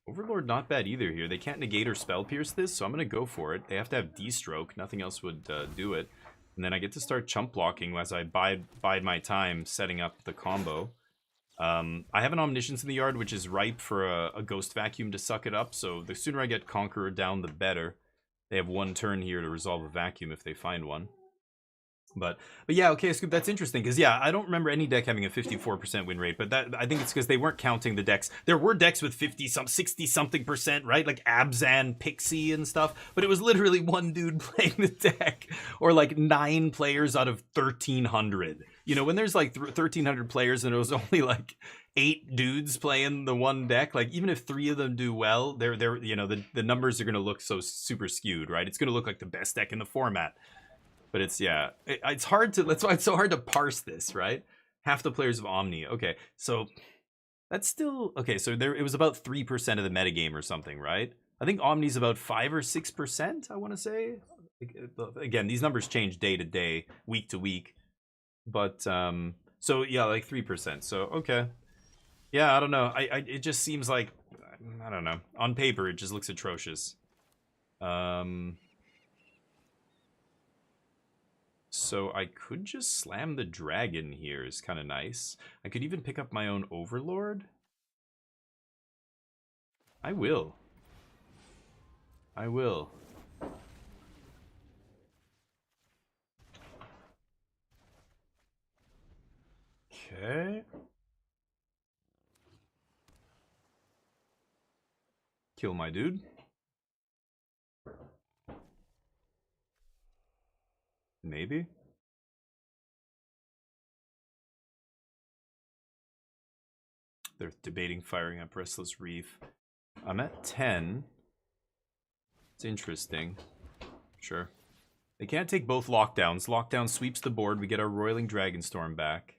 Overlord not bad either here. They can't negate or spell pierce this, so I'm gonna go for it. They have to have D-stroke. Nothing else would do it. And then I get to start chump blocking as I bide my time setting up the combo. I have an Omniscience in the yard, which is ripe for a Ghost Vacuum to suck it up, so the sooner I get Conqueror down, the better. They have 1 turn here to resolve a vacuum if they find one. But yeah, okay, Scoop, that's interesting, because yeah, I don't remember any deck having a 54% win rate, but that I think it's because they weren't counting the decks. There were decks with 60-something%, right? Like Abzan, Pixie, and stuff, but it was literally 1 dude playing the deck, or like 9 players out of 1,300. You know, when there's like 1,300 players and it was only like 8 dudes playing the one deck, like even if 3 of them do well, they're you know, the numbers are going to look so super skewed, right? It's going to look like the best deck in the format. But it's, yeah, it's hard to, that's why it's so hard to parse this, right? Half the players of Omni. Okay, so that's still, okay, so there, it was about 3% of the metagame or something, right? I think Omni's about 5 or 6%, I want to say. Again, these numbers change day to day, week to week. But, so yeah, like 3%. So, okay. Yeah, I don't know. It just seems like, I don't know. On paper, it just looks atrocious. So I could just slam the dragon here is kind of nice. I could even pick up my own Overlord. I will. I will. Okay. Kill my dude. Maybe. They're debating firing up Restless Reef. I'm at 10. It's interesting. Sure. They can't take both lockdowns. Lockdown sweeps the board. We get our Roiling Dragonstorm back.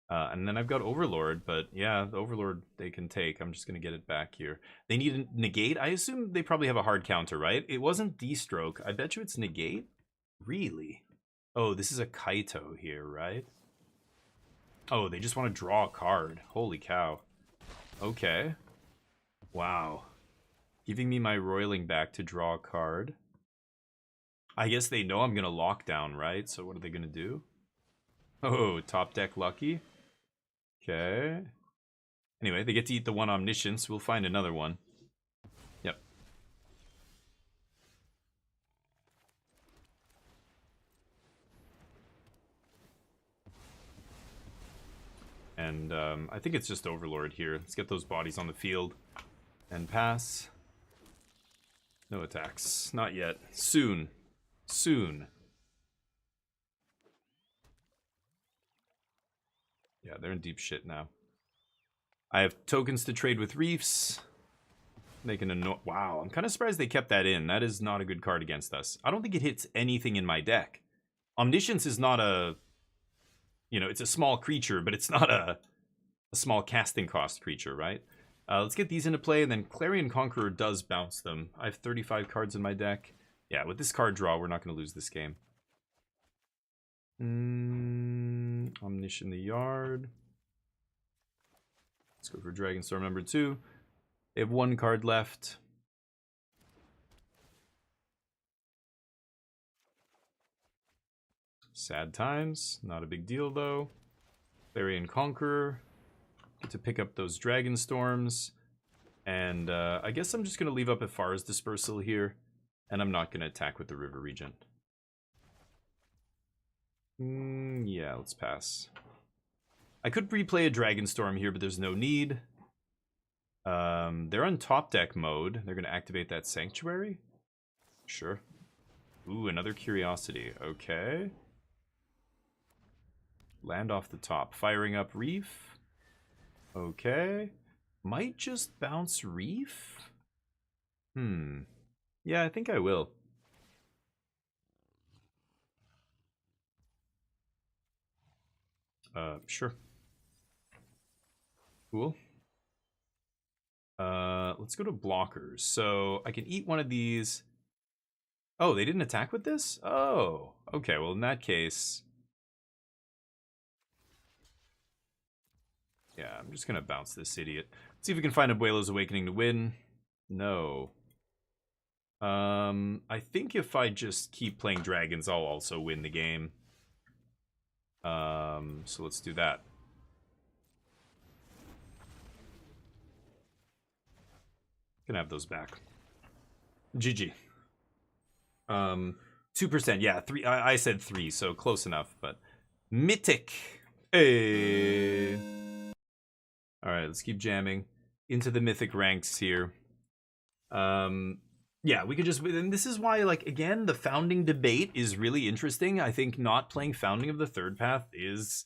And then I've got Overlord, but yeah, the Overlord they can take. I'm just going to get it back here. They need a negate. I assume they probably have a hard counter, right? It wasn't D-stroke. I bet you it's negate. Really? Oh, this is a Kaito here, right? Oh, they just want to draw a card. Holy cow. Okay. Wow. Giving me my Roiling back to draw a card. I guess they know I'm going to lock down, right? So what are they going to do? Oh, top deck lucky. Okay. Anyway, they get to eat the one Omniscience. We'll find another one. Yep. And I think it's just Overlord here. Let's get those bodies on the field and pass. No attacks. Not yet. Soon. Soon. Yeah, they're in deep shit now. I have tokens to trade with Reefs. They can annoy... Wow, I'm kind of surprised they kept that in. That is not a good card against us. I don't think it hits anything in my deck. Omniscience is not a... You know, it's a small creature, but it's not a small casting cost creature, right? Let's get these into play, and then Clarion Conqueror does bounce them. I have 35 cards in my deck. Yeah, with this card draw, we're not going to lose this game. Omnish in the yard. Let's go for Dragonstorm number 2. They have 1 card left. Sad times. Not a big deal, though. Clarion Conqueror. Get to pick up those Dragonstorms. And I guess I'm just going to leave up Ifara's Dispersal here. And I'm not going to attack with the River Regent. Yeah, let's pass. I could replay a Dragonstorm here, but there's no need. They're on top deck mode. They're going to activate that Sanctuary? Sure. Ooh, another Curiosity. Okay. Land off the top. Firing up Reef. Okay. Might just bounce Reef? Yeah, I think I will. Sure. Cool. Let's go to blockers. So I can eat one of these. Oh, they didn't attack with this? Oh, okay. Well, in that case... Yeah, I'm just going to bounce this idiot. See if we can find Abuelo's Awakening to win. No. I think if I just keep playing dragons, I'll also win the game. So let's do that. Gonna have those back. GG. 2%. Yeah, 3. I said 3, so close enough. But Mythic. Hey. All right, let's keep jamming into the Mythic ranks here. Yeah, we could just... And this is why, like, again, the Founding debate is really interesting. I think not playing Founding of the Third Path is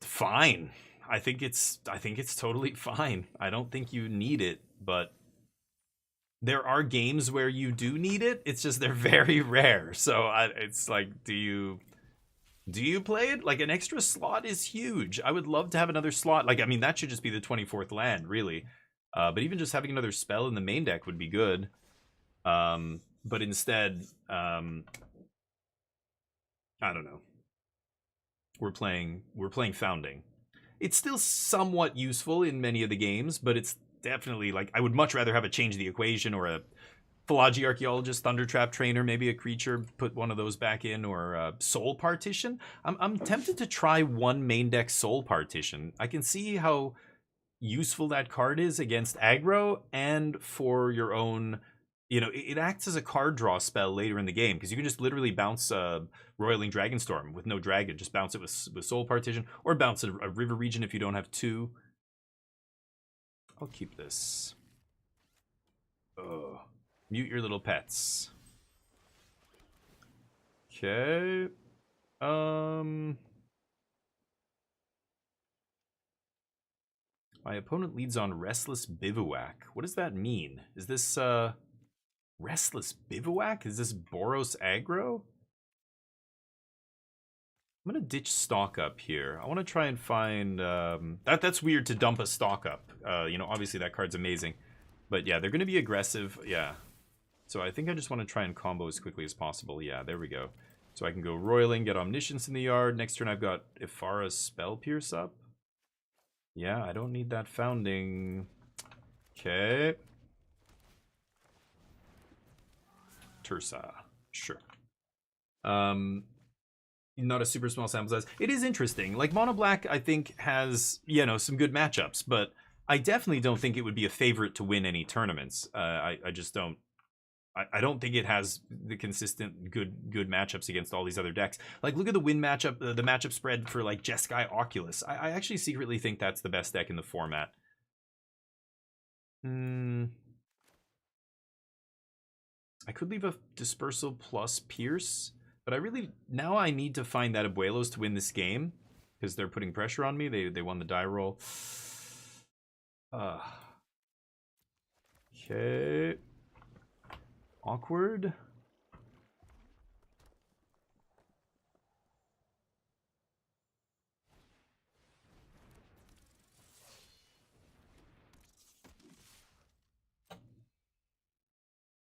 fine. I think it's totally fine. I don't think you need it, but there are games where you do need it. It's just they're very rare. So it's like, do you play it? Like, an extra slot is huge. I would love to have another slot. Like, I mean, that should just be the 24th land, really. But even just having another spell in the main deck would be good. But instead, I don't know. We're playing Founding. It's still somewhat useful in many of the games, but it's definitely, like, I would much rather have a Change the Equation or a Philology Archaeologist, Thundertrap Trainer, maybe a creature, put one of those back in, or a Soul Partition. I'm tempted to try one main deck Soul Partition. I can see how useful that card is against aggro and for your own, you know, it acts as a card draw spell later in the game, because you can just literally bounce Roiling Dragonstorm with no dragon, just bounce it with Soul Partition, or bounce a River Region if you don't have 2. I'll keep this. Mute your little pets. Okay. My opponent leads on Restless Bivouac. What does that mean? Is this, Restless Bivouac? Is this Boros aggro? I'm gonna ditch Stock Up here. I want to try and find, that's weird to dump a Stock Up. You know, obviously that card's amazing. But yeah, they're gonna be aggressive, yeah. So I think I just want to try and combo as quickly as possible. Yeah, there we go. So I can go Roiling, get Omniscience in the yard. Next turn I've got Ifara's Spell Pierce up. Yeah, I don't need that Founding. Okay. Tursa. Sure. Not a super small sample size. It is interesting. Like, Mono Black, I think, has, you know, some good matchups, but I definitely don't think it would be a favorite to win any tournaments. I just don't I don't think it has the consistent good matchups against all these other decks. Like, look at the win matchup, the matchup spread for like Jeskai Oculus. I actually secretly think that's the best deck in the format. I could leave a Dispersal plus Pierce, but now I need to find that Abuelos to win this game because they're putting pressure on me. They won the die roll. Okay. Awkward.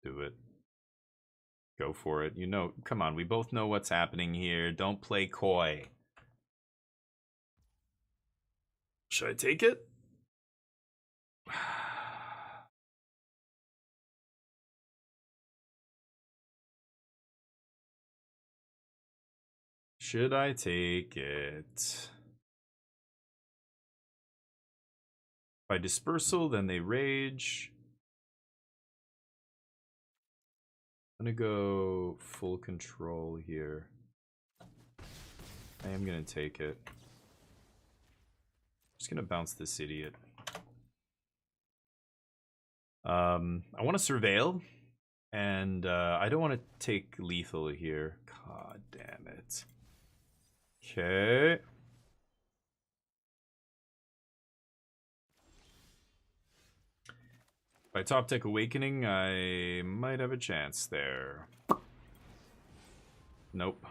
Do it. Go for it. You know, come on, we both know what's happening here. Don't play coy. Should I take it? Should I take it? By Dispersal, then they rage. I'm gonna go full control here. I am gonna take it. Just gonna bounce this idiot. I want to surveil, and I don't want to take lethal here. God damn it. Okay. If I top deck Awakening, I might have a chance there. Nope.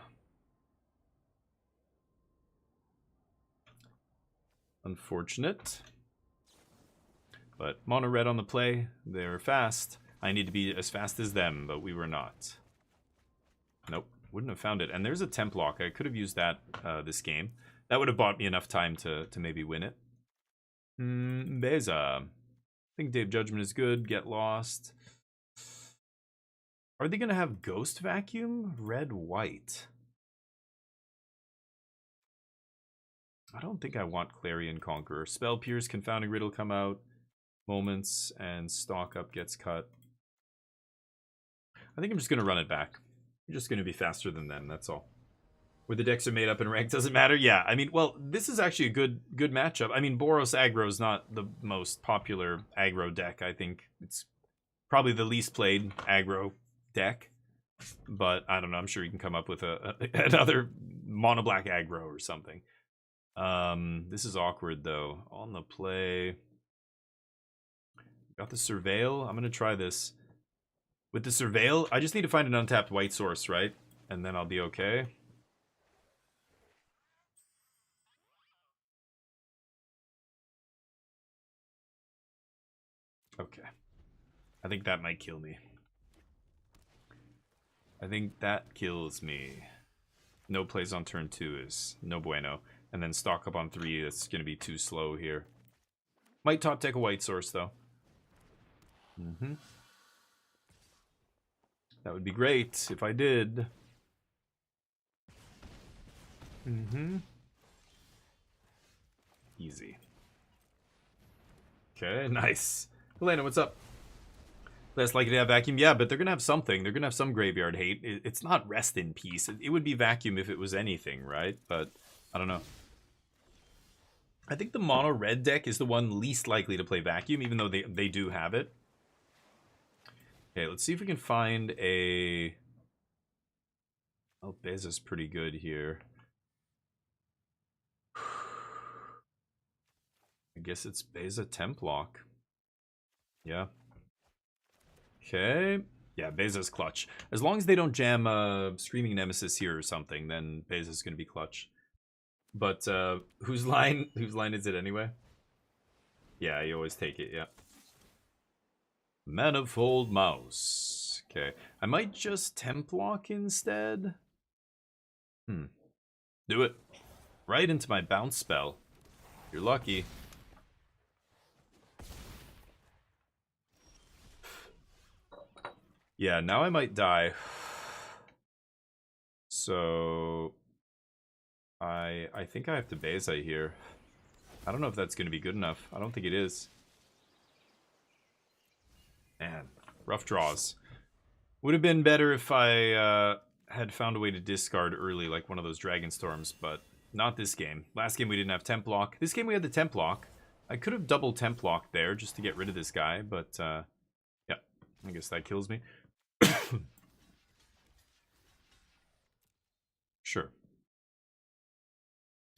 Unfortunate. But mono red on the play. They're fast. I need to be as fast as them, but we were not. Nope. Wouldn't have found it. And there's a temp lock. I could have used that this game. That would have bought me enough time to maybe win it. Beza. I think Dave Judgment is good. Get lost. Are they going to have Ghost Vacuum? Red, white. I don't think I want Clarion Conqueror. Spell Pierce, Confounding Riddle come out. Moments, and Stock Up gets cut. I think I'm just going to run it back. I'm just going to be faster than them, that's all. Where the decks are made up in rank doesn't matter. Yeah, I mean, well, this is actually a good matchup. I mean, Boros aggro is not the most popular aggro deck. I think it's probably the least played aggro deck. But I don't know. I'm sure you can come up with another mono black aggro or something. This is awkward though. On the play, got the Surveil. I'm gonna try this. With the Surveil, I just need to find an untapped white source, right? And then I'll be okay. Okay. I think that might kill me. I think that kills me. No plays on turn 2 is no bueno. And then stock up on 3, that's going to be too slow here. Might top deck a white source, though. That would be great if I did. Easy. Okay, nice. Helena, what's up? Less likely to have vacuum. Yeah, but they're going to have something. They're going to have some graveyard hate. It's not rest in peace. It would be vacuum if it was anything, right? But I don't know. I think the mono red deck is the one least likely to play vacuum, even though they do have it. Okay, let's see if we can find a... Oh, Beza's pretty good here. I guess it's Beza Templock. Yeah. Okay. Yeah, Beza's clutch. As long as they don't jam Screaming Nemesis here or something, then Beza's going to be clutch. But whose line is it anyway? Yeah, you always take it, yeah. Manifold Mouse. Okay. I might just Templock instead. Do it. Right into my bounce spell. You're lucky. Yeah, now I might die. So I think I have to Beza here. I don't know if that's going to be good enough. I don't think it is. Man, rough draws. Would have been better if I had found a way to discard early, like one of those Dragon Storms, but not this game. Last game we didn't have Temp Lock. This game we had the Temp Lock. I could have double Temp Locked there just to get rid of this guy, but yeah, I guess that kills me. Sure.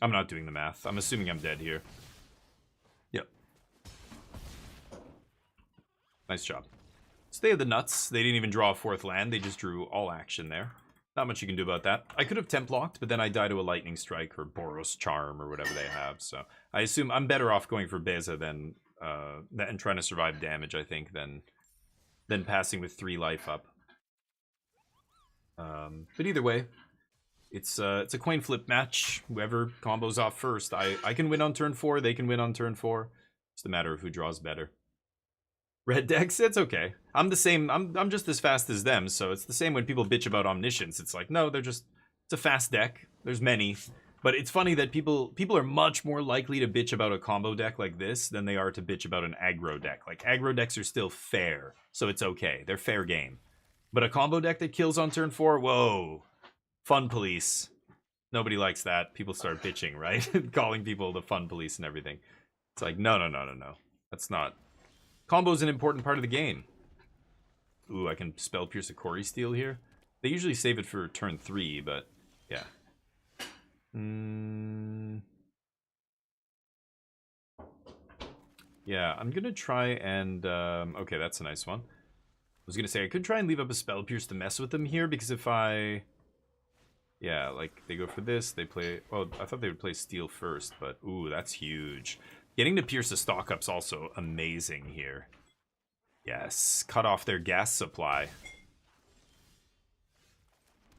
I'm not doing the math. I'm assuming I'm dead here. Yep. Nice job. So they had the nuts. They didn't even draw a fourth land. They just drew all action there. Not much you can do about that. I could have Temp Locked, but then I die to a Lightning Strike or Boros Charm or whatever they have. So I assume I'm better off going for Beza than and trying to survive damage, I think, than passing with 3 life up. But either way, it's a coin flip match. Whoever combos off first, I can win on turn 4. They can win on turn 4. It's a matter of who draws better. Red decks, it's okay. I'm the same. I'm just as fast as them, so it's the same when people bitch about Omniscience. It's like, no, it's a fast deck. There's many. But it's funny that people are much more likely to bitch about a combo deck like this than they are to bitch about an aggro deck. Like, aggro decks are still fair, so it's okay. They're fair game. But a combo deck that kills on turn 4, whoa. Fun police. Nobody likes that. People start bitching, right? Calling people the fun police and everything. It's like, no. That's not... Combo's an important part of the game. Ooh, I can Spell Pierce a Corey Steel here. They usually save it for turn 3, but yeah. Yeah, I'm gonna try and... okay, that's a nice one. I was gonna say, I could try and leave up a Spell Pierce to mess with them here, because if I... Yeah, like, they go for this, they play... Well, I thought they would play Steel first, but ooh, that's huge. Getting to pierce the stock up's also amazing here. Yes, cut off their gas supply.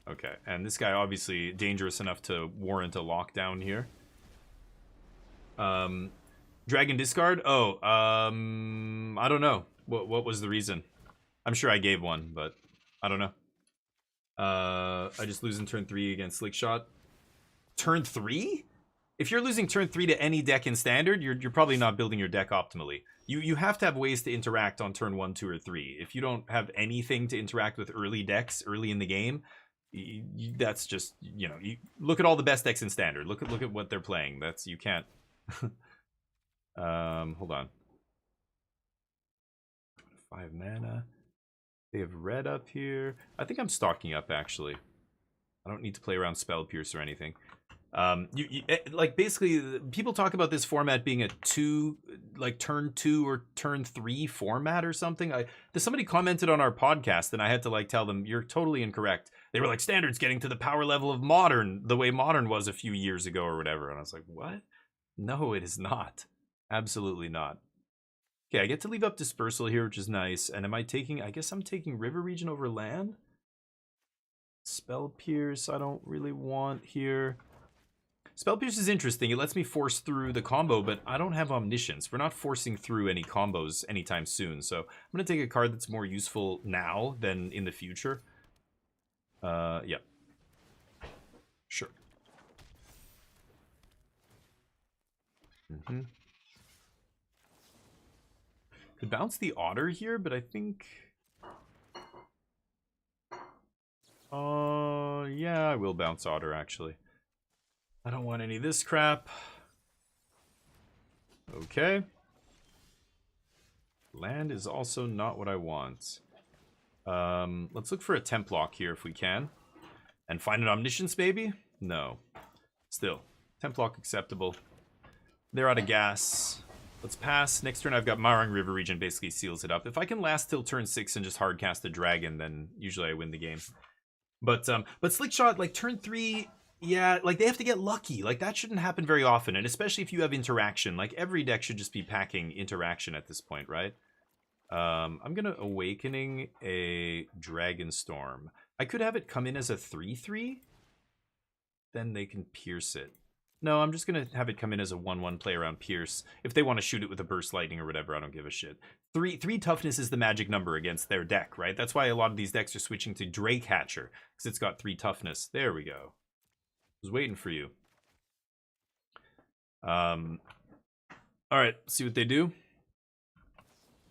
Okay, and this guy obviously dangerous enough to warrant a lockdown here. Dragon discard? Oh, I don't know. What was the reason? I'm sure I gave one, but I don't know. I just lose in turn 3 against Slickshot. Turn 3? If you're losing turn 3 to any deck in Standard, you're probably not building your deck optimally. You have to have ways to interact on turn 1, 2, or 3. If you don't have anything to interact with early decks early in the game, that's just, you know, you look at all the best decks in Standard. Look at what they're playing. That's, you can't. Hold on. 5 mana. They have red up here. I think I'm stocking up, actually. I don't need to play around Spell Pierce or anything. Like, basically, people talk about this format being a turn 2 or turn 3 format or something. Somebody commented on our podcast, and I had to, like, tell them, you're totally incorrect. They were like, Standard's getting to the power level of Modern, the way Modern was a few years ago or whatever. And I was like, what? No, it is not. Absolutely not. Okay, I get to leave up Dispersal here, which is nice. And am I taking... I guess I'm taking River Region over land? Spell Pierce, I don't really want here. Spell Pierce is interesting. It lets me force through the combo, but I don't have Omniscience. We're not forcing through any combos anytime soon. So I'm going to take a card that's more useful now than in the future. Yeah. Sure. Could bounce the Otter here, but I think... yeah, I will bounce Otter, actually. I don't want any of this crap. Okay. Land is also not what I want. Let's look for a Temp Lock here if we can. And find an Omniscience, maybe? No. Still. Temp Lock acceptable. They're out of gas. Let's pass. Next turn I've got Marang River Region, basically seals it up. If I can last till turn 6 and just hardcast a dragon, then usually I win the game. But Slickshot, like, turn 3... Yeah, like, they have to get lucky. Like, that shouldn't happen very often, and especially if you have interaction. Like, every deck should just be packing interaction at this point, right? I'm gonna Awakening a Dragonstorm. I could have it come in as a 3/3. Then they can pierce it. No, I'm just gonna have it come in as a 1/1 play around Pierce. If they want to shoot it with a Burst Lightning or whatever, I don't give a shit. 3 toughness is the magic number against their deck, right? That's why a lot of these decks are switching to Drake Hatcher, because it's got 3 toughness. There we go. I was waiting for you. Alright, see what they do.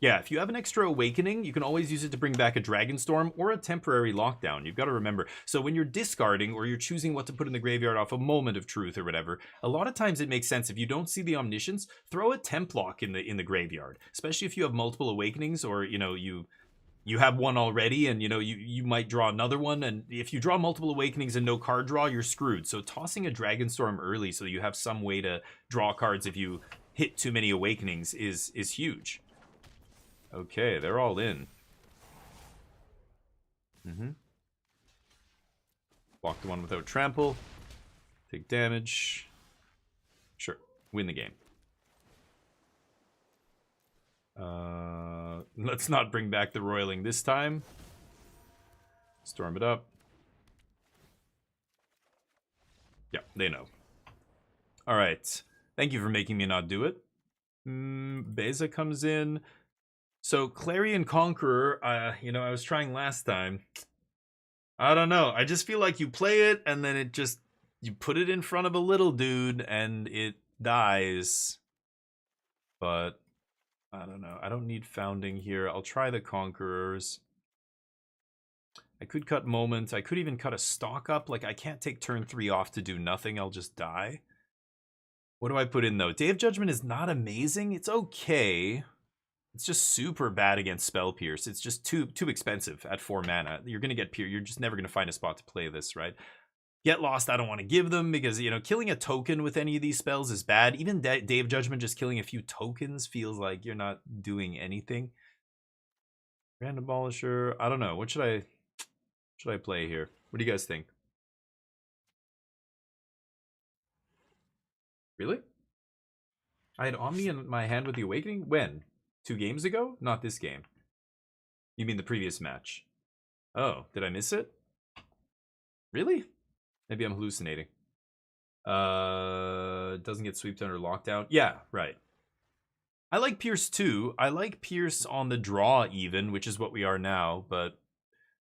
Yeah, if you have an extra awakening, you can always use it to bring back a Dragon Storm or a temporary lockdown. You've got to remember. So when you're discarding or you're choosing what to put in the graveyard off a Moment of Truth or whatever, a lot of times it makes sense. If you don't see the Omniscience, throw a temp lock in the graveyard, especially if you have multiple awakenings, or you have one already, and you might draw another one, and if you draw multiple awakenings and no card draw, you're screwed. So tossing a Dragon Storm early so that you have some way to draw cards if you hit too many awakenings is huge. Okay, they're all in. Block the one without trample. Take damage. Sure, win the game. Let's not bring back the roiling this time. Storm it up. Yeah, they know. Alright. Thank you for making me not do it. Beza comes in. So, Clarion Conqueror, I was trying last time. I don't know. I just feel like you play it, and then you put it in front of a little dude, and it dies. But, I don't know. I don't need Founding here. I'll try the Conquerors. I could cut Moment. I could even cut a stock up. Like, I can't take turn 3 off to do nothing. I'll just die. What do I put in, though? Day of Judgment is not amazing. It's okay. It's just super bad against Spell Pierce. It's just too expensive at 4 mana. You're going to get Pierce. You're just never going to find a spot to play this, right? Get Lost, I don't want to give them because, killing a token with any of these spells is bad. Even Day of Judgment, just killing a few tokens feels like you're not doing anything. Grand Abolisher. I don't know. What should I play here? What do you guys think? Really? I had Omni in my hand with the Awakening? When? 2 games ago? Not this game. You mean the previous match? Oh, did I miss it? Really? Maybe I'm hallucinating. Doesn't get sweeped under lockdown. Yeah, right. I like Pierce too. I like Pierce on the draw even, which is what we are now. But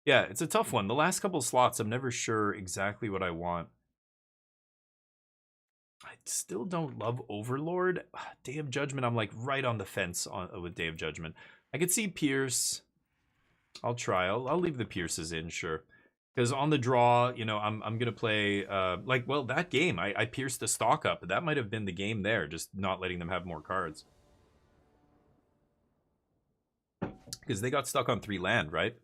yeah, it's a tough one. The last couple slots, I'm never sure exactly what I want. I still don't love Overlord. Day of Judgment, I'm like right on the fence with Day of Judgment. I could see Pierce. I'll try. I'll leave the Pierces in, sure. Because on the draw, I'm going to play, that game, I pierced the stock up. That might have been the game there, just not letting them have more cards. Because they got stuck on 3 land, right?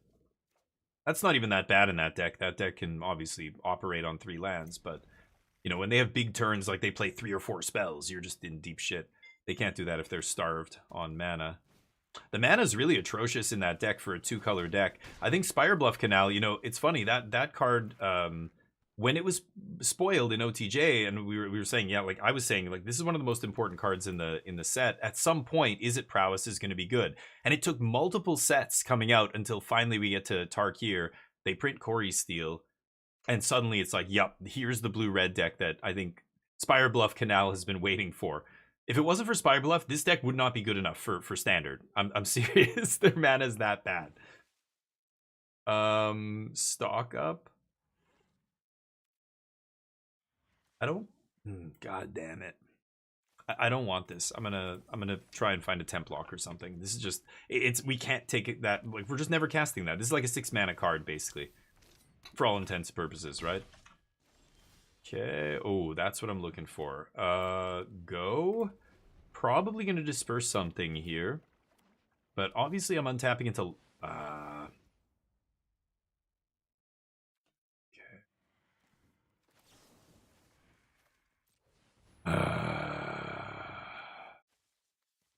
That's not even that bad in that deck. That deck can obviously operate on 3 lands, but... when they have big turns, like they play 3 or 4 spells, you're just in deep shit. They can't do that if they're starved on mana. The mana is really atrocious in that deck for a 2-color deck. I think Spirebluff Canal, it's funny, that card, when it was spoiled in OTJ, and we were saying, yeah, like I was saying, like this is one of the most important cards in the set. At some point, Izzet Prowess is going to be good. And it took multiple sets coming out until finally we get to Tarkir. They print Corey Steel. And suddenly it's like, yep, here's the blue-red deck that I think Spirebluff Canal has been waiting for. If it wasn't for Spirebluff, this deck would not be good enough for Standard. I'm serious. Their mana's that bad. Stock up. I don't... God damn it. I don't want this. I'm gonna try and find a temp lock or something. This is just... we can't take it that... Like, we're just never casting that. This is like a 6-mana card, basically. For all intents and purposes, right? Okay. Oh, that's what I'm looking for. Go. Probably going to disperse something here. But obviously I'm untapping into...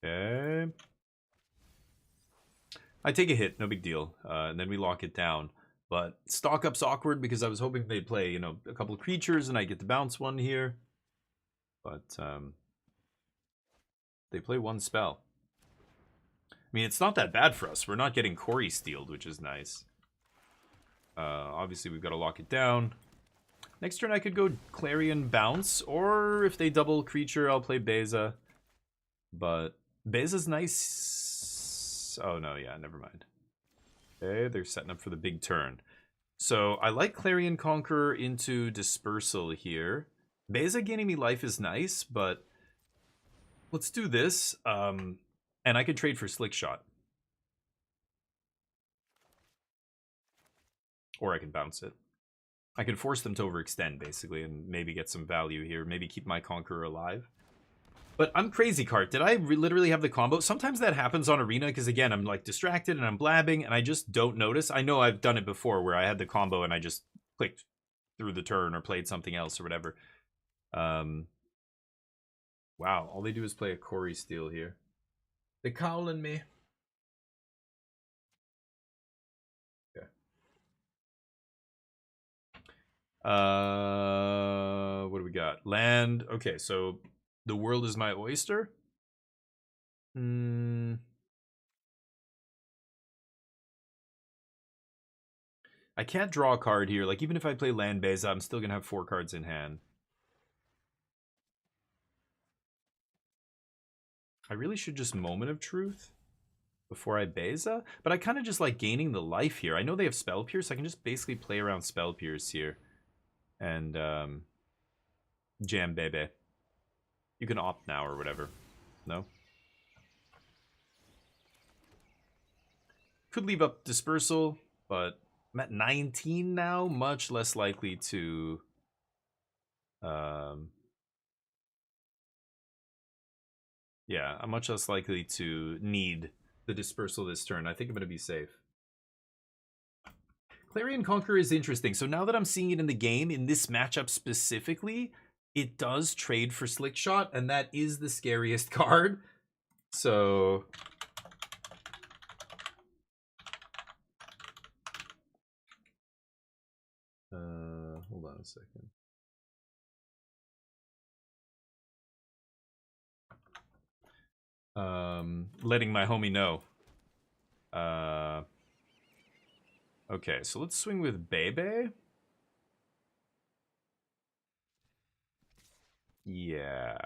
Okay. I take a hit, no big deal. And then we lock it down. But stock up's awkward because I was hoping they'd play, a couple of creatures and I get to bounce one here. But they play 1 spell. I mean, it's not that bad for us. We're not getting Corey Steeled, which is nice. Obviously, we've got to lock it down. Next turn, I could go Clarion Bounce, or if they double creature, I'll play Beza. But Beza's nice. Oh, no, yeah, never mind. Okay, they're setting up for the big turn. So I like Clarion Conqueror into Dispersal here. Beza gaining me life is nice, but let's do this. And I could trade for Slick Shot. Or I can bounce it. I can force them to overextend, basically, and maybe get some value here. Maybe keep my Conqueror alive. But I'm crazy, Cart. Did I literally have the combo? Sometimes that happens on Arena, because again, I'm like distracted and I'm blabbing, and I just don't notice. I know I've done it before, where I had the combo and I just clicked through the turn or played something else or whatever. Wow, all they do is play a Corey Steel here. They're calling me. Okay. What do we got? Land. Okay, so the world is my oyster. I can't draw a card here. Like, even if I play land base, I'm still gonna have 4 cards in hand. I really should just Moment of Truth before I Beza, but I kind of just like gaining the life here. I know they have Spell Pierce. I can just basically play around Spell Pierce here and jam Bebe. You can opt now or whatever. No? Could leave up Dispersal, but I'm at 19 now. Much less likely to... yeah, I'm much less likely to need the Dispersal this turn. I think I'm going to be safe. Clarion Conqueror is interesting. So now that I'm seeing it in the game, in this matchup specifically, it does trade for Slick Shot, and that is the scariest card. So... hold on a second. Letting my homie know. Okay, so let's swing with Bebe. Yeah.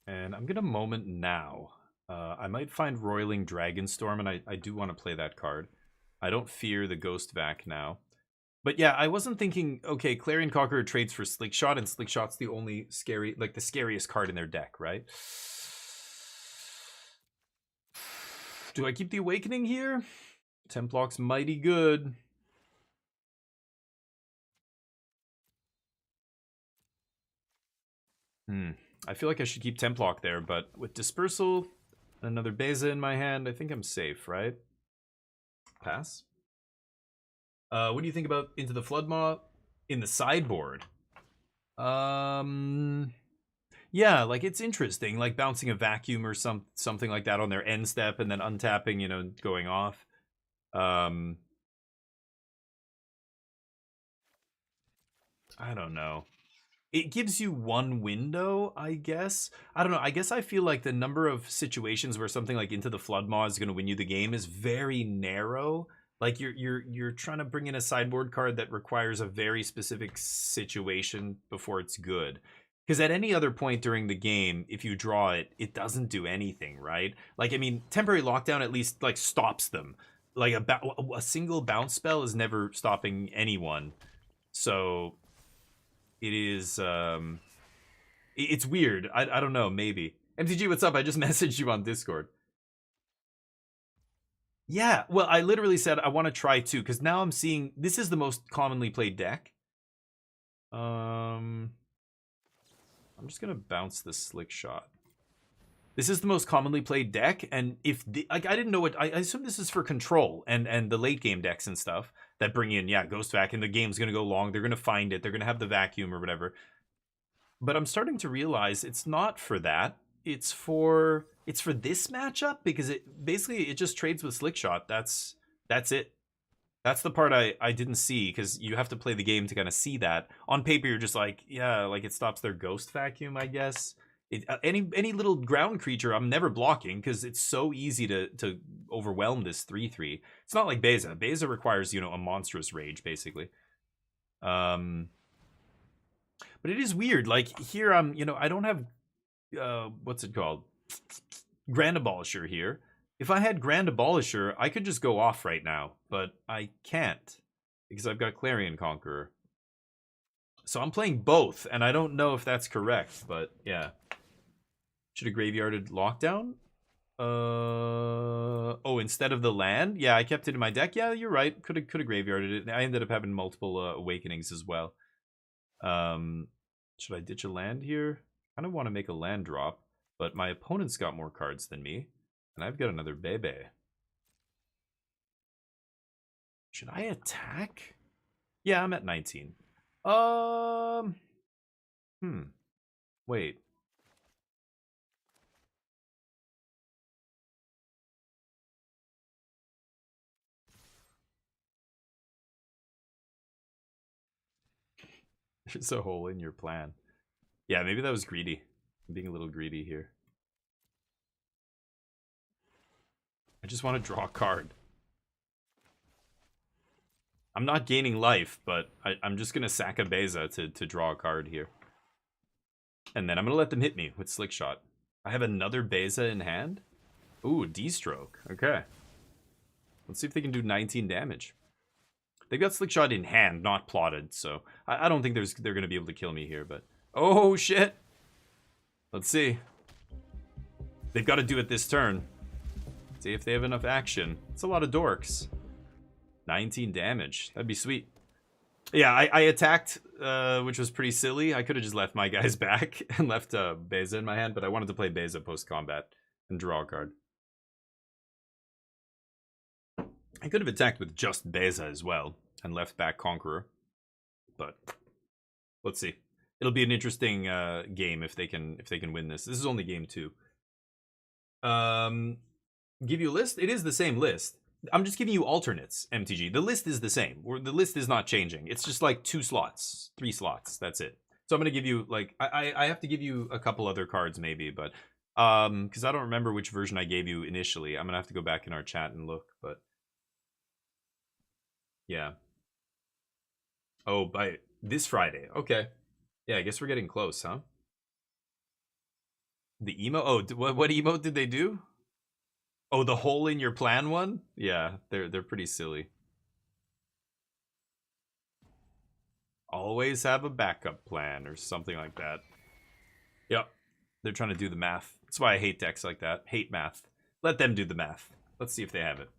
And I'm gonna Moment now. I might find Roiling Dragonstorm, and I do want to play that card. I don't fear the Ghost Vac now. But yeah, I wasn't thinking, okay, Clarion Conqueror trades for Slick Shot, and Slick Shot's the only scary, like the scariest card in their deck, right? Do I keep the Awakening here? Templock's mighty good. I feel like I should keep Templock there, but with Dispersal, another Beza in my hand, I think I'm safe, right? Pass. What do you think about Into the Floodmaw in the sideboard? Yeah, like it's interesting, like bouncing a Vacuum or something like that on their end step and then untapping, you know, going off. I don't know. It gives you one window, I guess. I don't know. I guess I feel like the number of situations where something like Into the Floodmaw is going to win you the game is very narrow. Like you're trying to bring in a sideboard card that requires a very specific situation before it's good. Because at any other point during the game, if you draw it, it doesn't do anything, right? Like, I mean, Temporary Lockdown at least like stops them. Like a single bounce spell is never stopping anyone. So it is it's weird. I don't know, maybe. MTG, what's up? I just messaged you on Discord. Yeah, well, I literally said I want to try 2, because now I'm seeing this is the most commonly played deck. I'm just gonna bounce the Slick Shot. This is the most commonly played deck, and if like I didn't know what I assume this is for control and the late game decks and stuff that bring in Ghost Vac, and the game's gonna go long. They're gonna find it. They're gonna have the Vacuum or whatever. But I'm starting to realize it's not for that. It's for this matchup, because it just trades with Slick Shot. That's it. That's the part I didn't see, because you have to play the game to kind of see that. On paper, you're just like, yeah, like it stops their Ghost Vacuum, I guess. Any little ground creature, I'm never blocking, because it's so easy to overwhelm this 3/3. It's not like Beza. Beza requires, you know, a monstrous rage, basically. But it is weird. Like, here I'm, you know, I don't have, what's it called? Grand Abolisher here. If I had Grand Abolisher, I could just go off right now, but I can't, because I've got Clarion Conqueror. So I'm playing both, and I don't know if that's correct, but yeah. Should have graveyarded Lockdown? Oh, instead of the land? Yeah, I kept it in my deck. Yeah, you're right. Could have graveyarded it. I ended up having multiple awakenings as well. Should I ditch a land here? I kind of want to make a land drop, but my opponent's got more cards than me, and I've got another Bebe. Should I attack? Yeah, I'm at 19. Wait. There's a hole in your plan. Yeah, maybe that was greedy. I'm being a little greedy here. I just want to draw a card. I'm not gaining life, but I'm just going to sack a Beza to draw a card here. And then I'm going to let them hit me with Slick Shot. I have another Beza in hand. Ooh, D-Stroke. Okay. Let's see if they can do 19 damage. They've got Slick Shot in hand, not plotted, so I don't think they're going to be able to kill me here, but... Oh, shit! Let's see. They've got to do it this turn. See if they have enough action. It's a lot of dorks. 19 damage. That'd be sweet. Yeah, I attacked, which was pretty silly. I could have just left my guys back and left Beza in my hand, but I wanted to play Beza post-combat and draw a card. I could have attacked with just Beza as well and left back Conqueror, but let's see. It'll be an interesting game if they can win this. This is only game 2. Give you a list? It is the same list. I'm just giving you alternates, MTG. The list is the same. The list is not changing. It's just like 2 slots, 3 slots. That's it. So I'm going to give you, like, I have to give you a couple other cards maybe, but, because I don't remember which version I gave you initially. I'm going to have to go back in our chat and look, but, yeah. Oh, by this Friday. Okay. Yeah, I guess we're getting close, huh? The emo? Oh, what emote did they do? Oh, the hole in your plan one? Yeah, they're pretty silly. Always have a backup plan or something like that. Yep. They're trying to do the math. That's why I hate decks like that. Hate math. Let them do the math. Let's see if they have it.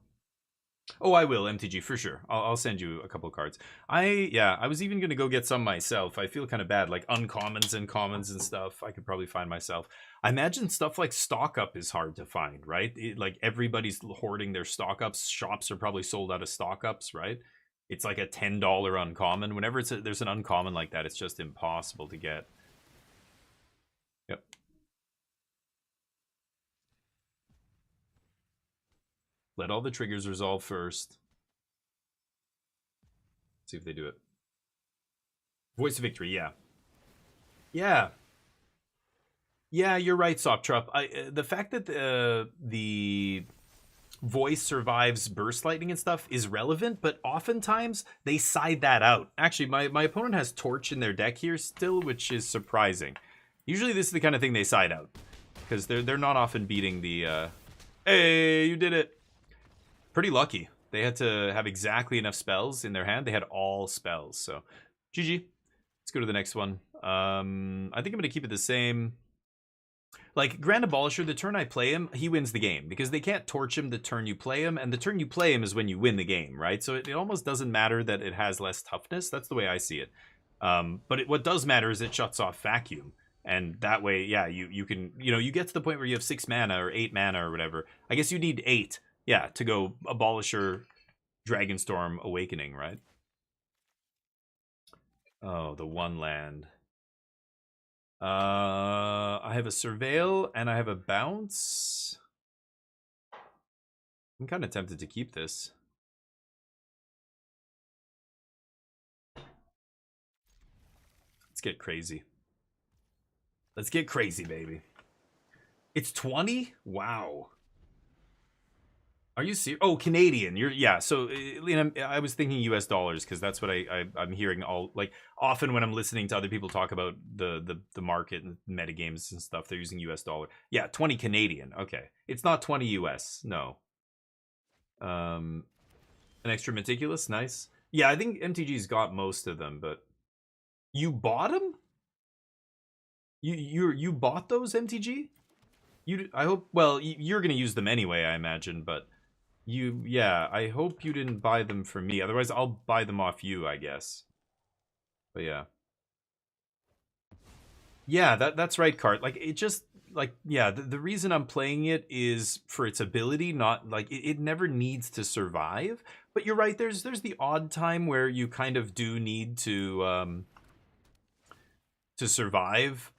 Oh, I will, MTG, for sure. I'll send you a couple cards. I was even going to go get some myself. I feel kind of bad, like uncommons and commons and stuff. I could probably find myself. I imagine stuff like stock up is hard to find, right? Like everybody's hoarding their stock ups. Shops are probably sold out of stock ups, right? It's like a $10 uncommon. Whenever there's an uncommon like that, it's just impossible to get. Yep. Let all the triggers resolve first. See if they do it. Voice of Victory, yeah. Yeah. Yeah, you're right, Soptrup. The fact that the voice survives burst lightning and stuff is relevant, but oftentimes they side that out. Actually, my opponent has Torch in their deck here still, which is surprising. Usually this is the kind of thing they side out, because they're not often beating the... Hey, you did it! Pretty lucky. They had to have exactly enough spells in their hand. They had all spells, so GG. Let's go to the next one. I think I'm going to keep it the same. Like, Grand Abolisher, the turn I play him, he wins the game, because they can't torch him the turn you play him, and the turn you play him is when you win the game, right? So it almost doesn't matter that it has less toughness. That's the way I see it. But what does matter is it shuts off Vacuum. And that way, yeah, you can, you get to the point where you have 6 mana or 8 mana or whatever. I guess you need 8. Yeah, to go Abolisher, Dragonstorm, Awakening, right? Oh, the 1 land. I have a Surveil, and I have a Bounce. I'm kind of tempted to keep this. Let's get crazy. Let's get crazy, baby. It's 20? Wow. Are you serious? Oh, Canadian. Yeah. So, I was thinking US dollars because that's what I'm hearing often when I'm listening to other people talk about the market and metagames and stuff. They're using US dollar. Yeah, 20 Canadian. Okay, it's not 20 US. No. An extra meticulous. Nice. Yeah, I think MTG's got most of them, but you bought them? You bought those, MTG? I hope. Well, you're gonna use them anyway, I imagine. But yeah. I hope you didn't buy them for me. Otherwise, I'll buy them off you, I guess. But yeah. Yeah, that's right, Cart. Like, it just, like, yeah, the reason I'm playing it is for its ability, not, like, it never needs to survive. But you're right, there's the odd time where you kind of do need to survive.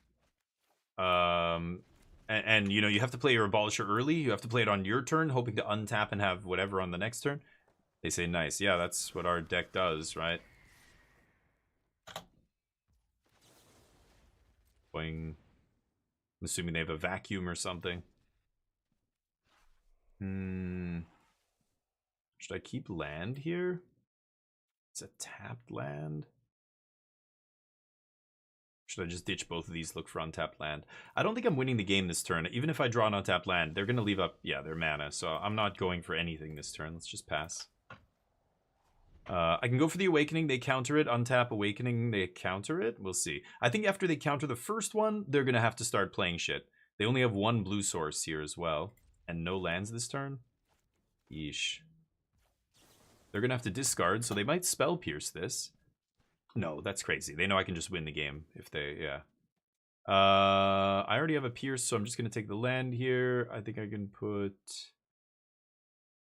And, you know, you have to play your Abolisher early. You have to play it on your turn, hoping to untap and have whatever on the next turn. They say nice. Yeah, that's what our deck does, right? I'm assuming they have a vacuum or something. Should I keep land here? It's a tapped land. Should I just ditch both of these, look for untapped land? I don't think I'm winning the game this turn. Even if I draw an untapped land, they're going to leave up, yeah, their mana. So I'm not going for anything this turn. Let's just pass. I can go for the Awakening. They counter it. Untap Awakening. They counter it. We'll see. I think after they counter the first one, they're going to have to start playing shit. They only have one blue source here as well. And no lands this turn. Yeesh. They're going to have to discard, so they might Spell Pierce this. No, that's crazy. They know I can just win the game if they, yeah. I already have a Pierce, so I'm just going to take the land here. I think I can put...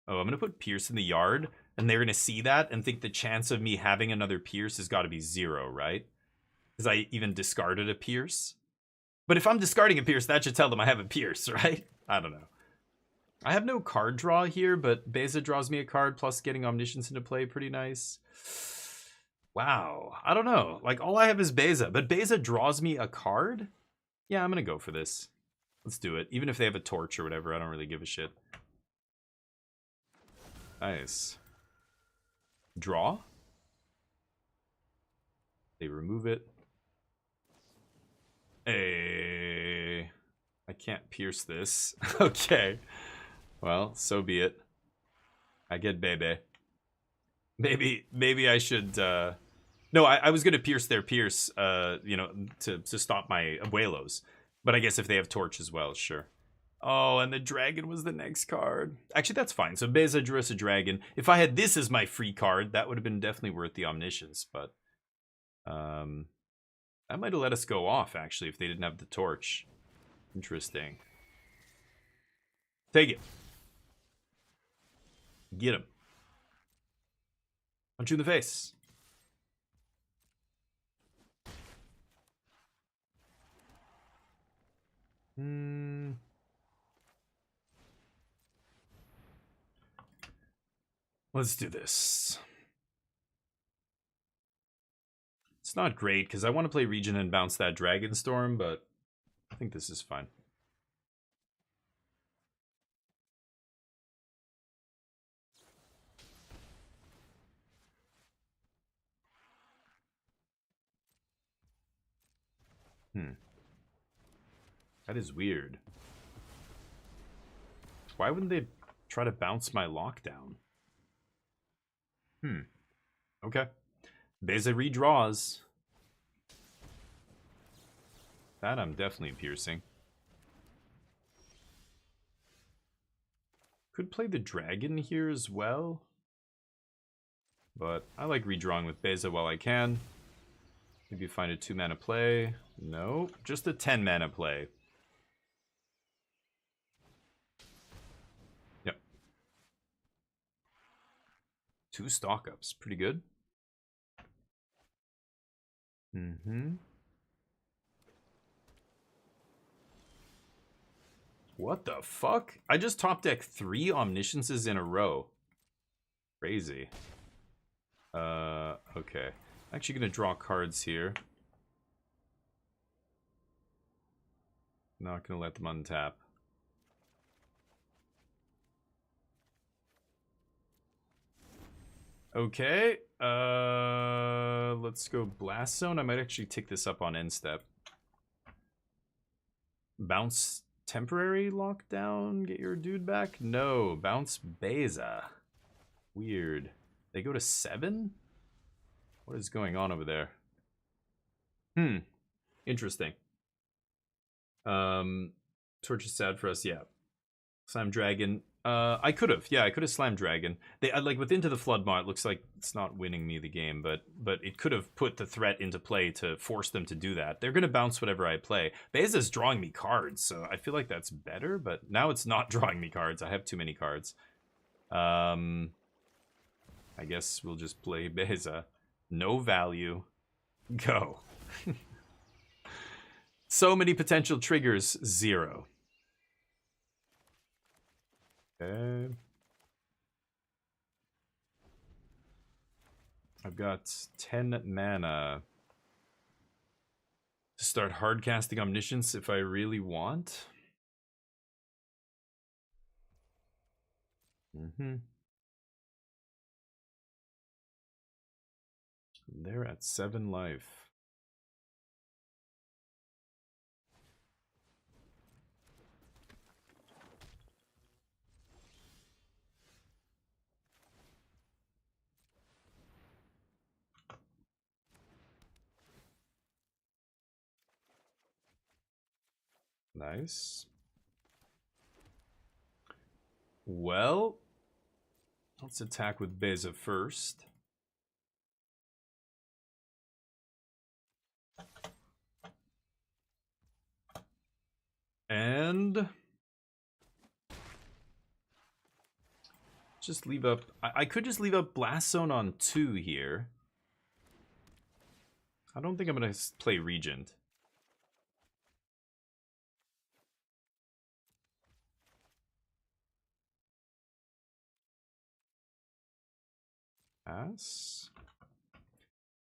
Oh, I'm going to put Pierce in the yard, and they're going to see that and think the chance of me having another Pierce has got to be 0, right? Because I even discarded a Pierce. But if I'm discarding a Pierce, that should tell them I have a Pierce, right? I don't know. I have no card draw here, but Beza draws me a card, plus getting Omniscience into play, pretty nice. Wow. I don't know. Like, all I have is Beza, but Beza draws me a card? Yeah, I'm going to go for this. Let's do it. Even if they have a torch or whatever, I don't really give a shit. Nice. Draw. They remove it. Hey. I can't pierce this. Okay. Well, so be it. I get Bebe. Maybe I should... No, I was going to pierce their Pierce, you know, to stop my Abuelos. But I guess if they have Torch as well, sure. Oh, and the Dragon was the next card. Actually, that's fine. So Beza drew us a Dragon. If I had this as my free card, that would have been definitely worth the Omniscience. But that might have let us go off, actually, if they didn't have the Torch. Interesting. Take it. Get him. Punch you in the face. Let's do this. It's not great because I want to play Region and bounce that Dragon Storm, but I think this is fine. That is weird. Why wouldn't they try to bounce my lockdown? Okay. Beza redraws. That I'm definitely piercing. Could play the Dragon here as well. But I like redrawing with Beza while I can. Maybe find a 2-mana play. No, just a 10-mana play. Yep. 2 stock-ups. Pretty good. What the fuck? I just top deck 3 Omnisciences in a row. Crazy. Okay. I'm actually gonna draw cards here. Not gonna let them untap. Okay. Let's go Blast Zone. I might actually tick this up on end step. Bounce temporary lockdown. Get your dude back. No, bounce Beza. Weird. They go to 7? What is going on over there? Interesting. Torch is sad for us, yeah. Slime Dragon. I could have, yeah, I could have Slime Dragon. They like with Into the Floodmaw, it looks like it's not winning me the game, but it could have put the threat into play to force them to do that. They're gonna bounce whatever I play. Beza's drawing me cards, so I feel like that's better, but now it's not drawing me cards. I have too many cards. I guess we'll just play Beza. No value. Go. So many potential triggers, 0. Okay. I've got 10 mana to start hardcasting Omniscience if I really want. They're at 7 life. Nice. Well, let's attack with Beza first. And just leave up. I could just leave up Blast Zone on 2 here. I don't think I'm going to play Regent. Pass.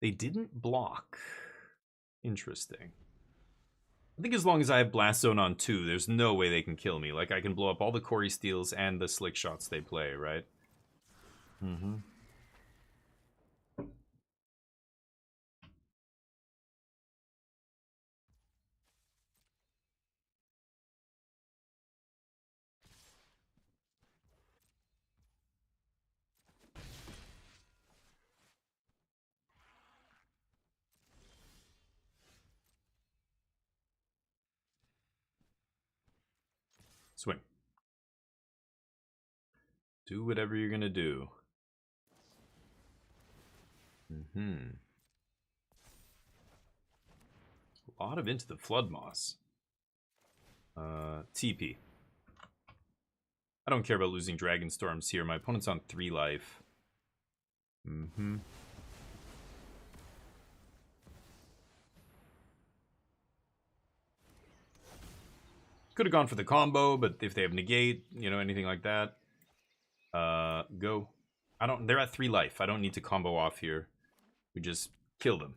They didn't block. Interesting. I think as long as I have Blast Zone on 2, there's no way they can kill me. Like, I can blow up all the Corey Steels and the Slick Shots they play, right? Swing. Do whatever you're gonna do. A lot of Into the Flood Moss. TP. I don't care about losing Dragon Storms here. My opponent's on 3 life. Could have gone for the combo, but if they have negate, you know, anything like that, go. They're at 3 life. I don't need to combo off here. We just kill them.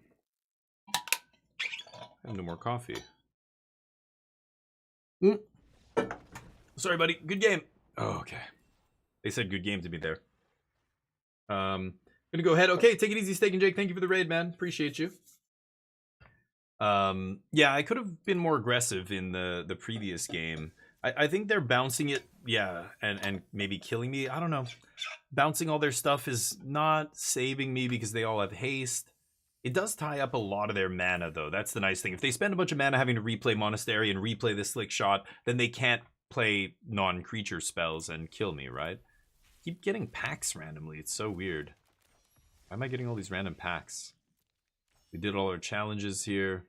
I have no more coffee. Sorry, buddy. Good game. Oh, okay. They said good game to me there. Gonna go ahead. Okay, take it easy, Steak and Jake. Thank you for the raid, man. Appreciate you. Yeah, I could have been more aggressive in the previous game. I think they're bouncing it, yeah, and maybe killing me. I don't know. Bouncing all their stuff is not saving me because they all have haste. It does tie up a lot of their mana, though. That's the nice thing. If they spend a bunch of mana having to replay Monastery and replay the Slick Shot, then they can't play non-creature spells and kill me, right? Keep getting packs randomly. It's so weird. Why am I getting all these random packs? We did all our challenges here.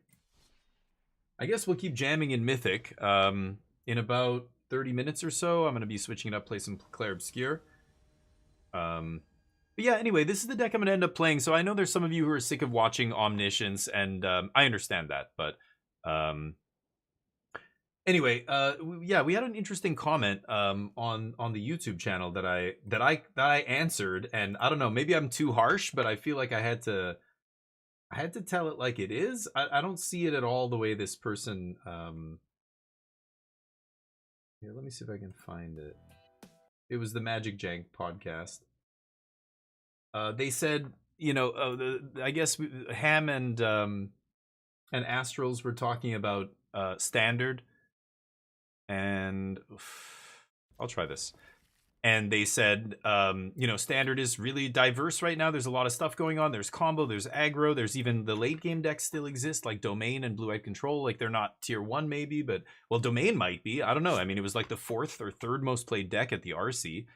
I guess we'll keep jamming in Mythic. In about 30 minutes or so, I'm going to be switching it up, play some Clair Obscur. But yeah, anyway, this is the deck I'm going to end up playing. So I know there's some of you who are sick of watching Omniscience, and I understand that. But anyway, yeah, we had an interesting comment on the YouTube channel that I answered, and I don't know, maybe I'm too harsh, but I feel like I had to tell it like it is. I don't see it at all the way this person. Here, let me see if I can find it. It was the Magic Jank podcast. They said, you know, I guess Ham and Astrals were talking about standard, and I'll try this. And they said, you know, Standard is really diverse right now. There's a lot of stuff going on. There's combo, there's aggro, there's even the late game decks still exist, like Domain and Blue-Eyed Control. Like, they're not tier 1 maybe, but, well, Domain might be. I don't know. I mean, it was like the 4th or 3rd most played deck at the RC.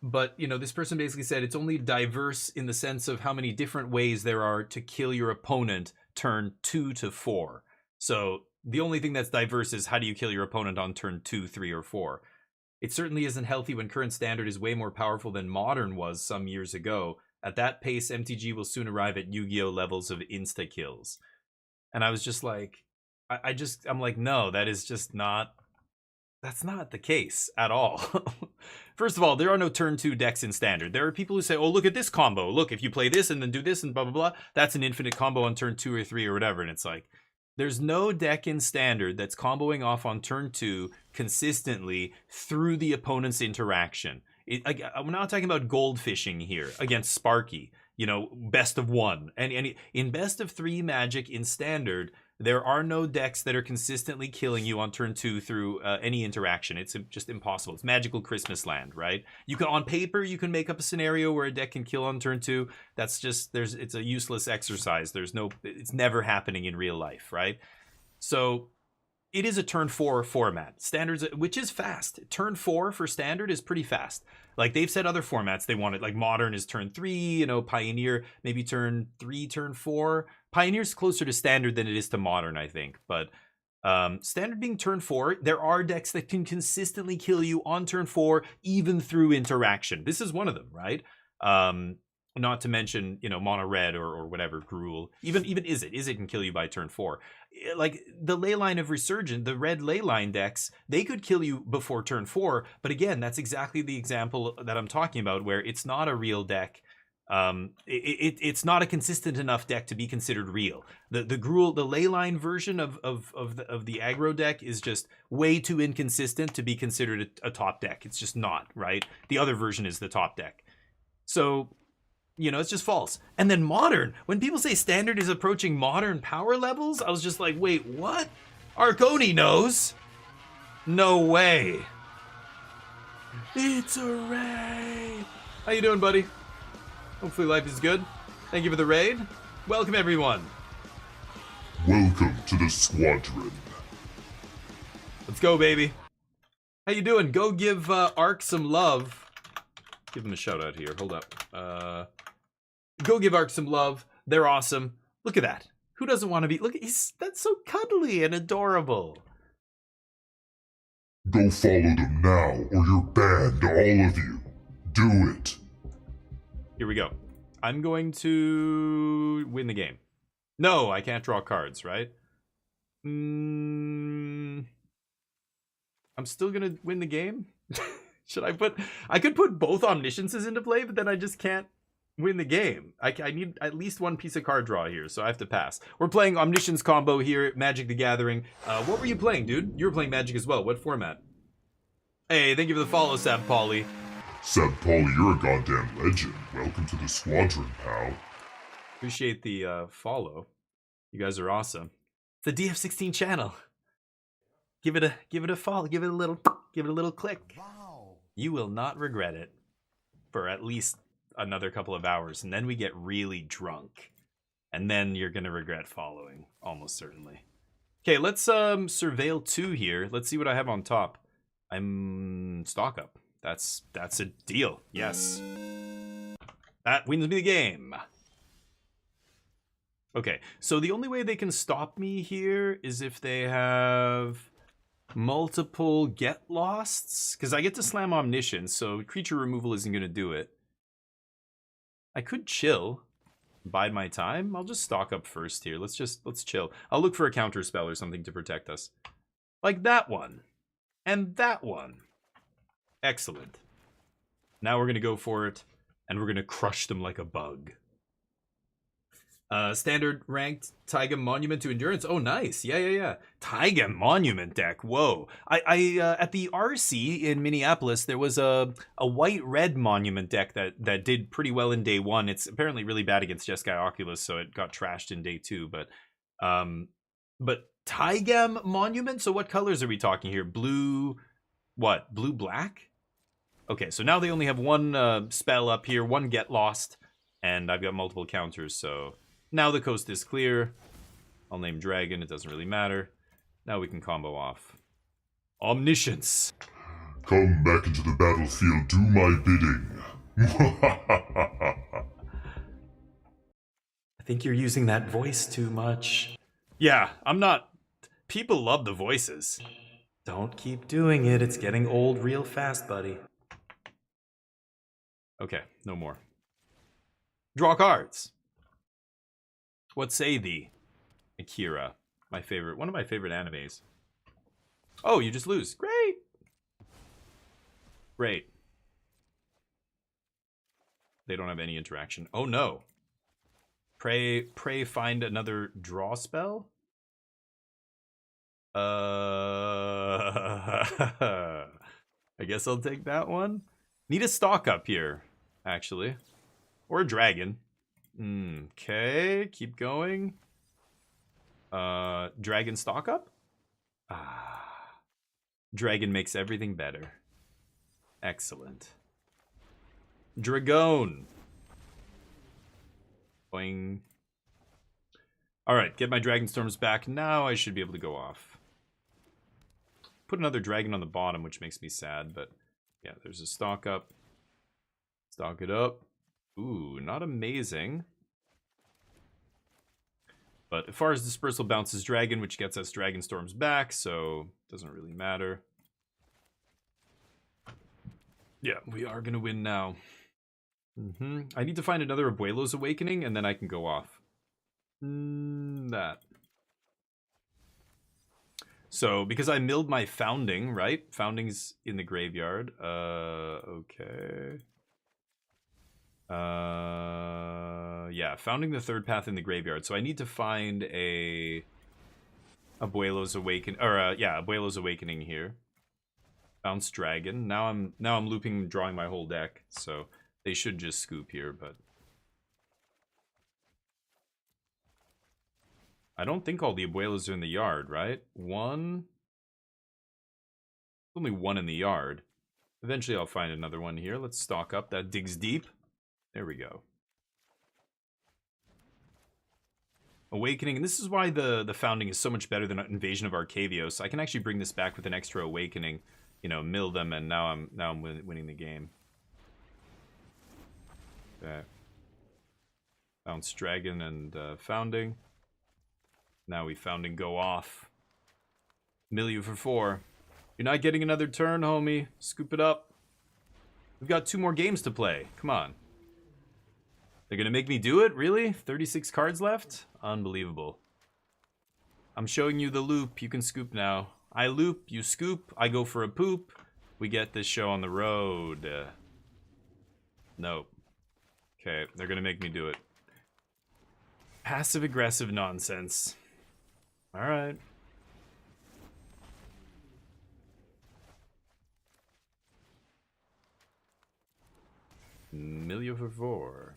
But, you know, this person basically said it's only diverse in the sense of how many different ways there are to kill your opponent turn 2 to 4. So the only thing that's diverse is how do you kill your opponent on turn 2, 3, or 4. It certainly isn't healthy when current Standard is way more powerful than Modern was some years ago. At that pace, MTG will soon arrive at Yu-Gi-Oh! Levels of insta-kills. And I was just like, I'm like, no, that is just not, that's not the case at all. First of all, there are no turn 2 decks in Standard. There are people who say, oh, look at this combo. Look, if you play this and then do this and blah, blah, blah, that's an infinite combo on turn 2 or 3 or whatever. And it's like, there's no deck in Standard that's comboing off on turn 2 consistently through the opponent's interaction. I'm not talking about gold fishing here against Sparky, you know, best of 1. And in best of 3 Magic in Standard, there are no decks that are consistently killing you on turn 2 through any interaction. It's just impossible. It's Magical Christmas Land, right? You can, on paper, you can make up a scenario where a deck can kill on turn 2. That's just, it's a useless exercise. It's never happening in real life, right? So it is a turn 4 format. Standards, which is fast. Turn 4 for Standard is pretty fast. Like, they've said other formats they want it. Like, Modern is turn 3, you know, Pioneer maybe turn 3, turn 4. Pioneer's closer to Standard than it is to Modern, I think. But Standard being turn 4, there are decks that can consistently kill you on turn 4, even through interaction. This is one of them, right? Not to mention, you know, Mono Red or whatever, Gruul. Even Izzet can kill you by turn 4. Like, the Leyline of Resurgent, the red Leyline decks, they could kill you before turn 4. But again, that's exactly the example that I'm talking about, where it's not a real deck. It's not a consistent enough deck to be considered real. The Gruul, the Leyline version of the aggro deck is just way too inconsistent to be considered a top deck. It's just not, right? The other version is the top deck. So, you know, it's just false. And then Modern, when people say Standard is approaching Modern power levels, I was just like, wait, what? Arconi knows. No way. It's a raid. How you doing, buddy? Hopefully life is good. Thank you for the raid. Welcome, everyone. Welcome to the squadron. Let's go, baby. How you doing? Go give Ark some love. Give him a shout out here. Hold up. Go give Ark some love. They're awesome. Look at that. Who doesn't want to be? Look, that's so cuddly and adorable. Go follow them now, or you're banned, all of you. Do it. Here we go. I'm going to win the game. No, I can't draw cards, right? I'm still gonna win the game? Should I put... I could put both Omnisciences into play, but then I just can't win the game. I need at least one piece of card draw here, so I have to pass. We're playing Omniscience combo here at Magic the Gathering. What were you playing, dude? You were playing Magic as well. What format? Hey, thank you for the follow, Sab Polly. Sab Polly, you're a goddamn legend. Welcome to the squadron, pal. Appreciate the follow. You guys are awesome. It's the DF16 channel. Give it a follow. Give it a little click. Wow. You will not regret it for at least another couple of hours, and then we get really drunk, and then you're gonna regret following, almost certainly. Okay, let's surveil 2 here. Let's see what I have on top. I'm stock up. That's a deal. Yes, that wins me the game. Okay, so the only way they can stop me here is if they have multiple get losts, because I get to slam Omniscience, so creature removal isn't going to do it. I could chill, bide my time. I'll just stock up first here. Let's chill. I'll look for a counter spell or something to protect us, like that one and that one. Excellent. Now we're going to go for it, and we're going to crush them like a bug. Standard ranked Taiga Monument to Endurance. Oh, nice. Yeah. Taiga Monument deck. Whoa. I at the RC in Minneapolis, there was a white-red Monument deck that did pretty well in day 1. It's apparently really bad against Jeskai Oculus, so it got trashed in day 2. But Taiga Monument? So what colors are we talking here? Blue, What? Blue-black? Okay, so now they only have one spell up here, one Get Lost, and I've got multiple counters, so now the coast is clear. I'll name Dragon, it doesn't really matter. Now we can combo off. Omniscience! Come back into the battlefield, do my bidding. I think you're using that voice too much. Yeah, I'm not... People love the voices. Don't keep doing it, it's getting old real fast, buddy. Okay, no more. Draw cards. What say thee? Akira. My favorite, one of my favorite animes. Oh, you just lose. Great. Great. They don't have any interaction. Oh no. Pray find another draw spell? I guess I'll take that one. Need a stock up here, actually. Or a dragon. Okay, keep going. Dragon stock up? Ah. Dragon makes everything better. Excellent. Dragon. Boing. Alright, get my Dragon Storms back. Now I should be able to go off. Put another dragon on the bottom, which makes me sad, but yeah, there's a stock up. Stock it up. Ooh, not amazing. But as far as Dispersal bounces Dragon, which gets us Dragon Storms back, so doesn't really matter. Yeah, we are going to win now. I need to find another Abuelo's Awakening, and then I can go off. That. So, because I milled my Founding, right? Founding's in the graveyard. Okay. Yeah, Founding the third path in the graveyard. So I need to find a Abuelo's Awakening, or yeah, Abuelo's Awakening here. Bounce Dragon. Now I'm looping, drawing my whole deck. So they should just scoop here, but I don't think all the Abuelos are in the yard, right? One. Only one in the yard. Eventually I'll find another one here. Let's stock up. That digs deep. There we go. Awakening, and this is why the Founding is so much better than Invasion of Arcavios. I can actually bring this back with an extra Awakening, you know, mill them, and now I'm winning the game. Okay. Bounce Dragon and Founding. Now we Founding go off. Mill you for 4. You're not getting another turn, homie. Scoop it up. We've got 2 more games to play. Come on. They're gonna make me do it? Really? 36 cards left? Unbelievable. I'm showing you the loop. You can scoop now. I loop, you scoop, I go for a poop. We get this show on the road. Nope. Okay, they're gonna make me do it. Passive-aggressive nonsense. Alright. Million for 4.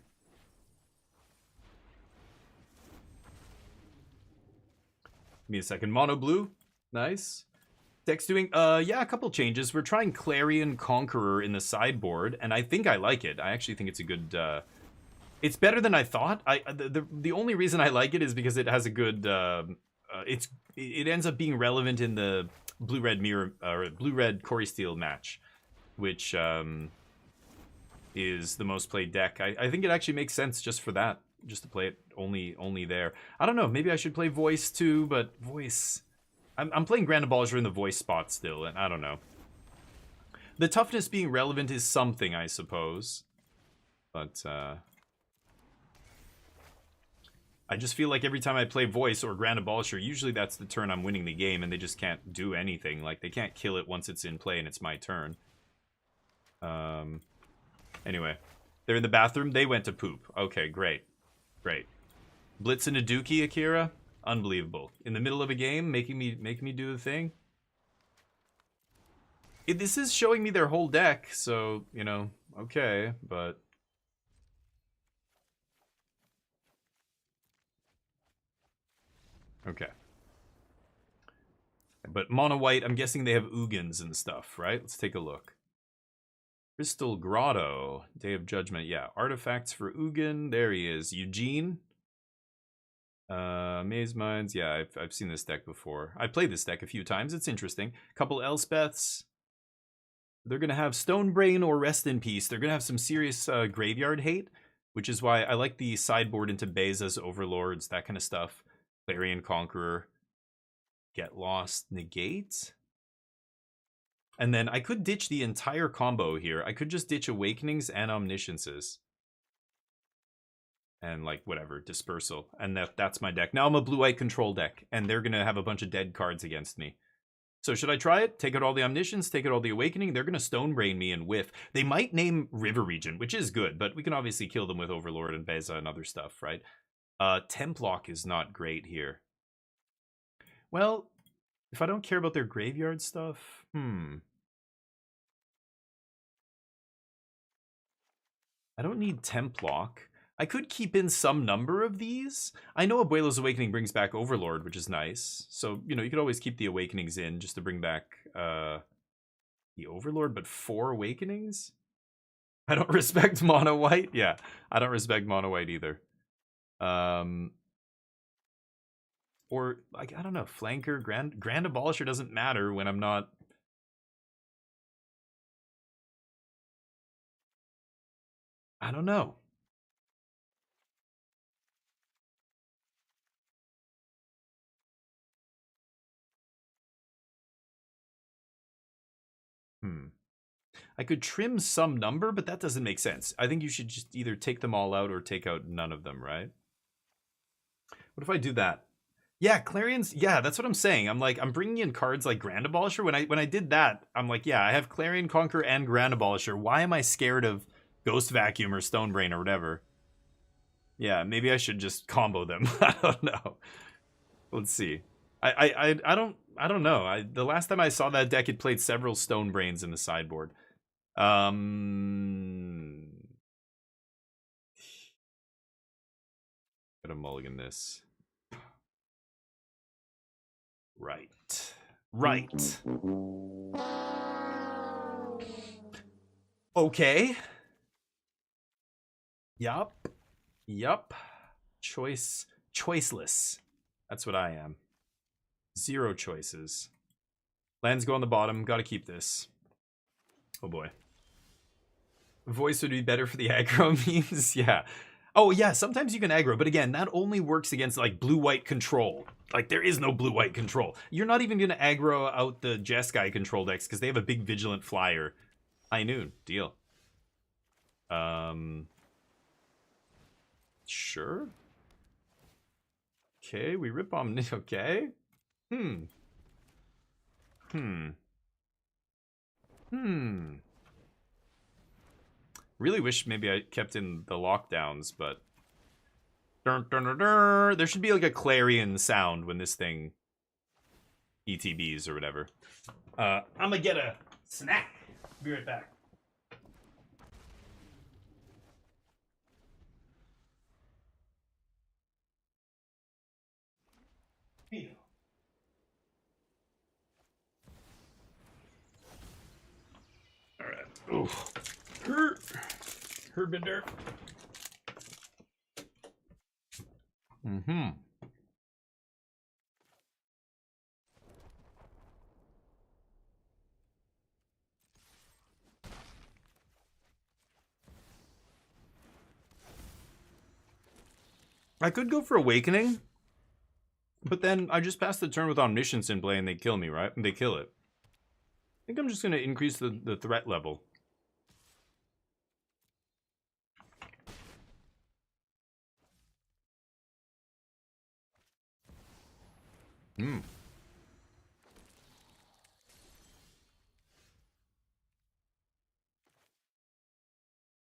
Give me a second. Mono blue. Nice. Deck's doing, yeah, a couple changes. We're trying Clarion Conqueror in the sideboard, and I think I like it. I actually think it's a good, it's better than I thought. The only reason I like it is because it has a good, it ends up being relevant in the blue-red mirror, or blue-red Corey Steele match, which, is the most played deck. I think it actually makes sense just for that. Just to play it only there. I don't know, maybe I should play voice too, but voice... I'm playing Grand Abolishers in the voice spot still, and I don't know. The toughness being relevant is something, I suppose. But, I just feel like every time I play voice or Grand Abolisher, usually that's the turn I'm winning the game, and they just can't do anything. Like, they can't kill it once it's in play and it's my turn. Anyway. They're in the bathroom. They went to poop. Okay, great. Great. Blitz and a Dookie, Akira? Unbelievable. In the middle of a game, making me do the thing? This is showing me their whole deck, so, you know, okay, but... Okay. But mono white, I'm guessing they have Ugins and stuff, right? Let's take a look. Crystal Grotto, Day of Judgment. Yeah, artifacts for Ugin. There he is. Eugene. Maze Mines. Yeah, I've seen this deck before. I played this deck a few times. It's interesting. Couple Elspeths. They're going to have Stonebrain or Rest in Peace. They're going to have some serious graveyard hate, which is why I like the sideboard into Beza's Overlords, that kind of stuff. Clarion Conqueror. Get Lost, Negate. And then I could ditch the entire combo here. I could just ditch Awakenings and Omnisciences. And like whatever, Dispersal. And that's my deck. Now I'm a blue-white control deck, and they're going to have a bunch of dead cards against me. So should I try it? Take out all the Omniscience, take out all the Awakening? They're going to Stonebrain me and whiff. They might name River Region, which is good, but we can obviously kill them with Overlord and Beza and other stuff, right? Templock is not great here. Well, if I don't care about their graveyard stuff, I don't need Templock. I could keep in some number of these. I know Abuelo's Awakening brings back Overlord, which is nice. So, you know, you could always keep the Awakenings in just to bring back the Overlord, but 4 Awakenings? I don't respect Mono White. Yeah, I don't respect Mono White either. Or, like, I don't know, Flanker, Grand Abolisher doesn't matter when I'm not... I don't know. I could trim some number, but that doesn't make sense. I think you should just either take them all out or take out none of them, right? What if I do that? Yeah, Clarion's... Yeah, that's what I'm saying. I'm like, I'm bringing in cards like Grand Abolisher. When I did that, I'm like, yeah, I have Clarion Conqueror and Grand Abolisher. Why am I scared of Ghost Vacuum or Stonebrain or whatever? Yeah, maybe I should just combo them. I don't know. Let's see. I don't know. The last time I saw that deck, it played several Stonebrains in the sideboard. Gotta mulligan this. Right. Okay. Yup. Choiceless. That's what I am. 0 choices. Lands go on the bottom. Gotta keep this. Oh boy. Voice would be better for the aggro memes. Yeah. Oh yeah, sometimes you can aggro, but again, that only works against like blue-white control. Like there is no blue-white control. You're not even gonna aggro out the Jeskai control decks because they have a big vigilant flyer. High noon, deal. Sure. Okay, we rip on. Okay. Really wish maybe I kept in the lockdowns, but there should be like a clarion sound when this thing ETBs or whatever. I'm gonna get a snack. Be right back. All right. Oof. Herbinder. I could go for Awakening, but then I just pass the turn with Omniscience in play and they kill me, right? And they kill it. I think I'm just going to increase the threat level.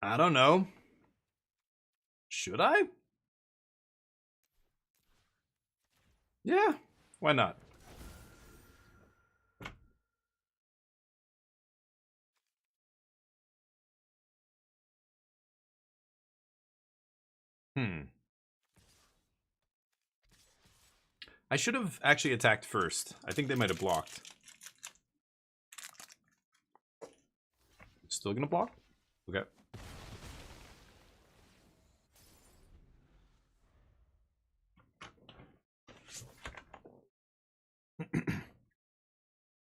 I don't know. Should I? Yeah, why not? I should have actually attacked first. I think they might have blocked. Still gonna block? Okay.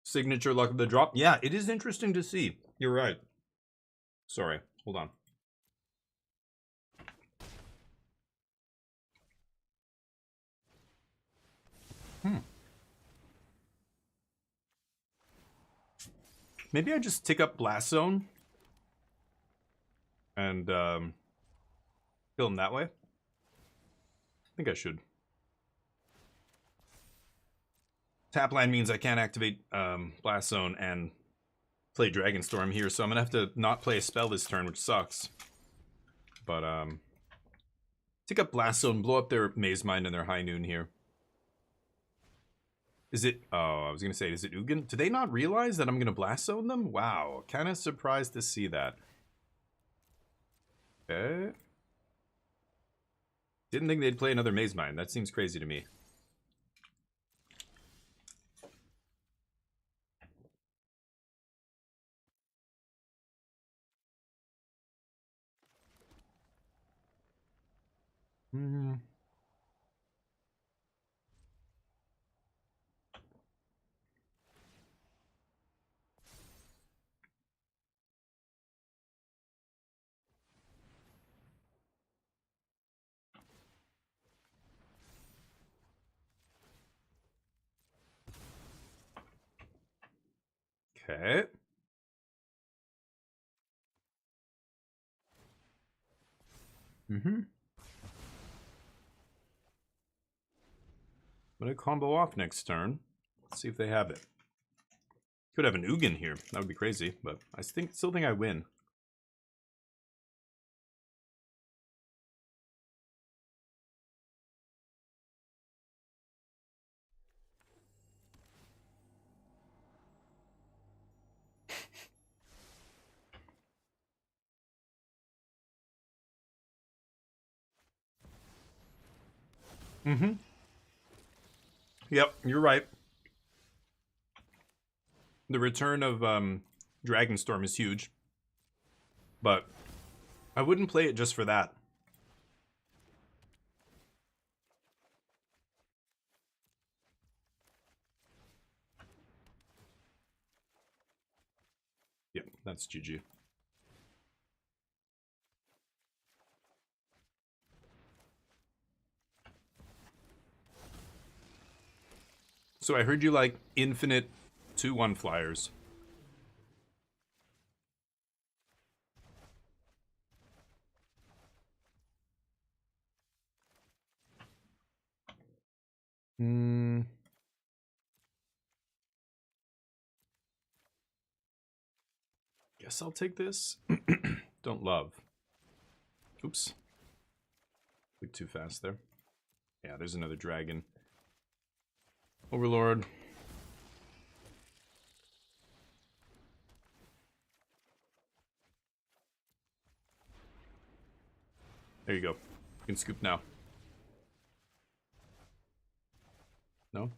Signature luck of the drop. Yeah, it is interesting to see. You're right. Sorry. Hold on. Maybe I just tick up Blast Zone and kill him that way. I think I should. Tapline means I can't activate Blast Zone and play Dragonstorm here, so I'm gonna have to not play a spell this turn, which sucks. But tick up Blast Zone, blow up their Maze Mind and their High Noon here. Is it, oh, I was gonna say, is it Ugin? Do they not realize that I'm gonna Blast Zone them? Wow, kind of surprised to see that. Okay. Didn't think they'd play another Maze Mind. That seems crazy to me. Hmm. Okay. I'm gonna combo off next turn. Let's see if they have it. Could have an Ugin here. That would be crazy, but I still think I win. Yep, you're right. The return of Dragonstorm is huge, but I wouldn't play it just for that. Yep, that's GG. So I heard you like infinite 2/1 flyers. Guess I'll take this. Don't love. Oops. Clicked too fast there. Yeah, there's another dragon. Overlord. There you go. You can scoop now. No?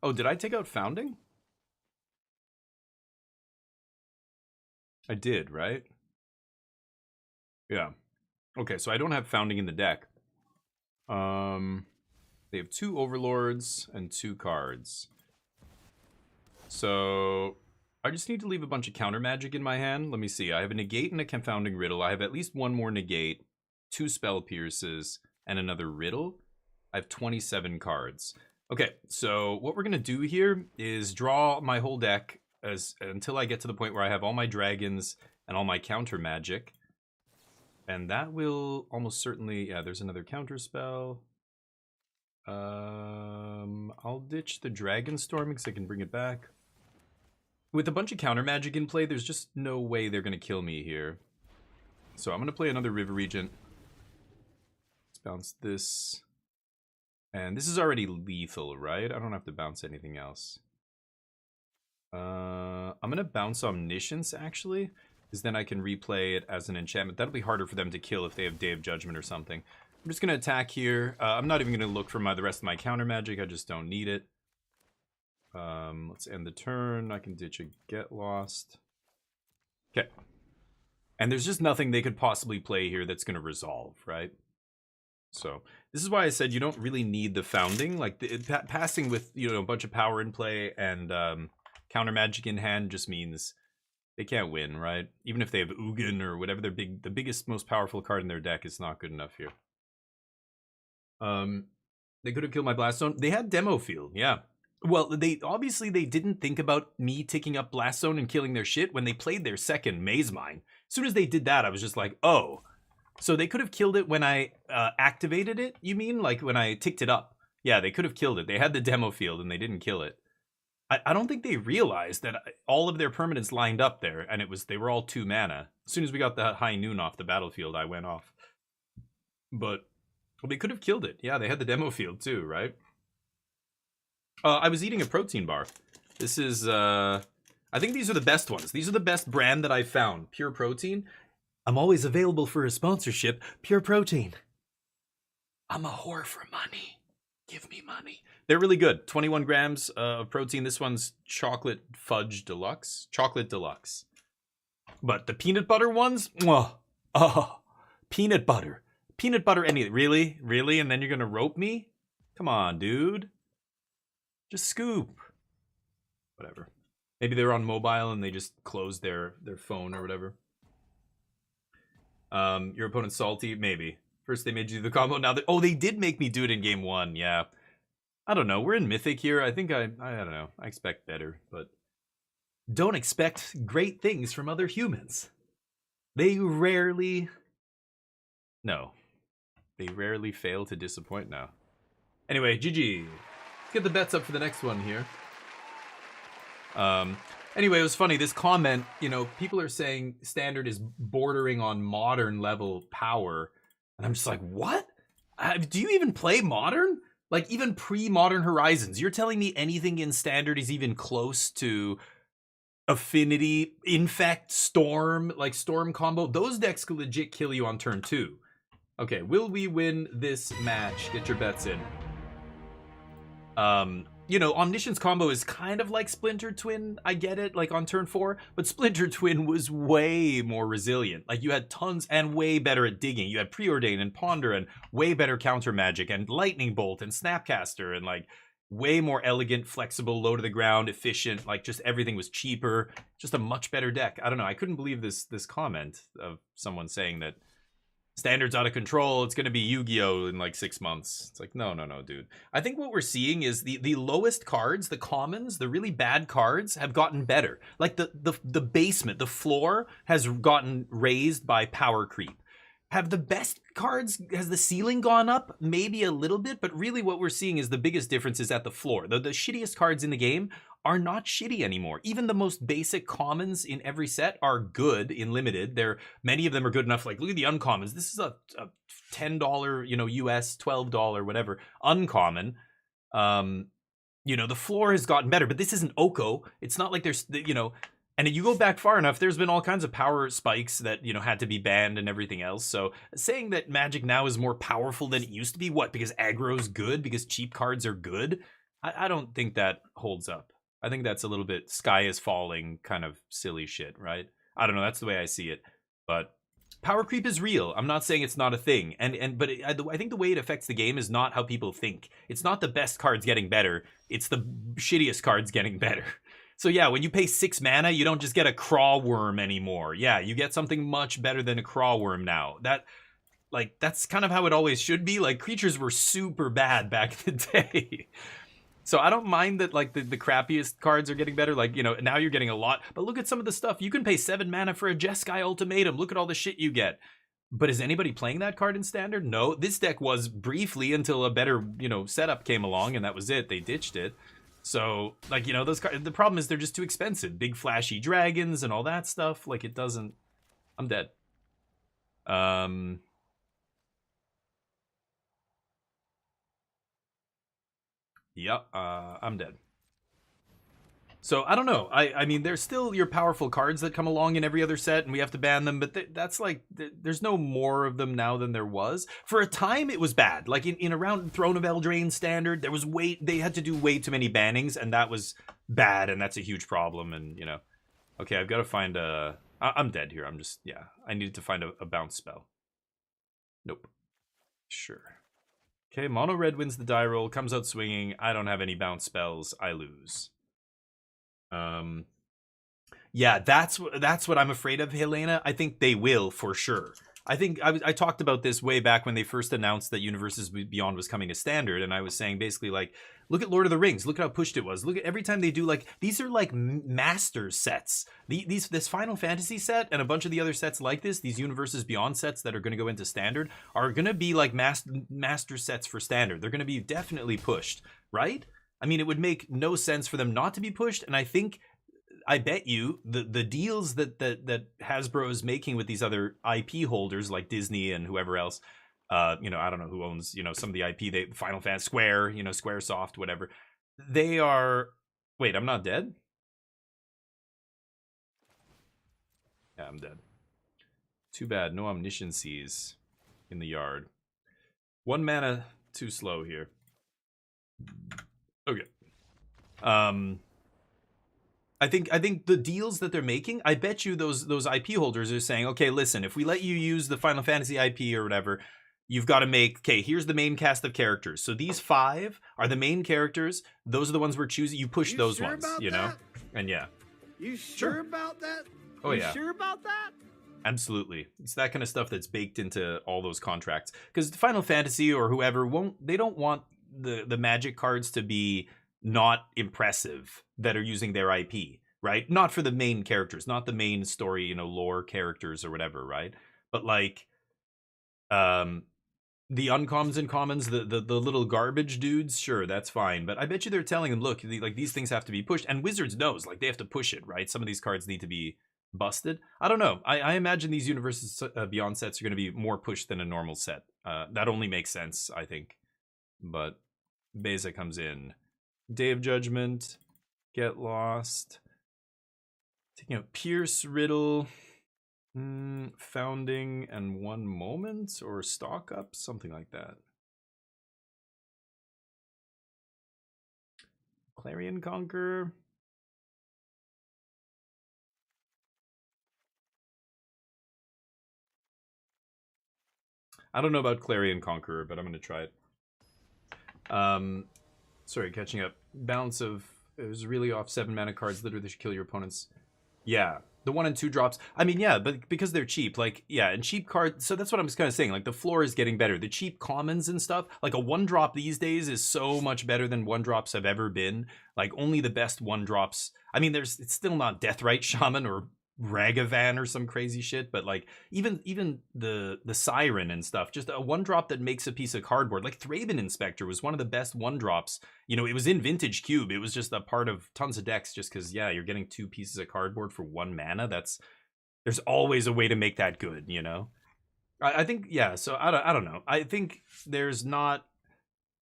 Oh, did I take out Founding? I did, right? Yeah. Okay, so I don't have Founding in the deck. They have 2 Overlords and 2 cards. So I just need to leave a bunch of counter magic in my hand. Let me see. I have a Negate and a Confounding Riddle. I have at least 1 more Negate, 2 Spell Pierces, and another Riddle. I have 27 cards. Okay, so what we're going to do here is draw my whole deck until I get to the point where I have all my dragons and all my counter magic. And that will almost certainly... Yeah, there's another counter spell. I'll ditch the Dragonstorm because I can bring it back. With a bunch of counter magic in play, there's just no way they're going to kill me here. So I'm going to play another River Regent. Let's bounce this. And this is already lethal, right? I don't have to bounce anything else. I'm going to bounce Omniscience, actually, because then I can replay it as an enchantment. That'll be harder for them to kill if they have Day of Judgment or something. I'm just going to attack here. I'm not even going to look for the rest of my counter magic. I just don't need it. Let's end the turn. I can ditch a Get Lost. Okay. And there's just nothing they could possibly play here that's going to resolve, right? So this is why I said you don't really need the Founding. Like, passing with, you know, a bunch of power in play and counter magic in hand just means they can't win, right? Even if they have Ugin or whatever the biggest, most powerful card in their deck is not good enough here. They could have killed my Blast Zone. They had Demo Field, yeah. Well, they didn't think about me taking up Blast Zone and killing their shit when they played their second Maze Mine. As soon as they did that, I was just like, oh. So they could have killed it when I activated it, you mean? Like when I ticked it up. Yeah, they could have killed it. They had the Demo Field and they didn't kill it. I don't think they realized that all of their permanents lined up there, and they were all 2 mana. As soon as we got the High Noon off the battlefield, I went off. But well, they could have killed it. Yeah, they had the Demo Field too, right? I was eating a protein bar. This is, I think these are the best ones. These are the best brand that I found. Pure Protein. I'm always available for a sponsorship. Pure Protein. I'm a whore for money. Give me money. They're really good. 21 grams of protein. This one's Chocolate Fudge Deluxe. Chocolate Deluxe. But the peanut butter ones? Mwah. Oh, peanut butter. Peanut butter anything. Really? Really? And then you're going to rope me? Come on, dude. Just scoop. Whatever. Maybe they were on mobile and they just closed their phone or whatever. Your opponent's salty? Maybe. First they made you do the combo, now they did make me do it in game 1, yeah. I don't know, we're in Mythic here. I think I don't know, I expect better, but don't expect great things from other humans. They rarely fail to disappoint now. Anyway, GG. Let's get the bets up for the next one here. Anyway, it was funny, this comment, you know, people are saying Standard is bordering on Modern level power. And I'm just like, what? Do you even play Modern? Like, even pre-Modern Horizons, you're telling me anything in Standard is even close to Affinity, Infect, Storm, like Storm combo? Those decks could legit kill you on turn 2. Okay, will we win this match? Get your bets in. You know, Omniscience combo is kind of like Splinter Twin, I get it, like on turn 4, but Splinter Twin was way more resilient. Like, you had tons and way better at digging. You had Preordain and Ponder and way better counter magic and Lightning Bolt and Snapcaster and like way more elegant, flexible, low to the ground, efficient, like just everything was cheaper, just a much better deck. I don't know, I couldn't believe this comment of someone saying that Standard's out of control, it's going to be Yu-Gi-Oh! In like 6 months. It's like, no, dude. I think what we're seeing is the lowest cards, the commons, the really bad cards have gotten better. Like the basement, the floor has gotten raised by power creep. Have the best cards, has the ceiling gone up? Maybe a little bit, but really what we're seeing is the biggest difference is at the floor. The shittiest cards in the game are not shitty anymore. Even the most basic commons in every set are good in limited. Many of them are good enough. Like, look at the uncommons. This is a $10, you know, US, $12, whatever, uncommon. You know, the floor has gotten better, but this isn't Oko. It's not like there's, you know, and if you go back far enough, there's been all kinds of power spikes that, you know, had to be banned and everything else. So saying that Magic now is more powerful than it used to be, what, because aggro's good, because cheap cards are good? I don't think that holds up. I think that's a little bit sky is falling kind of silly shit, right? I don't know, that's the way I see it. But power creep is real. I'm not saying it's not a thing. But I think the way it affects the game is not how people think. It's not the best cards getting better. It's the shittiest cards getting better. So yeah, when you pay 6 mana, you don't just get a Craw Worm anymore. Yeah, you get something much better than a Craw Worm now. That's kind of how it always should be. Like, creatures were super bad back in the day. So I don't mind that, like, the crappiest cards are getting better. Like, you know, now you're getting a lot. But look at some of the stuff. You can pay 7 mana for a Jeskai Ultimatum. Look at all the shit you get. But is anybody playing that card in Standard? No. This deck was briefly until a better, you know, setup came along, and that was it. They ditched it. So, like, you know, those cards, the problem is they're just too expensive. Big flashy dragons and all that stuff. Like, it doesn't... I'm dead. Yep, I'm dead. So, I don't know. I mean, there's still your powerful cards that come along in every other set, and we have to ban them, but that's like, there's no more of them now than there was. For a time, it was bad. Like, in around Throne of Eldraine Standard, there was they had to do way too many bannings, and that was bad, and that's a huge problem, and, you know. Okay, I've got to find a... I'm dead here. I'm just, yeah. I needed to find a bounce spell. Nope. Sure. Okay, mono red wins the die roll, comes out swinging. I don't have any bounce spells. I lose. Yeah, that's what I'm afraid of, Helena. I think they will for sure. I think I talked about this way back when they first announced that Universes Beyond was coming to Standard, and I was saying basically like, look at Lord of the Rings, look at how pushed it was. Look at every time they do, like, these are like master sets. This Final Fantasy set and a bunch of the other sets like this, these Universes Beyond sets that are going to go into Standard, are going to be like master sets for Standard. They're going to be definitely pushed, right? I mean, it would make no sense for them not to be pushed, and I bet you the deals that Hasbro is making with these other IP holders like Disney and whoever else, you know, I don't know who owns, you know, some of the IP, Final Fantasy, Square, you know, Squaresoft, whatever. They are... Wait, I'm not dead? Yeah, I'm dead. Too bad, no omnisciencies in the yard. 1 mana too slow here. Okay. I think the deals that they're making, I bet you those IP holders are saying, okay, listen, if we let you use the Final Fantasy IP or whatever, you've got to make, okay, here's the main cast of characters. So these 5 are the main characters. Those are the ones we're choosing. You push those ones, you know? And yeah. You sure about that? Oh, yeah. You sure about that? Absolutely. It's that kind of stuff that's baked into all those contracts. Because Final Fantasy or whoever they don't want the Magic cards to be not impressive that are using their IP, right? Not for the main characters, not the main story, you know, lore characters or whatever, right? But like the uncommons and commons, the little garbage dudes, sure, that's fine. But I bet you they're telling them, look, like these things have to be pushed, and Wizards knows, like, they have to push it, right? Some of these cards need to be busted. I don't know. I imagine these Universes Beyond sets are going to be more pushed than a normal set. That only makes sense, I think. But Beza comes in. Day of Judgment, Get Lost, taking out Pierce, Riddle, Founding, and 1 Moment, or Stock Up, something like that. Clarion Conqueror. I don't know about Clarion Conqueror, but I'm going to try it. Sorry, catching up. Balance of... It was really off 7 mana cards. Literally should kill your opponents. Yeah. The 1 and 2 drops. I mean, yeah, but because they're cheap. Like, yeah, and cheap cards... So that's what I'm just kind of saying. Like, the floor is getting better. The cheap commons and stuff. Like, a 1-drop these days is so much better than 1-drops have ever been. Like, only the best 1-drops... I mean, it's still not Deathrite Shaman or Ragavan or some crazy shit, but like even the Siren and stuff, just a 1-drop that makes a piece of cardboard. Like Thraben Inspector was one of the best 1-drops. You know, it was in Vintage Cube. It was just a part of tons of decks, just because, yeah, you're getting 2 pieces of cardboard for 1 mana. There's always a way to make that good, you know. I think, yeah. So I don't know. I think there's not.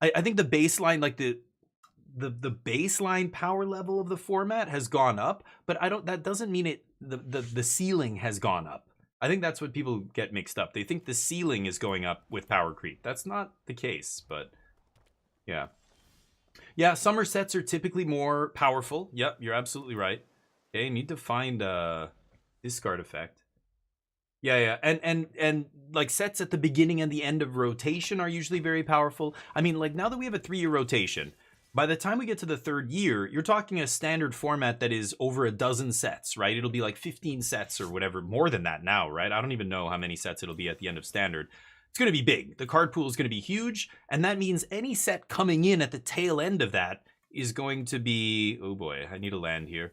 I think the baseline, like the baseline power level of the format has gone up, but that doesn't mean the ceiling has gone up. I think that's what people get mixed up. They think the ceiling is going up with power creep. That's not the case, but yeah. Yeah, summer sets are typically more powerful. Yep, you're absolutely right. Okay, need to find a discard effect. Yeah, and like sets at the beginning and the end of rotation are usually very powerful. I mean, like now that we have a 3-year rotation, by the time we get to the 3rd year, you're talking a standard format that is over a dozen sets, right? It'll be like 15 sets or whatever, more than that now, right? I don't even know how many sets it'll be at the end of standard. It's going to be big. The card pool is going to be huge, and that means any set coming in at the tail end of that is going to be, oh boy, I need a land here,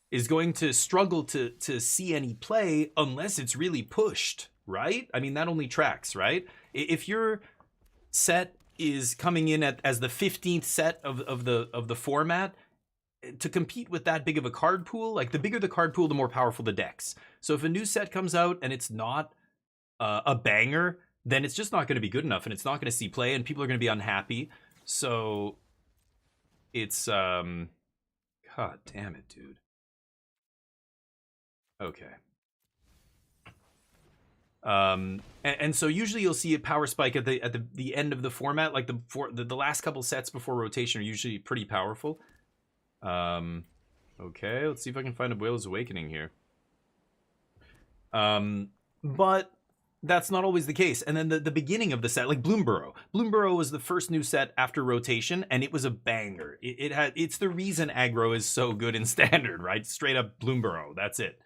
is going to struggle to see any play unless it's really pushed, right? I mean, that only tracks, right? If your set is coming in as the 15th set of the format, to compete with that big of a card pool, like the bigger the card pool, the more powerful the decks. So if a new set comes out and it's not a banger, then it's just not going to be good enough, and it's not going to see play, and people are going to be unhappy. So it's God damn it, dude. Okay. And so usually you'll see a power spike at the end of the format, like the last couple sets before rotation are usually pretty powerful. Okay, let's see if I can find Abuelo's Awakening here. But that's not always the case. And then the beginning of the set, like Bloomborough. Bloomborough was the first new set after rotation, and it was a banger. It's the reason aggro is so good in standard, right? Straight up Bloomborough. That's it.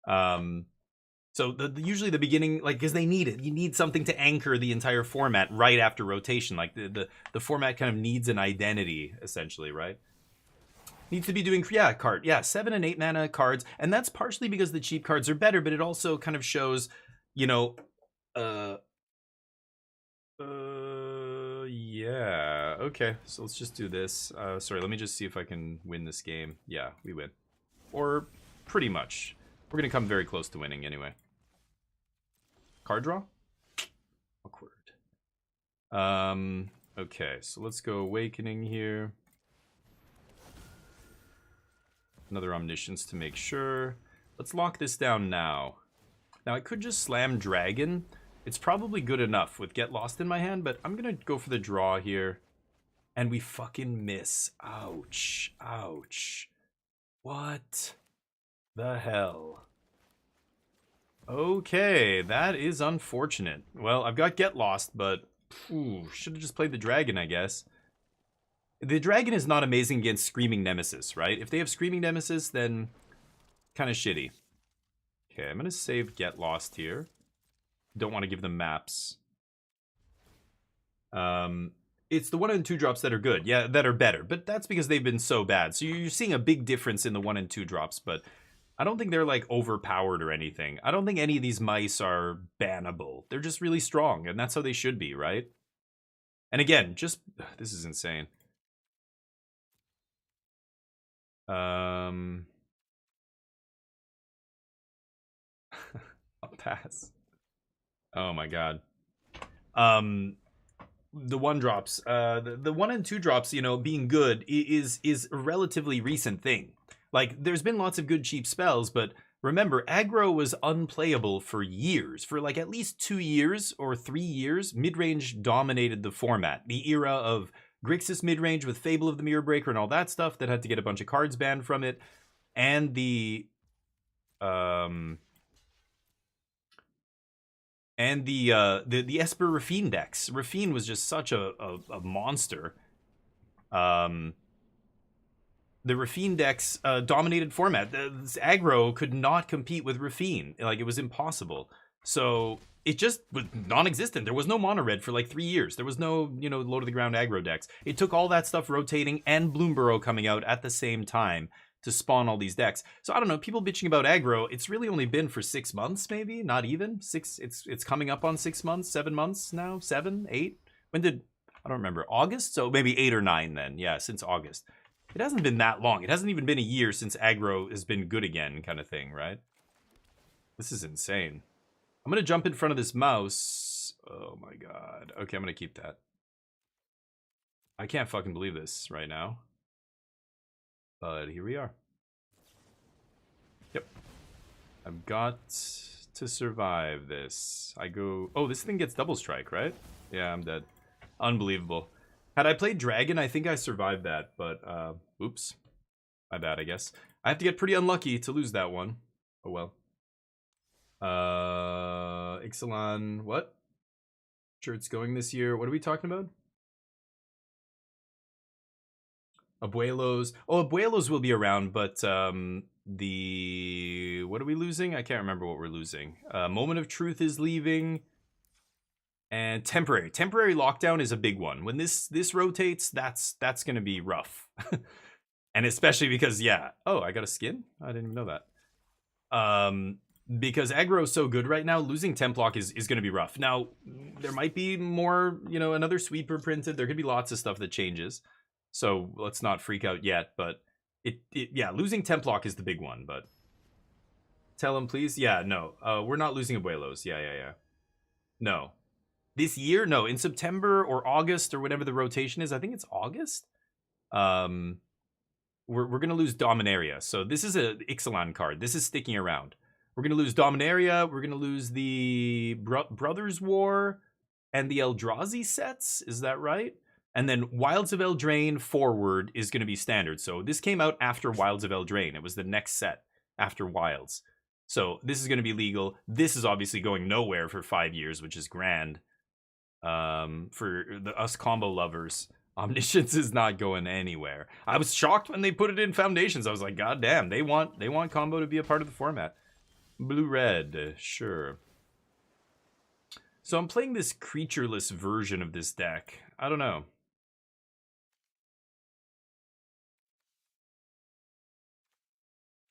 So usually the beginning, like, because they need it. You need something to anchor the entire format right after rotation. Like the format kind of needs an identity, essentially, right? Needs to be doing, card. Yeah, 7 and 8 mana cards. And that's partially because the cheap cards are better, but it also kind of shows, you know, yeah. Okay, so let's just do this. Sorry, let me just see if I can win this game. Yeah, we win. Or pretty much. We're going to come very close to winning anyway. Card draw? Awkward. Okay, so let's go Awakening here. Another Omniscience to make sure. Let's lock this down now. Now, I could just slam Dragon. It's probably good enough with Get Lost in my hand, but I'm going to go for the draw here. And we fucking miss. Ouch. Ouch. What the hell? Okay, that is unfortunate. Well, I've got Get Lost, but should have just played the Dragon, I guess. The Dragon is not amazing against Screaming Nemesis, right? If they have Screaming Nemesis, then kind of shitty. Okay, I'm going to save Get Lost here. Don't want to give them maps. It's the 1 and 2 drops that are good. Yeah, that are better. But that's because they've been so bad. So you're seeing a big difference in the 1 and 2 drops, but I don't think they're like overpowered or anything. I don't think any of these mice are bannable. They're just really strong, and that's how they should be, right? And again, just this is insane. I'll pass. Oh my god. The 1 drops, the 1 and 2 drops, you know, being good is a relatively recent thing. Like, there's been lots of good cheap spells, but remember, aggro was unplayable for years. For like at least 2 years or 3 years, midrange dominated the format. The era of Grixis midrange with Fable of the Mirror Breaker and all that stuff that had to get a bunch of cards banned from it. And the Esper Rafine decks. Rafine was just such a monster. The Rafine decks dominated format. This aggro could not compete with Rafine. Like, it was impossible. So it just was non-existent. There was no mono red for like 3 years. There was no, you know, low to the ground aggro decks. It took all that stuff rotating and Bloomborough coming out at the same time to spawn all these decks. So I don't know, people bitching about aggro, it's really only been for 6 months, maybe, not even 6. It's coming up on 6 months, 7 months now, 7, 8. When did, I don't remember, August? So maybe 8 or 9 then. Yeah, since August. It hasn't been that long. It hasn't even been a year since aggro has been good again, kind of thing, right? This is insane. I'm gonna jump in front of this mouse. Oh my god. Okay, I'm gonna keep that. I can't fucking believe this right now. But here we are. Yep. I've got to survive this. I go... Oh, this thing gets double strike, right? Yeah, I'm dead. Unbelievable. Had I played Dragon, I think I survived that. But, oops. My bad, I guess. I have to get pretty unlucky to lose that one. Oh, well. Ixalan, what? Sure it's going this year. What are we talking about? Abuelos. Oh, Abuelos will be around, but the... What are we losing? I can't remember what we're losing. Moment of Truth is leaving. And Temporary. Temporary Lockdown is a big one. When this rotates, that's going to be rough. And especially because, yeah. Oh, I got a skin? I didn't even know that. Because aggro is so good right now, losing Templock is going to be rough. Now, there might be more, you know, another sweeper printed. There could be lots of stuff that changes. So let's not freak out yet, but yeah, losing Templock is the big one, but tell him, please. Yeah, no, we're not losing Abuelos. Yeah. No, this year, no, in September or August or whatever the rotation is. I think it's August. we're gonna lose Dominaria. So this is a Ixalan card. This is sticking around. We're gonna lose Dominaria. We're gonna lose the Brothers War and the Eldrazi sets. Is that right? And then Wilds of Eldraine forward is gonna be standard. So this came out after Wilds of Eldraine. It was the next set after Wilds. So this is gonna be legal. This is obviously going nowhere for 5 years, which is grand. For us combo lovers. Omniscience is not going anywhere. I was shocked when they put it in Foundations. I was like, God damn, they want combo to be a part of the format. Blue-red, sure. So I'm playing this creatureless version of this deck. I don't know.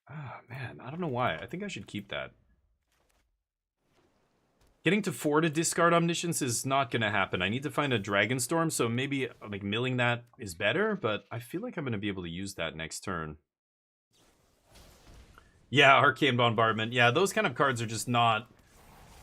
Ah, man, I don't know why. I think I should keep that. Getting to 4 to discard Omniscience is not going to happen. I need to find a Dragonstorm, so maybe like milling that is better, but I feel like I'm going to be able to use that next turn. Yeah, Arcane Bombardment. Yeah, those kind of cards are just not...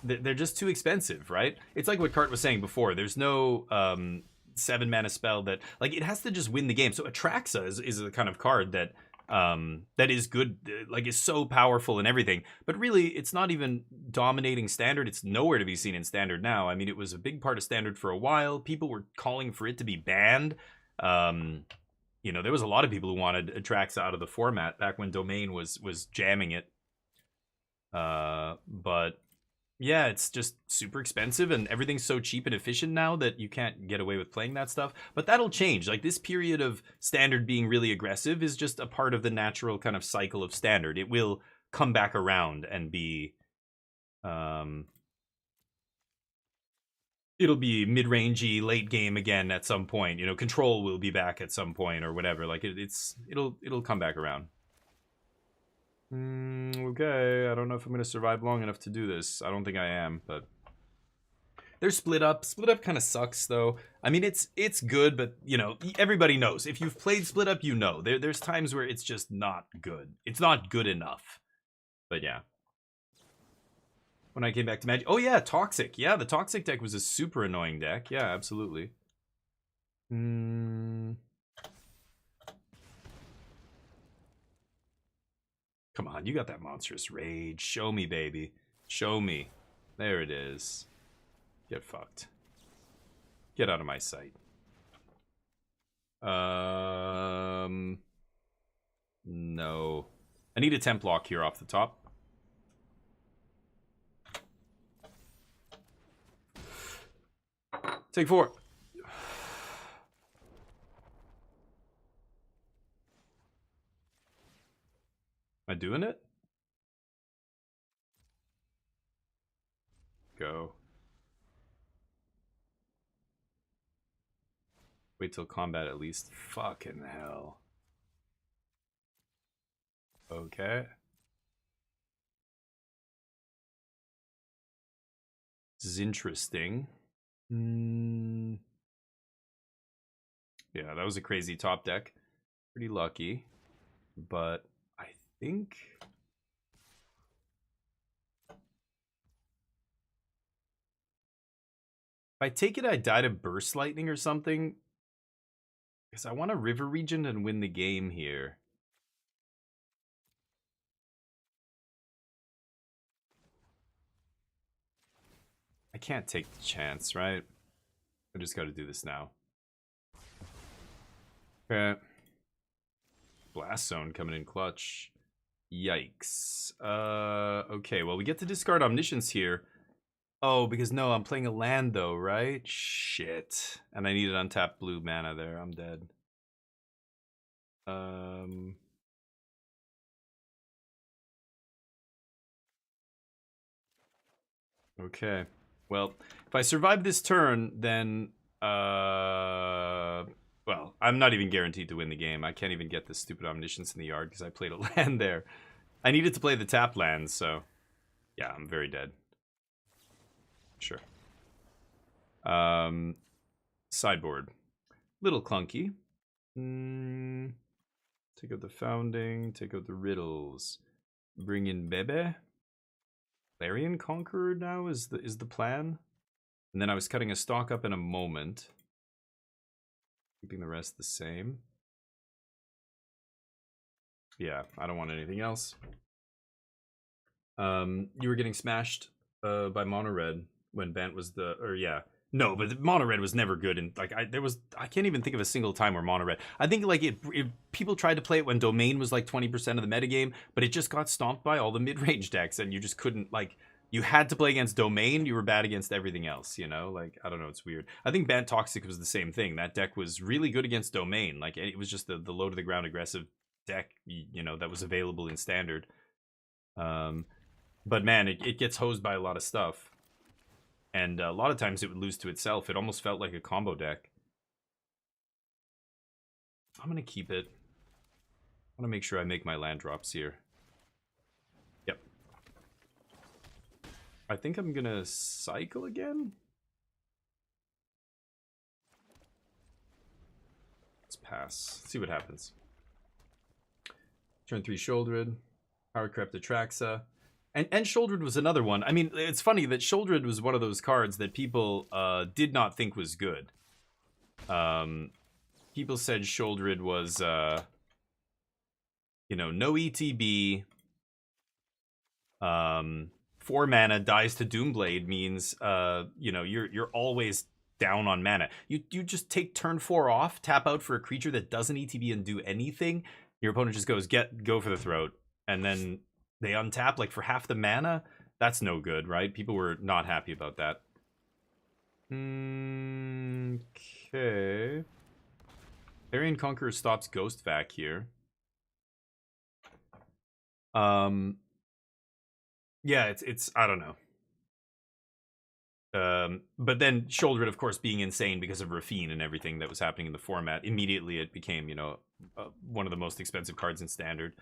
They're just too expensive, right? It's like what Cart was saying before. There's no 7-mana spell that... Like, it has to just win the game. So Atraxa is the kind of card that... that is good, like is so powerful and everything, but really it's not even dominating standard. It's nowhere to be seen in standard now. I mean, it was a big part of standard for a while. People were calling for it to be banned. You know, there was a lot of people who wanted Atraxa out of the format back when Domain was jamming it. But yeah, it's just super expensive and everything's so cheap and efficient now that you can't get away with playing that stuff. But that'll change. Like, this period of standard being really aggressive is just a part of the natural kind of cycle of standard. It will come back around and be... it'll be mid-rangey, late game again at some point. You know, Control will be back at some point or whatever. Like, it'll come back around. Okay, I don't know if I'm going to survive long enough to do this. I don't think I am, but... They're split up. Split up kind of sucks, though. I mean, it's good, but, you know, everybody knows. If you've played split up, you know. There's times where it's just not good. It's not good enough. But, yeah. When I came back to Magic... Oh, yeah, Toxic. Yeah, the Toxic deck was a super annoying deck. Yeah, absolutely. Come on, you got that monstrous rage. Show me, baby. Show me. There it is. Get fucked. Get out of my sight. No. I need a temp lock here off the top. Take 4. Am I doing it? Go. Wait till combat at least. Fucking hell. Okay. This is interesting. Yeah, that was a crazy top deck. Pretty lucky. But I think... If I take it, I die to Burst Lightning or something. Because I want a River Regent and win the game here. I can't take the chance, right? I just got to do this now. Okay. Blast Zone coming in clutch. Yikes. Okay, well, we get to discard Omniscience here. Oh, because no, I'm playing a land though, right? Shit. And I need an untapped blue mana there. I'm dead. Okay. Well, if I survive this turn, then well, I'm not even guaranteed to win the game. I can't even get this stupid Omniscience in the yard because I played a land there. I needed to play the tap land, so yeah, I'm very dead. Sure. Sideboard. Little clunky. Take out the Founding, take out the Riddles. Bring in Bebe. Larian Conqueror now is the plan. And then I was cutting a stock up in a moment. Keeping the rest the same. Yeah, I don't want anything else. You were getting smashed by Mono Red when Bant was the, or yeah. No, but Mono Red was never good, and like I can't even think of a single time where Mono Red. I think like people tried to play it when Domain was like 20% of the metagame, but it just got stomped by all the mid-range decks, and you just couldn't like. You had to play against Domain, you were bad against everything else, you know? Like, I don't know, it's weird. I think Bant Toxic was the same thing. That deck was really good against Domain. Like, it was just the low to the ground aggressive deck, you know, that was available in Standard. But man, it gets hosed by a lot of stuff. And a lot of times it would lose to itself. It almost felt like a combo deck. I'm going to keep it. I want to make sure I make my land drops here. Yep. I think I'm going to cycle again. Let's pass. See what happens. Turn 3 Shouldered. Power Crept Atraxa. And Shouldered was another one. I mean, it's funny that Shouldered was one of those cards that people did not think was good. People said Shouldered was, you know, no ETB. 4 mana, dies to Doomblade means, you know, you're always down on mana. You just take turn 4 off, tap out for a creature that doesn't ETB and do anything. Your opponent just goes, go for the throat. And then they untap like for half the mana. That's no good, right? People were not happy about that. Okay. Arian Conqueror stops Ghost Vac here. Yeah, it's I don't know. But then Shouldered, of course, being insane because of Rafine and everything that was happening in the format, immediately it became, you know, one of the most expensive cards in Standard.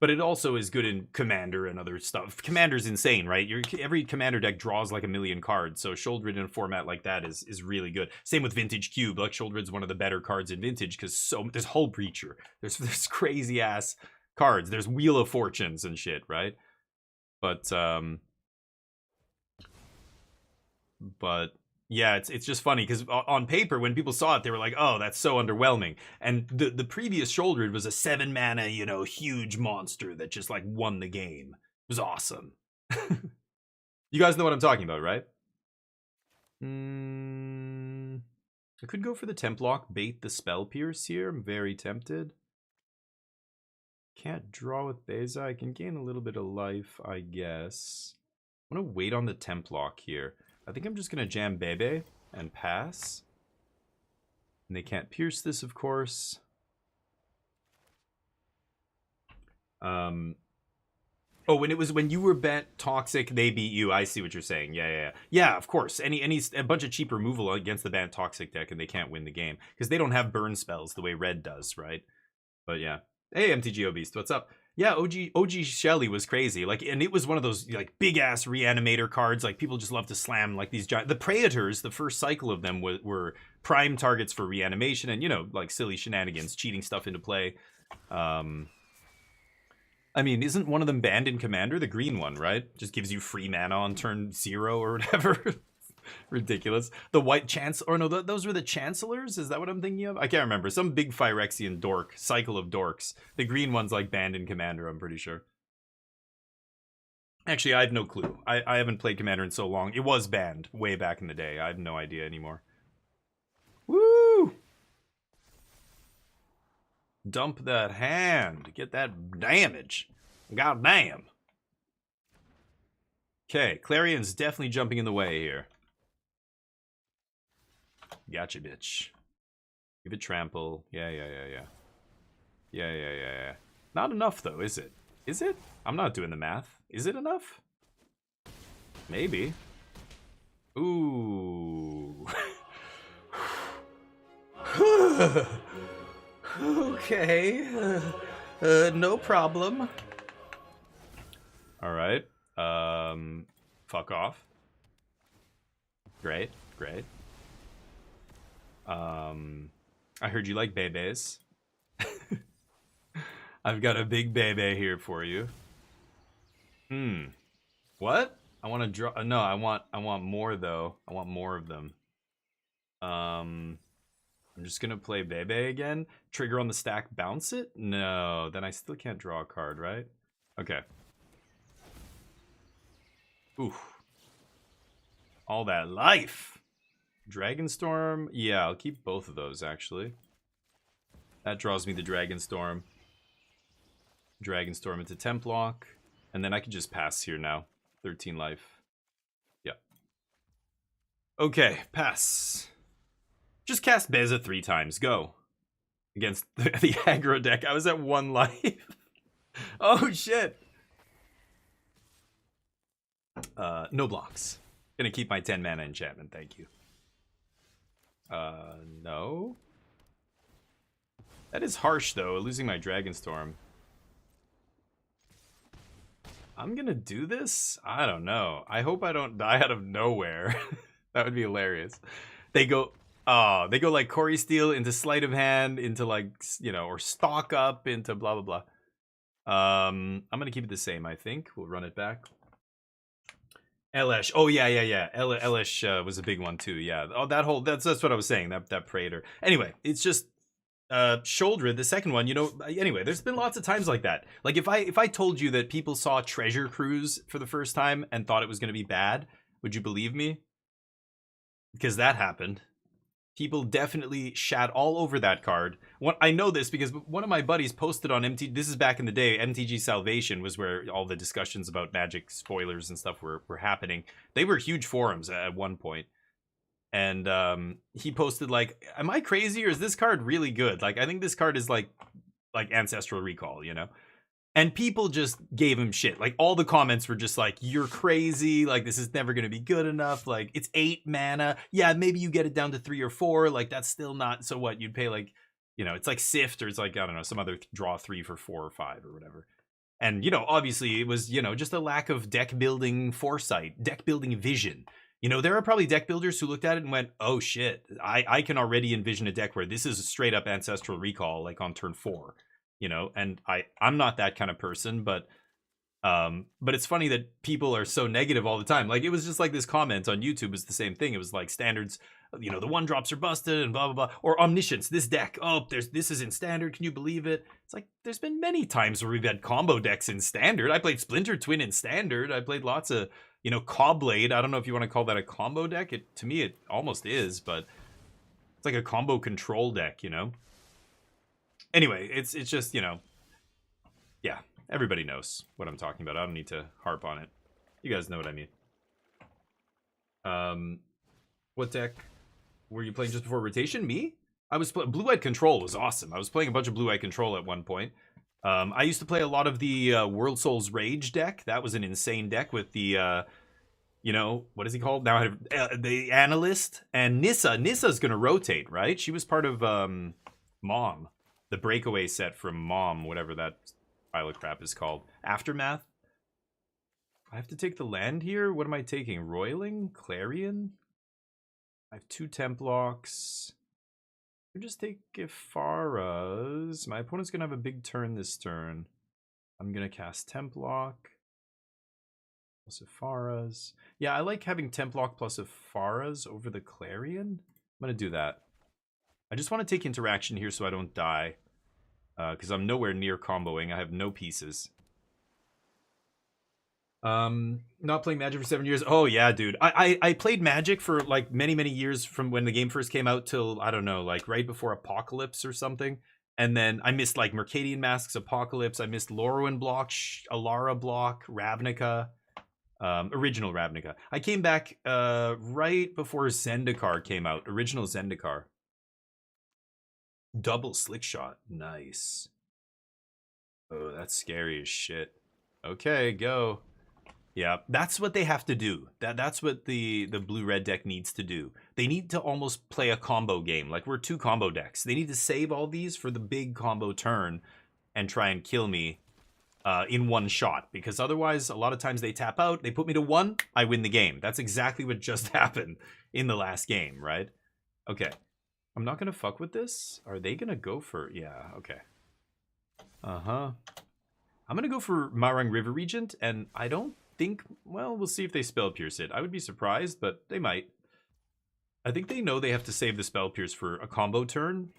But it also is good in Commander and other stuff. Commander's insane, right? Every Commander deck draws like a million cards, so Shouldered in a format like that is really good. Same with Vintage Cube. Like Shouldered's one of the better cards in Vintage because there's Hull Breacher. There's crazy ass cards. There's Wheel of Fortunes and shit, right? But yeah, it's just funny because on paper, when people saw it, they were like, "Oh, that's so underwhelming." And the previous Shouldered was a 7 mana, you know, huge monster that just like won the game. It was awesome. You guys know what I'm talking about, right? I could go for the Templock, bait the Spell Pierce here. I'm very tempted. Can't draw with Beza. I can gain a little bit of life, I guess. I'm gonna wait on the Templock here. I think I'm just going to jam Bebe and pass. And they can't pierce this, of course. Oh, when you were Bant Toxic, they beat you. I see what you're saying. Yeah, of course. A bunch of cheap removal against the Bant Toxic deck and they can't win the game. Because they don't have burn spells the way Red does, right? But yeah. Hey, MTGO Beast, what's up? Yeah, OG Shelly was crazy. Like, and it was one of those like big ass reanimator cards. Like people just love to slam like these giant. The Praetors, the first cycle of them were prime targets for reanimation and, you know, like silly shenanigans, cheating stuff into play. I mean, isn't one of them banned in Commander? The green one, right? Just gives you free mana on turn 0 or whatever. Ridiculous. The white or no, those were the Chancellors? Is that what I'm thinking of? I can't remember. Some big Phyrexian dork. Cycle of dorks. The green one's like banned in Commander, I'm pretty sure. Actually, I have no clue. I haven't played Commander in so long. It was banned way back in the day. I have no idea anymore. Woo! Dump that hand. Get that damage. God damn. Okay, Clarion's definitely jumping in the way here. Gotcha, bitch. Give it trample. Yeah. Not enough, though, is it? Is it? I'm not doing the math. Is it enough? Maybe. Ooh. Okay. No problem. All right. Fuck off. Great. I heard you like bebes. I've got a big bebe here for you. What? I want to draw. No, I want more though. I want more of them. I'm just gonna play Bebe again. Trigger on the stack, bounce it? No, then I still can't draw a card, right? Okay. Ooh. All that life! Dragonstorm? Yeah, I'll keep both of those, actually. That draws me the Dragonstorm. Dragonstorm into Templock. And then I can just pass here now. 13 life. Yeah. Okay, pass. Just cast Beza 3 times. Go. Against the aggro deck. I was at 1 life. Oh, shit. No blocks. Gonna keep my 10 mana enchantment, thank you. No. That is harsh, though, losing my Dragonstorm. I'm gonna do this? I don't know. I hope I don't die out of nowhere. That would be hilarious. They go like Corey Steele into Sleight of Hand, into like, you know, or Stock Up into blah, blah, blah. I'm gonna keep it the same, I think. We'll run it back. Elesh. Oh, yeah. Elesh was a big one, too, yeah. Oh, that's what I was saying, that Praetor. Anyway, it's just... Shoulder, the second one, you know, anyway, there's been lots of times like that. Like, if I told you that people saw Treasure Cruise for the first time and thought it was going to be bad, would you believe me? Because that happened. People definitely shat all over that card. I know this because one of my buddies posted on MTG, this is back in the day, MTG Salvation was where all the discussions about Magic spoilers and stuff were happening. They were huge forums at one point. And he posted like, am I crazy or is this card really good? Like, I think this card is like Ancestral Recall, you know? And people just gave him shit. Like, all the comments were just like, you're crazy. Like, this is never going to be good enough. Like, it's 8 mana. Yeah, maybe you get it down to 3 or 4. Like, that's still not. So what? You'd pay like, you know, it's like Sift or it's like, I don't know, some other draw 3 for 4 or 5 or whatever. And, you know, obviously it was, you know, just a lack of deck building foresight, deck building vision. You know, there are probably deck builders who looked at it and went, oh shit, I can already envision a deck where this is a straight up Ancestral Recall, like on turn 4, you know, and I'm not that kind of person, but it's funny that people are so negative all the time. Like, it was just like this comment on YouTube was the same thing. It was like standards, you know, the 1-drops are busted and blah, blah, blah. Or Omniscience, this deck, oh, this is in standard. Can you believe it? It's like, there's been many times where we've had combo decks in standard. I played Splinter Twin in standard. I played lots of, you know, Cobblade. I don't know if you want to call that a combo deck. To me, it almost is, but it's like a combo control deck, you know? Anyway, it's just, you know, yeah, everybody knows what I'm talking about. I don't need to harp on it. You guys know what I mean. What deck were you playing just before rotation? Me? I was Blue-Eyed Control was awesome. I was playing a bunch of Blue-Eyed Control at one point. I used to play a lot of the World Souls Rage deck. That was an insane deck with the, you know, what is he called? Now I have the Analyst and Nissa. Nissa's going to rotate, right? She was part of Mom, the breakaway set from Mom, whatever that pile of crap is called. Aftermath. I have to take the land here? What am I taking? Roiling? Clarion? I have 2 Templocks. I'll just take Ifaras. My opponent's going to have a big turn this turn. I'm going to cast Templock. Plus Ifaras. Yeah, I like having Templock plus Ifaras over the Clarion. I'm going to do that. I just want to take interaction here so I don't die. Because I'm nowhere near comboing. I have no pieces. Not playing Magic for 7 years. Oh yeah, dude. I played Magic for like many years from when the game first came out till, I don't know, like right before Apocalypse or something. And then I missed like Mercadian Masks, Apocalypse. I missed Lorwyn block, Alara block, Ravnica, original Ravnica. I came back right before Zendikar came out. Original Zendikar. Double Slick Shot. Nice. Oh, that's scary as shit. Okay, go. Yeah, that's what they have to do. That's what the blue-red deck needs to do. They need to almost play a combo game. Like, we're 2 combo decks. They need to save all these for the big combo turn and try and kill me in one shot. Because otherwise, a lot of times they tap out, they put me to 1, I win the game. That's exactly what just happened in the last game, right? Okay. I'm not going to fuck with this. Are they going to go for... Yeah, okay. Uh-huh. I'm going to go for Marang River Regent, and I don't think... Well, we'll see if they spell pierce it. I would be surprised, but they might. I think they know they have to save the Spell Pierce for a combo turn.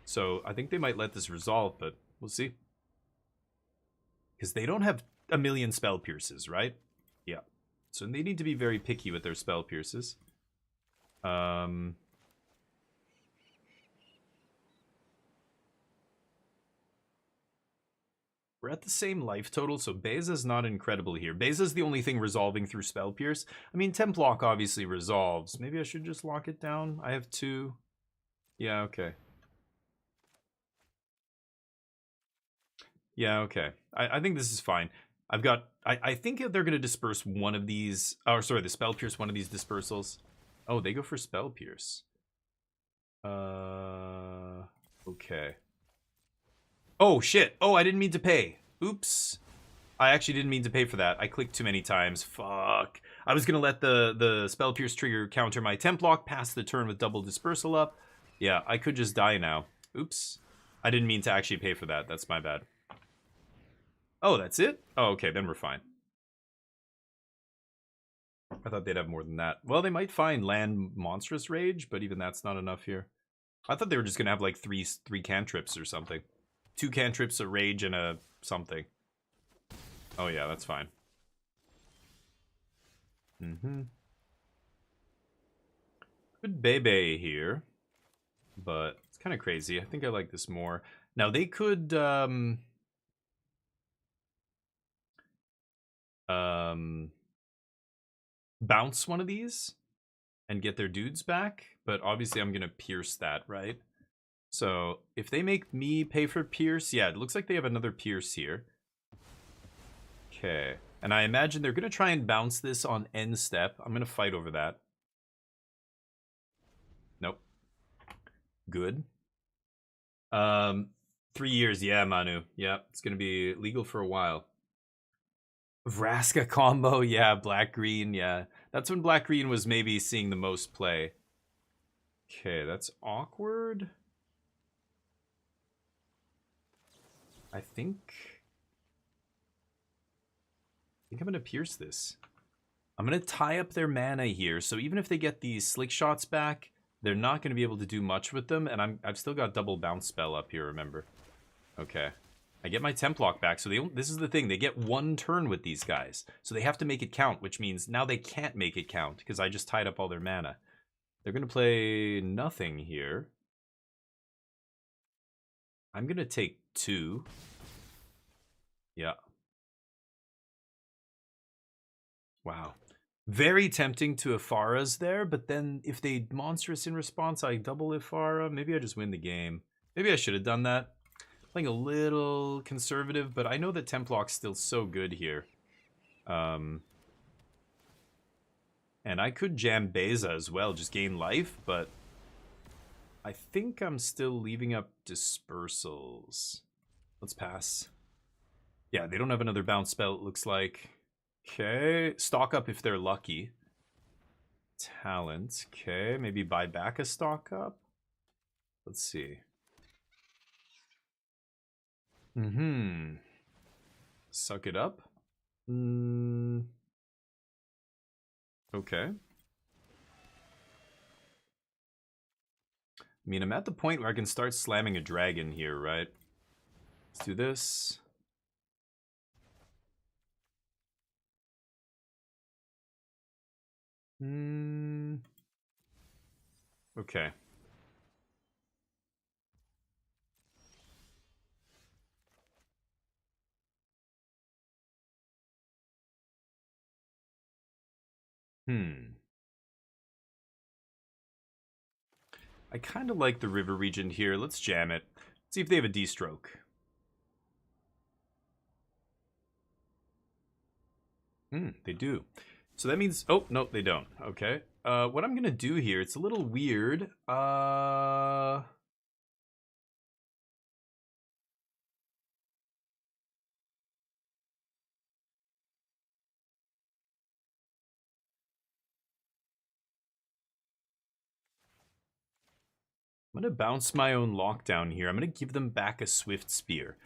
So I think they might let this resolve, but we'll see. Because they don't have a million Spell Pierces, right? Yeah. So they need to be very picky with their Spell Pierces. We're at the same life total, so Beza's not incredible here. Beza's the only thing resolving through Spell Pierce. I mean, Templock obviously resolves. Maybe I should just lock it down. I have 2. Yeah, okay. Yeah, okay. I think this is fine. I've got... I think they're going to disperse one of these... Oh, sorry, the Spell Pierce, one of these dispersals. Oh, they go for Spell Pierce. Okay. Oh, shit. Oh, I didn't mean to pay. Oops. I actually didn't mean to pay for that. I clicked too many times. Fuck. I was going to let the Spell Pierce trigger counter my Templock, pass the turn with double dispersal up. Yeah, I could just die now. Oops. I didn't mean to actually pay for that. That's my bad. Oh, that's it? Oh, okay, then we're fine. I thought they'd have more than that. Well, they might find land Monstrous Rage, but even that's not enough here. I thought they were just going to have like three cantrips or something. 2 cantrips, a rage, and a something. Oh yeah, that's fine. Good Bebe here. But it's kind of crazy. I think I like this more. Now they could bounce one of these and get their dudes back, but obviously I'm gonna pierce that, right? So if they make me pay for pierce, yeah, it looks like they have another pierce here. Okay, and I imagine they're gonna try and bounce this on end step. I'm gonna fight over that. Nope. Good. 3 years, yeah, Manu. Yeah, it's gonna be legal for a while. Vraska combo, yeah, black-green, yeah. That's when black-green was maybe seeing the most play. Okay, that's awkward. I think I'm gonna pierce this. I'm gonna tie up their mana here, so even if they get these slick shots back, they're not gonna be able to do much with them, and I've still got double bounce spell up here, remember. Okay. I get my Templock back, so this is the thing, they get 1 turn with these guys. So they have to make it count, which means now they can't make it count, because I just tied up all their mana. They're gonna play nothing here. I'm gonna take 2. Yeah. Wow. Very tempting to Ifara's there, but then if they monstrous in response, I double Ifara. Maybe I just win the game. Maybe I should have done that. Playing a little conservative, but I know that Templock's still so good here. And I could jam Beza as well, just gain life, but I think I'm still leaving up dispersals. Let's pass. Yeah, they don't have another bounce spell, it looks like. Okay, stock up if they're lucky. Talent, okay, maybe buy back a stock up. Let's see. Suck it up. Okay. I mean, I'm at the point where I can start slamming a dragon here, right? Let's do this. Okay. I kind of like the river region here. Let's jam it. See if they have a D-stroke. They do. So that means... Oh, no, they don't. Okay. What I'm going to do here, it's a little weird. I'm going to bounce my own lockdown here. I'm going to give them back a Swift Spear.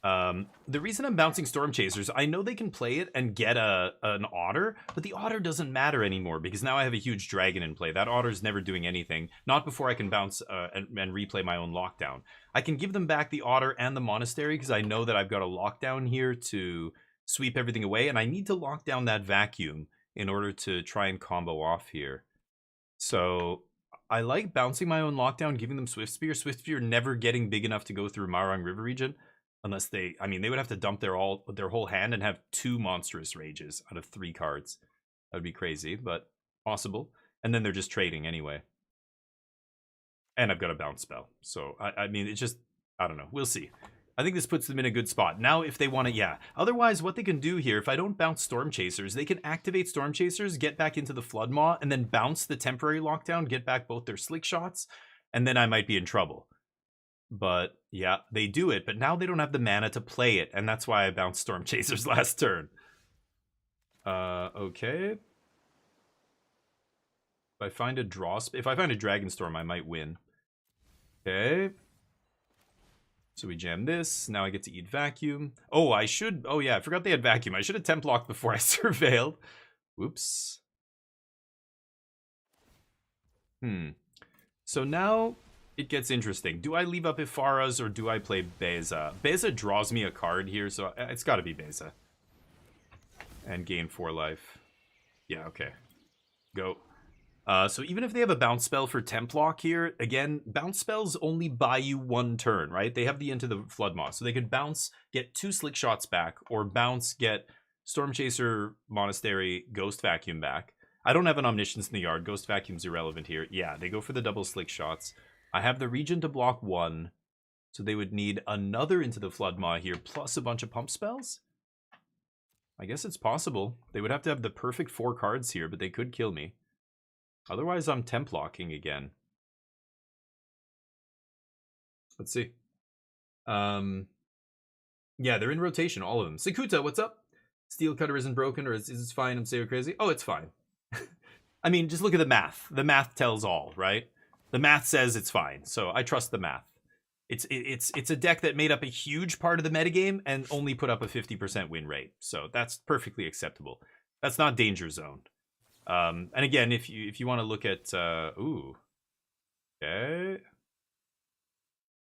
The reason I'm bouncing Storm Chasers, I know they can play it and get an Otter, but the Otter doesn't matter anymore because now I have a huge Dragon in play. That Otter's never doing anything. Not before I can bounce and replay my own Lockdown. I can give them back the Otter and the Monastery because I know that I've got a Lockdown here to sweep everything away, and I need to lock down that Vacuum in order to try and combo off here. So I like bouncing my own Lockdown, giving them Swift Spear. Swift Spear never getting big enough to go through Marang River region. Unless they, I mean, they would have to dump their whole hand and have 2 monstrous rages out of 3 cards. That would be crazy, but possible. And then they're just trading anyway. And I've got a bounce spell. So, I mean, it's just, I don't know. We'll see. I think this puts them in a good spot. Now, if they want to, yeah. Otherwise, what they can do here, if I don't bounce Storm Chasers, they can activate Storm Chasers, get back into the Flood Maw, and then bounce the temporary lockdown, get back both their Slick Shots, and then I might be in trouble. But yeah, they do it, but now they don't have the mana to play it, and that's why I bounced Storm Chasers last turn. Okay. If I find a if I find a Dragon Storm, I might win. Okay. So we jam this. Now I get to eat Vacuum. Oh, I should. Oh yeah, I forgot they had Vacuum. I should have temp locked before I surveilled. Whoops. So now it gets interesting. Do I leave up Ifaras or do I play Beza? Beza draws me a card here, so it's got to be Beza. And gain 4 life. Yeah, okay. Go. So even if they have a bounce spell for temp lock here, again, bounce spells only buy you 1 turn, right? They have the Into the Flood Maw, so they could bounce, get 2 Slick Shots back, or bounce, get Storm Chaser, Monastery, Ghost Vacuum back. I don't have an Omniscience in the yard. Ghost Vacuum's irrelevant here. Yeah, they go for the double Slick Shots. I have the Region to block 1, so they would need another Into the Flood Maw here, plus a bunch of pump spells? I guess it's possible. They would have to have the perfect 4 cards here, but they could kill me. Otherwise, I'm temp locking again. Let's see. Yeah, they're in rotation, all of them. Sikuta, what's up? Steel Cutter isn't broken, or is it fine? I'm saying crazy. Oh, it's fine. I mean, just look at the math. The math tells all, right? The math says it's fine, so I trust the math. It's a deck that made up a huge part of the metagame and only put up a 50% win rate, so that's perfectly acceptable. That's not danger zone. And again, if you want to look at ooh, okay,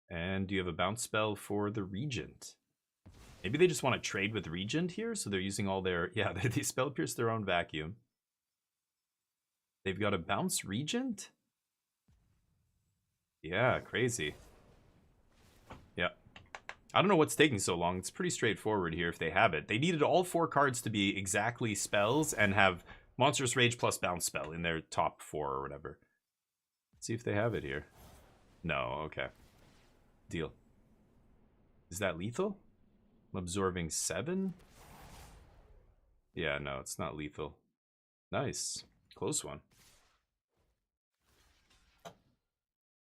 and do you have a bounce spell for the Regent? Maybe they just want to trade with Regent here, so they're using all their they spell pierce their own Vacuum. They've got a bounce Regent. Yeah, crazy. Yeah. I don't know what's taking so long. It's pretty straightforward here if they have it. They needed all 4 cards to be exactly spells and have Monstrous Rage plus bounce spell in their top 4 or whatever. Let's see if they have it here. No, okay. Deal. Is that lethal? I'm absorbing 7? Yeah, no, it's not lethal. Nice. Close one.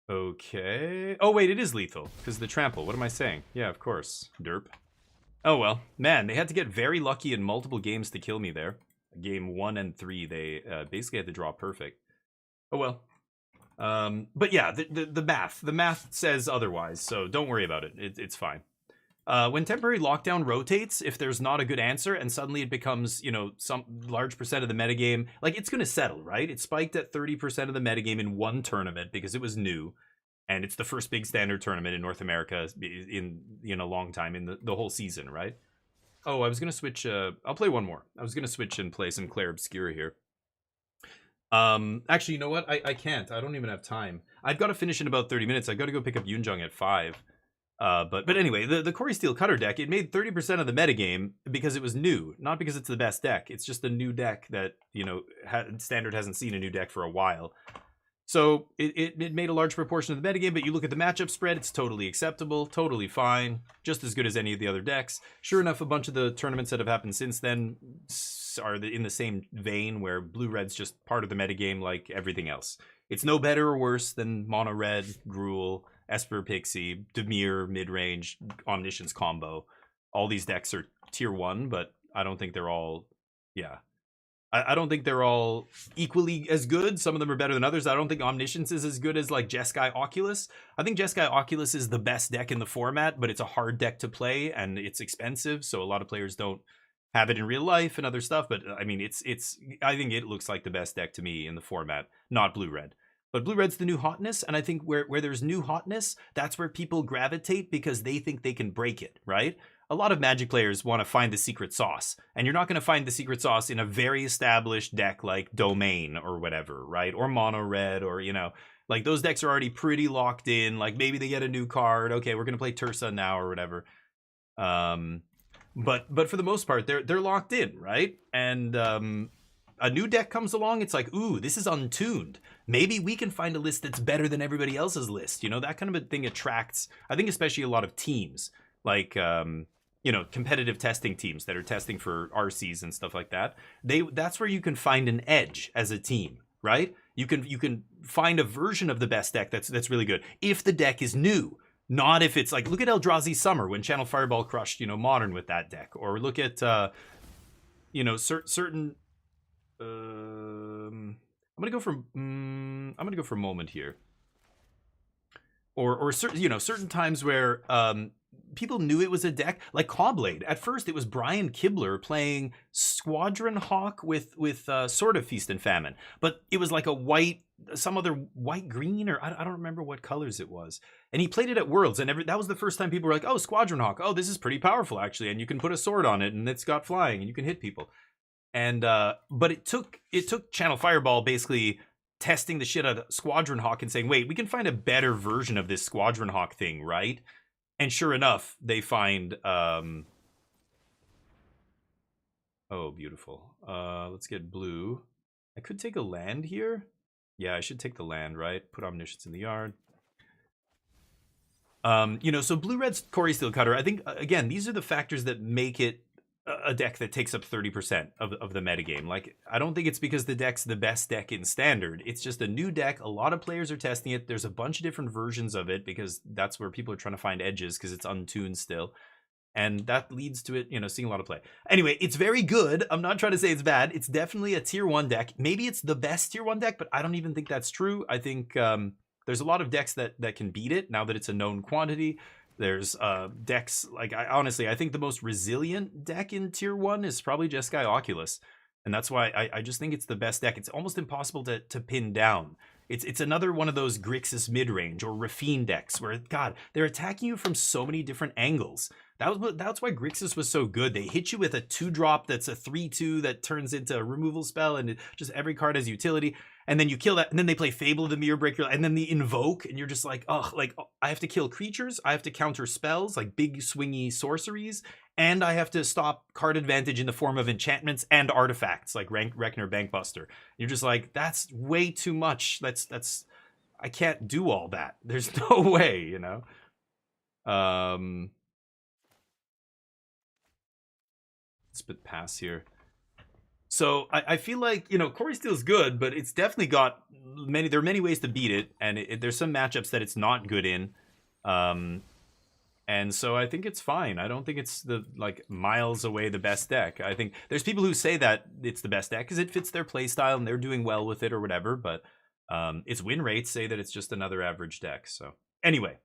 Okay. Oh, wait, it is lethal. Because the trample. What am I saying? Yeah, of course. Derp. Oh, well. Man, they had to get very lucky in multiple games to kill me there. Game 1 and 3, they basically had to draw perfect. Oh, well. But yeah, the math says otherwise, so don't worry about it. It's fine. When temporary lockdown rotates, if there's not a good answer and suddenly it becomes, you know, some large percent of the metagame, like it's going to settle, right? It spiked at 30% of the metagame in 1 tournament because it was new. And it's the first big standard tournament in North America in a long time, in the whole season, right? Oh, I was going to switch. I'll play one more. I was going to switch and play some Clair Obscur here. Actually, you know what? I can't. I don't even have time. I've got to finish in about 30 minutes. I've got to go pick up Yunjung at 5. But anyway, the Corey Steel Cutter deck, it made 30% of the metagame because it was new, not because it's the best deck. It's just a new deck that, you know, Standard hasn't seen a new deck for a while. So it made a large proportion of the metagame, but you look at the matchup spread, it's totally acceptable, totally fine, just as good as any of the other decks. Sure enough, a bunch of the tournaments that have happened since then are in the same vein where blue-red's just part of the metagame like everything else. It's no better or worse than mono-red, Gruul, Esper Pixie, Dimir, mid-range, Omniscience combo. All these decks are tier 1, but I don't think they're all, yeah. I don't think they're all equally as good. Some of them are better than others. I don't think Omniscience is as good as like Jeskai Oculus. I think Jeskai Oculus is the best deck in the format, but it's a hard deck to play and it's expensive, so a lot of players don't have it in real life and other stuff. But I mean, it's I think it looks like the best deck to me in the format, not blue red. But blue red's the new hotness, and I think where there's new hotness, that's where people gravitate because they think they can break it, right? A lot of Magic players want to find the secret sauce, and you're not going to find the secret sauce in a very established deck like Domain or whatever, right? Or Mono Red, or, you know, like those decks are already pretty locked in. Like maybe they get a new card. Okay, we're going to play Tursa now or whatever. But for the most part, they're locked in, right? And a new deck comes along, it's like, ooh, this is untuned. Maybe we can find a list that's better than everybody else's list. You know, that kind of a thing attracts, I think, especially a lot of teams. Like, you know, competitive testing teams that are testing for RCs and stuff like that. That's where you can find an edge as a team, right? You can find a version of the best deck that's really good if the deck is new, not if it's like, look at Eldrazi Summer when Channel Fireball crushed, you know, Modern with that deck, or look at you know, certain. I'm gonna go for Moment here, or certain, you know, certain times where people knew it was a deck like Cobblade. At first, it was Brian Kibler playing Squadron Hawk with Sword of Feast and Famine, but it was like a white, some other white green, or I don't remember what colors it was. And he played it at Worlds, and that was the first time people were like, "Oh, Squadron Hawk! Oh, this is pretty powerful actually, and you can put a sword on it, and it's got flying, and you can hit people." And but it took Channel Fireball basically testing the shit out of Squadron Hawk and saying, "Wait, we can find a better version of this Squadron Hawk thing, right?" And sure enough, they find oh, beautiful. Let's get blue. I could take a land here. Yeah, I should take the land, right? Put Omniscience in the yard. You know, so blue red's Corey Steelcutter. I think again, these are the factors that make it a deck that takes up 30% of the metagame. Like, I don't think it's because the deck's the best deck in Standard. It's just a new deck. A lot of players are testing it. There's a bunch of different versions of it because that's where people are trying to find edges because it's untuned still. And that leads to it, you know, seeing a lot of play. Anyway, it's very good. I'm not trying to say it's bad. It's definitely a tier 1 deck. Maybe it's the best tier 1 deck, but I don't even think that's true. I think there's a lot of decks that can beat it now that it's a known quantity. There's decks, like, I think the most resilient deck in tier 1 is probably Jeskai Oculus. And that's why I just think it's the best deck. It's almost impossible to pin down. It's another one of those Grixis mid-range or Rafine decks where, God, they're attacking you from so many different angles. That's why Grixis was so good. They hit you with a 2-drop that's a 3/2 that turns into a removal spell, and just every card has utility. And then you kill that, and then they play Fable of the Mirror Breaker, and then the Invoke, and you're just like, oh, like, I have to kill creatures, I have to counter spells, like big swingy sorceries, and I have to stop card advantage in the form of enchantments and artifacts, like Rekner Bankbuster. You're just like, that's way too much. That's I can't do all that. There's no way, you know? Let's put pass here. So I feel like, you know, Corey Steel's good, but it's definitely got there are many ways to beat it, and there's some matchups that it's not good in. And so I think it's fine. I don't think it's miles away the best deck. I think there's people who say that it's the best deck because it fits their play style and they're doing well with it or whatever, but its win rates say that it's just another average deck. So anyway.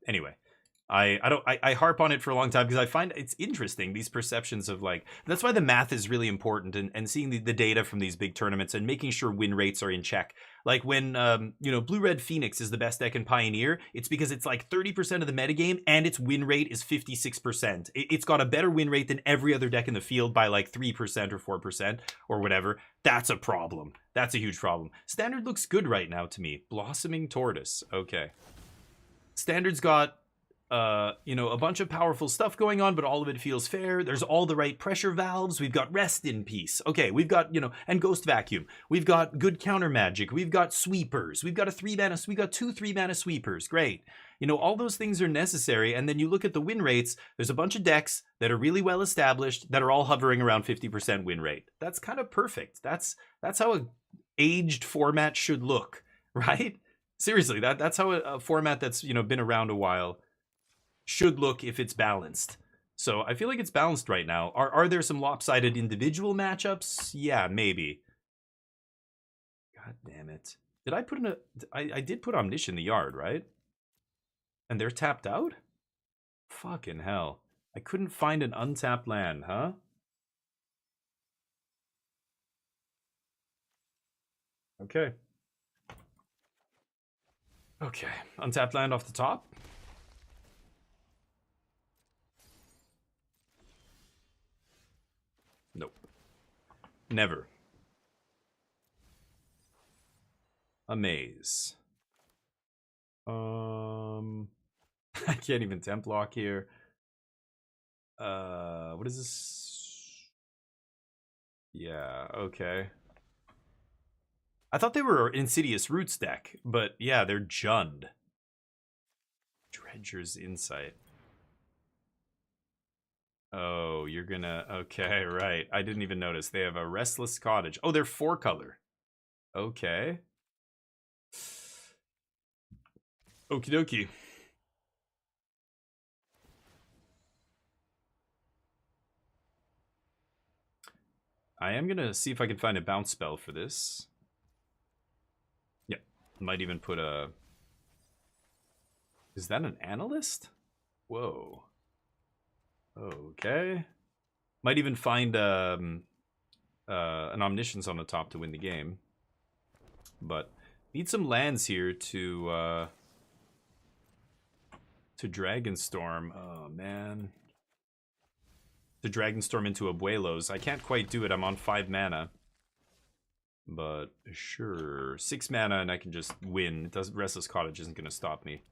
I harp on it for a long time because I find it's interesting, these perceptions of, like, that's why the math is really important, and seeing the data from these big tournaments and making sure win rates are in check. Like when you know, Blue Red Phoenix is the best deck in Pioneer, it's because it's like 30% of the metagame and its win rate is 56%. It's got a better win rate than every other deck in the field by like 3% or 4% or whatever. That's a problem. That's a huge problem. Standard looks good right now to me. Blossoming Tortoise. Okay. Standard's got you know, a bunch of powerful stuff going on, but all of it feels fair. There's all the right pressure valves. We've got Rest in Peace. Okay, we've got, you know, and Ghost Vacuum. We've got good counter magic. We've got sweepers. We've got we got 2 3-mana sweepers. Great. You know, all those things are necessary. And then you look at the win rates. There's a bunch of decks that are really well established that are all hovering around 50% win rate. That's kind of perfect. That's how a aged format should look, right? Seriously, that's how a format that's, you know, been around a while should look if it's balanced. So I feel like it's balanced right now. Are there some lopsided individual matchups? Yeah, maybe. God damn it. Did I put in a... I did put Omniscient in the yard, right? And they're tapped out? Fucking hell. I couldn't find an untapped land, huh? Okay. Okay. Untapped land off the top. Nope. Never. A maze. I can't even temp lock here. What is this? Yeah, okay. I thought they were Insidious Roots deck, but yeah, they're Jund. Dredger's Insight. Oh, you're gonna... Okay, right. I didn't even notice. They have a Restless Cottage. Oh, they're 4-color. Okay. Okie dokie. I am gonna see if I can find a bounce spell for this. Yep. Might even put a... Is that an Analyst? Whoa. Okay. Might even find an Omniscience on the top to win the game. But need some lands here to Dragonstorm. Oh, man. To Dragonstorm into Abuelos. I can't quite do it. I'm on 5 mana. But sure. 6 mana and I can just win. Restless Cottage isn't going to stop me.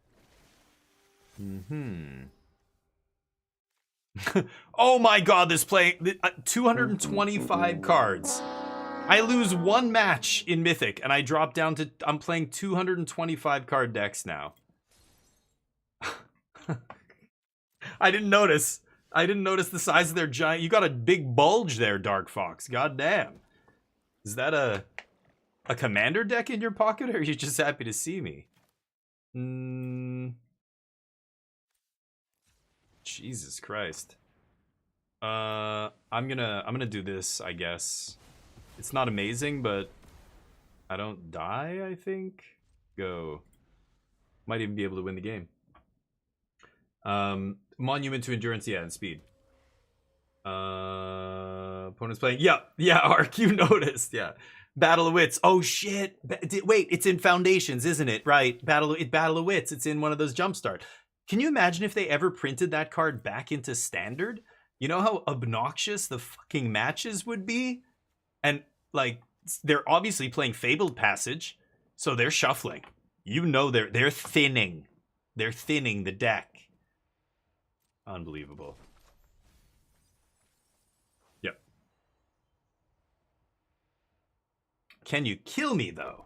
Oh my god, this playing 225 cards. I lose 1 match in Mythic and I drop down to... I'm playing 225 card decks now. I didn't notice. I didn't notice the size of their giant... You got a big bulge there, Dark Fox. God damn. Is that a commander deck in your pocket, or are you just happy to see me? Jesus Christ. I'm gonna do this, I guess. It's not amazing, but I don't die, I think. Go. Might even be able to win the game. Monument to Endurance, yeah, and speed. Opponent's playing. Yeah, Ark, you noticed. Yeah. Battle of Wits. Oh shit. Wait, it's in Foundations, isn't it? Right. Battle of Wits. It's in one of those Jumpstart. Can you imagine if they ever printed that card back into Standard? You know how obnoxious the fucking matches would be? And like, they're obviously playing Fabled Passage, so they're shuffling. You know they're thinning. They're thinning the deck. Unbelievable. Yep. Can you kill me, though?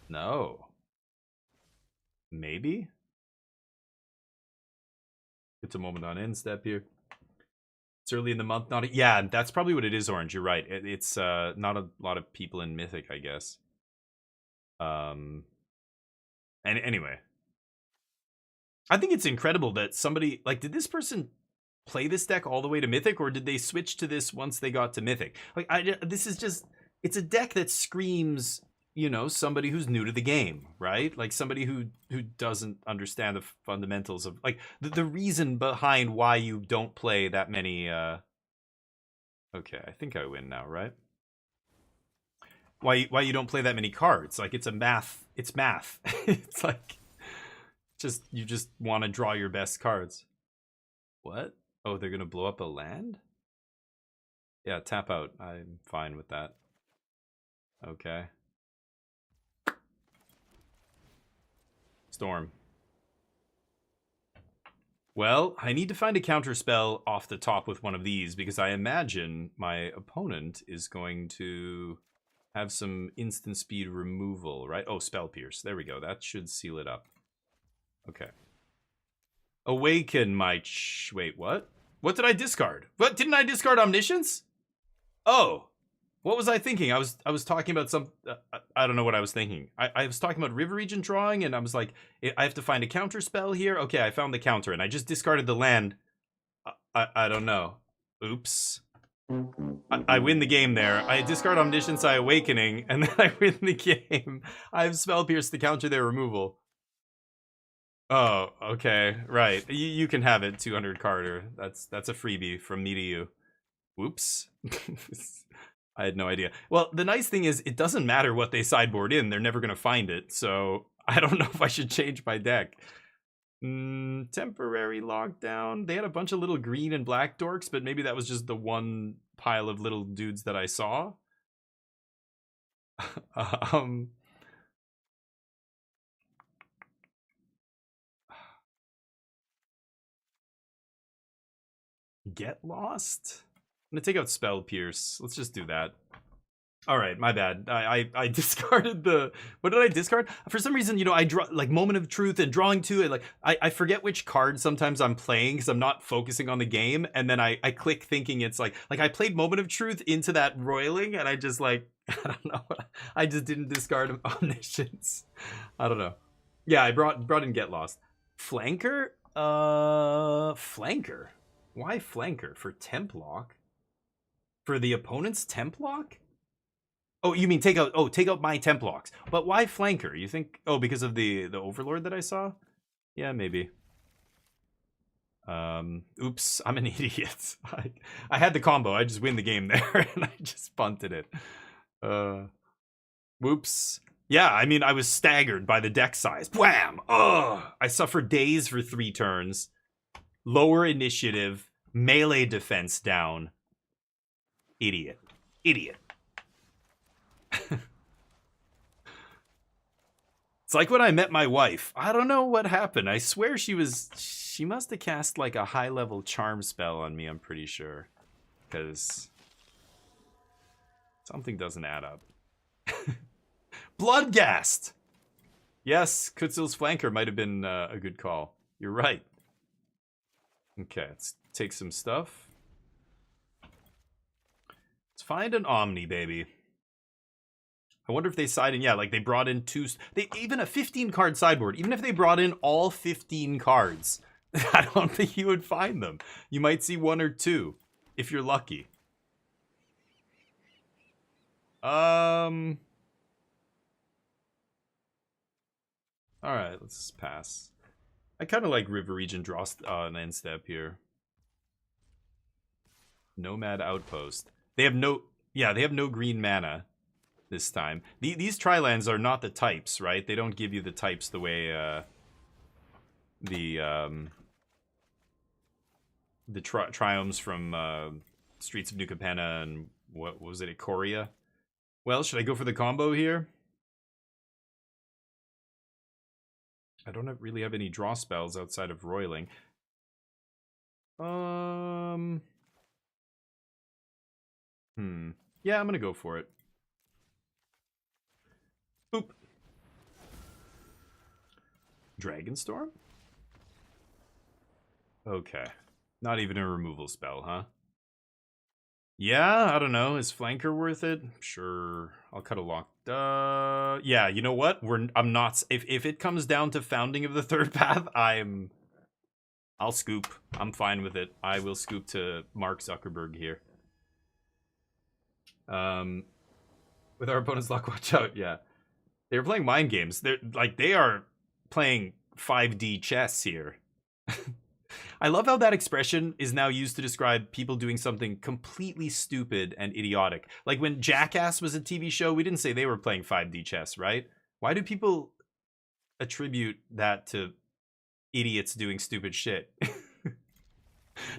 No. Maybe? It's a moment on end step here. It's early in the month. Yeah, that's probably what it is, Orange. You're right. It's not a lot of people in Mythic, I guess. And anyway, I think it's incredible that somebody, like, did this person play this deck all the way to Mythic, or did they switch to this once they got to Mythic? Like, this is just, it's a deck that screams, you know, somebody who's new to the game, right? Like somebody who doesn't understand the fundamentals of, like, the reason behind why you don't play that many. Okay, I think I win now, right? Why you don't play that many cards? Like, it's math. It's like, you just want to draw your best cards. What? Oh, they're gonna blow up a land? Yeah, tap out. I'm fine with that. Okay. Storm. Well, I need to find a counter spell off the top with one of these, because I imagine my opponent is going to have some instant speed removal, right? Oh, Spell Pierce. There we go. That should seal it up. Okay. Awaken my... Wait, what? What did I discard? What? Didn't I discard Omniscience? Oh. What was I thinking? I was talking about some... I don't know what I was thinking. I was talking about River Region drawing, and I was like, I have to find a counter spell here. Okay, I found the counter, and I just discarded the land. I don't know. Oops. I win the game there. I discard Omniscience, I Awakening, and then I win the game. I have Spell Pierce to counter their removal. Oh, okay, right. You can have it, 200 Carter. That's a freebie from me to you. Whoops. I had no idea. Well, the nice thing is, it doesn't matter what they sideboard in. They're never going to find it, so I don't know if I should change my deck. Temporary lockdown. They had a bunch of little green and black dorks, but maybe that was just the one pile of little dudes that I saw. Get lost? I'm gonna take out Spell Pierce. Let's just do that. All right, my bad. I discarded the... What did I discard? For some reason, you know, I draw like Moment of Truth and Drawing to it. Like I forget which card sometimes I'm playing because I'm not focusing on the game, and then I click thinking it's like I played Moment of Truth into that roiling, and I just like I don't know. I just didn't discard Omniscience. I don't know. Yeah, I brought in Get Lost. Flanker? Flanker. Why Flanker? For Temp Lock? For the opponent's Temp Lock? Oh, you mean take out my Temp Locks. But why Flanker? You think, oh, because of the Overlord that I saw? Yeah, maybe. Oops, I'm an idiot. I had the combo, I just win the game there, and I just punted it. Whoops. Yeah, I mean, I was staggered by the deck size. Wham! Ugh! I suffered days for 3 turns. Lower initiative, melee defense down. Idiot. Idiot. It's like when I met my wife. I don't know what happened. I swear she must have cast like a high-level charm spell on me, I'm pretty sure. Because something doesn't add up. Bloodghast! Yes, Kutzil's Flanker might have been a good call. You're right. Okay, let's take some stuff. Let's find an Omni, baby. I wonder if they side in, yeah, like they brought in even a 15-card sideboard. Even if they brought in all 15 cards, I don't think you would find them. You might see 1 or 2, if you're lucky. Alright, let's pass. I kind of like River Region draw an end step here. Nomad Outpost. They have no green mana this time. These tri-lands are not the types, right? They don't give you the types the way the triomes from Streets of New Capenna and what was it, Ikoria? Well, should I go for the combo here? I don't really have any draw spells outside of roiling. Yeah, I'm gonna go for it. Boop. Dragonstorm? Okay. Not even a removal spell, huh? Yeah, I don't know. Is Flanker worth it? Sure. I'll cut a lock. Yeah, you know what? I'm not... If it comes down to Founding of the Third Path, I'll scoop. I'm fine with it. I will scoop to Mark Zuckerberg here. With our opponent's luck, watch out, yeah. They were playing mind games. They are playing 5D chess here. I love how that expression is now used to describe people doing something completely stupid and idiotic. Like when Jackass was a TV show, we didn't say they were playing 5D chess, right? Why do people attribute that to idiots doing stupid shit?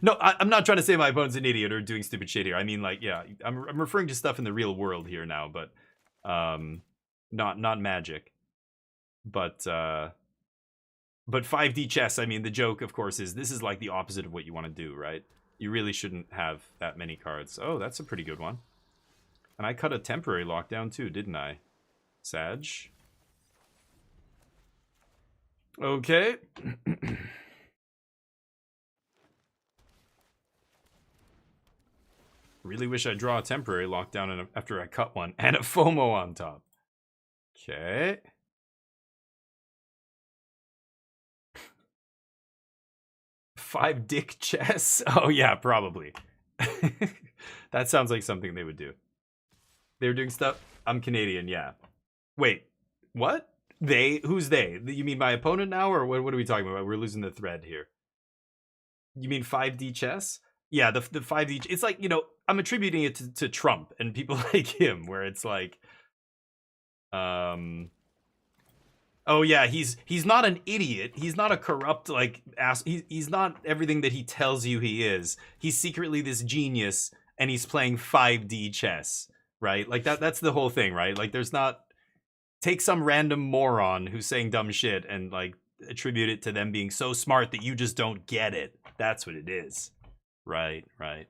No, I'm not trying to say my opponent's an idiot or doing stupid shit here. I mean, like, yeah, I'm referring to stuff in the real world here now, but not magic. But 5D chess, I mean, the joke, of course, is this is like the opposite of what you want to do, right? You really shouldn't have that many cards. Oh, that's a pretty good one. And I cut a temporary lockdown too, didn't I? Sag. Okay. Really wish I'd draw a temporary lockdown after I cut one. And a FOMO on top. Okay. Five dick chess? Oh yeah, probably. That sounds like something they would do. They're doing stuff. I'm Canadian, yeah. Wait, what? They? Who's they? You mean my opponent now, or what are we talking about? We're losing the thread here. You mean 5D chess? Yeah, the 5D. It's like, you know, I'm attributing it to Trump and people like him, where it's like, oh yeah, he's not an idiot. He's not a corrupt like ass. He's not everything that he tells you he is. He's secretly this genius, and he's playing 5D chess, right? Like that's the whole thing, right? Like there's not take some random moron who's saying dumb shit and like attribute it to them being so smart that you just don't get it. That's what it is. Right. I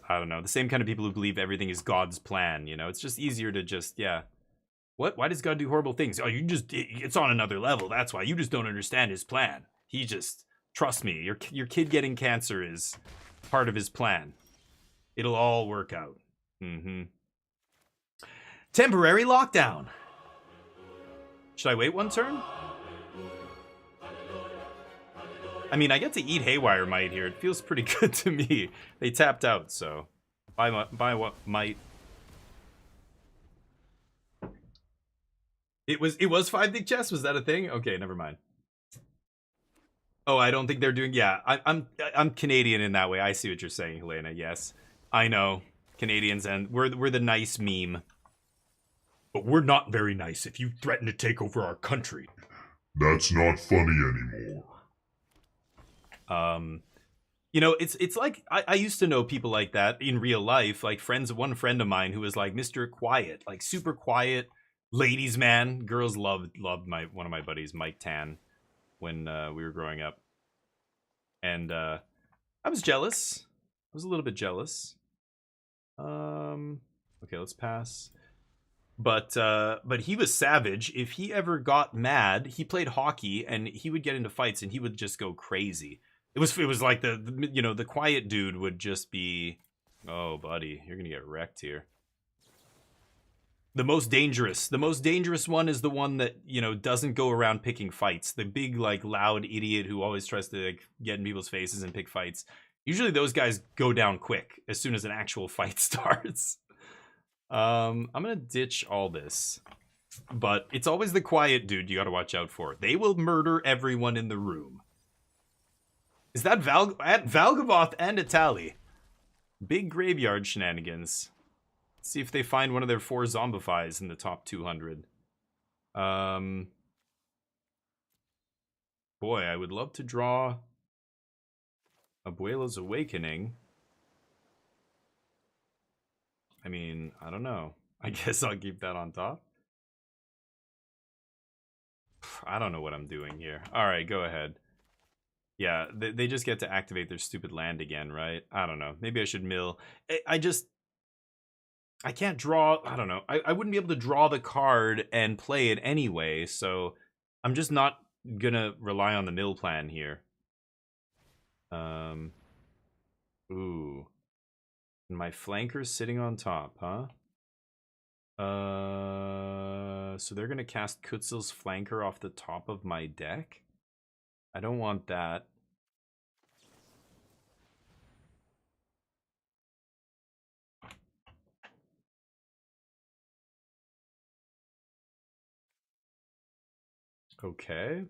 don't know. The same kind of people who believe everything is God's plan, you know? It's just easier to just, yeah. What? Why does God do horrible things? Oh, it's on another level. That's why. You just don't understand his plan. He just, trust me, your kid getting cancer is part of his plan. It'll all work out. Mm-hmm. Temporary lockdown. Should I wait one turn? I mean, I get to eat Haywire Might here. It feels pretty good to me. They tapped out, so buy what might. It was 5D chess. Was that a thing? Okay, never mind. Oh, I don't think they're doing. Yeah, I'm Canadian in that way. I see what you're saying, Helena. Yes, I know Canadians, and we're the nice meme. But we're not very nice if you threaten to take over our country. That's not funny anymore. You know, it's like I used to know people like that in real life, like one friend of mine who was like Mr. Quiet, like super quiet, ladies man. Girls loved one of my buddies, Mike Tan, when we were growing up. And I was jealous. I was a little bit jealous. Okay, let's pass. But he was savage. If he ever got mad, he played hockey and he would get into fights and he would just go crazy. It was like the you know, the quiet dude would just be, oh buddy, you're gonna get wrecked here. The most dangerous one is the one that, you know, doesn't go around picking fights. The big like loud idiot who always tries to like get in people's faces and pick fights. Usually those guys go down quick as soon as an actual fight starts. I'm gonna ditch all this, but it's always the quiet dude you gotta watch out for. They will murder everyone in the room. Is that Valgavoth and Itali? Big graveyard shenanigans. Let's see if they find one of their 4 zombifies in the top 200. Boy, I would love to draw Abuela's Awakening. I mean, I don't know. I guess I'll keep that on top. I don't know what I'm doing here. Alright, go ahead. Yeah, they just get to activate their stupid land again, right? I don't know. Maybe I should mill. I can't draw. I don't know. I wouldn't be able to draw the card and play it anyway, so I'm just not gonna rely on the mill plan here. Ooh. My flanker's sitting on top, huh? So they're gonna cast Kutzel's flanker off the top of my deck? I don't want that. Okay.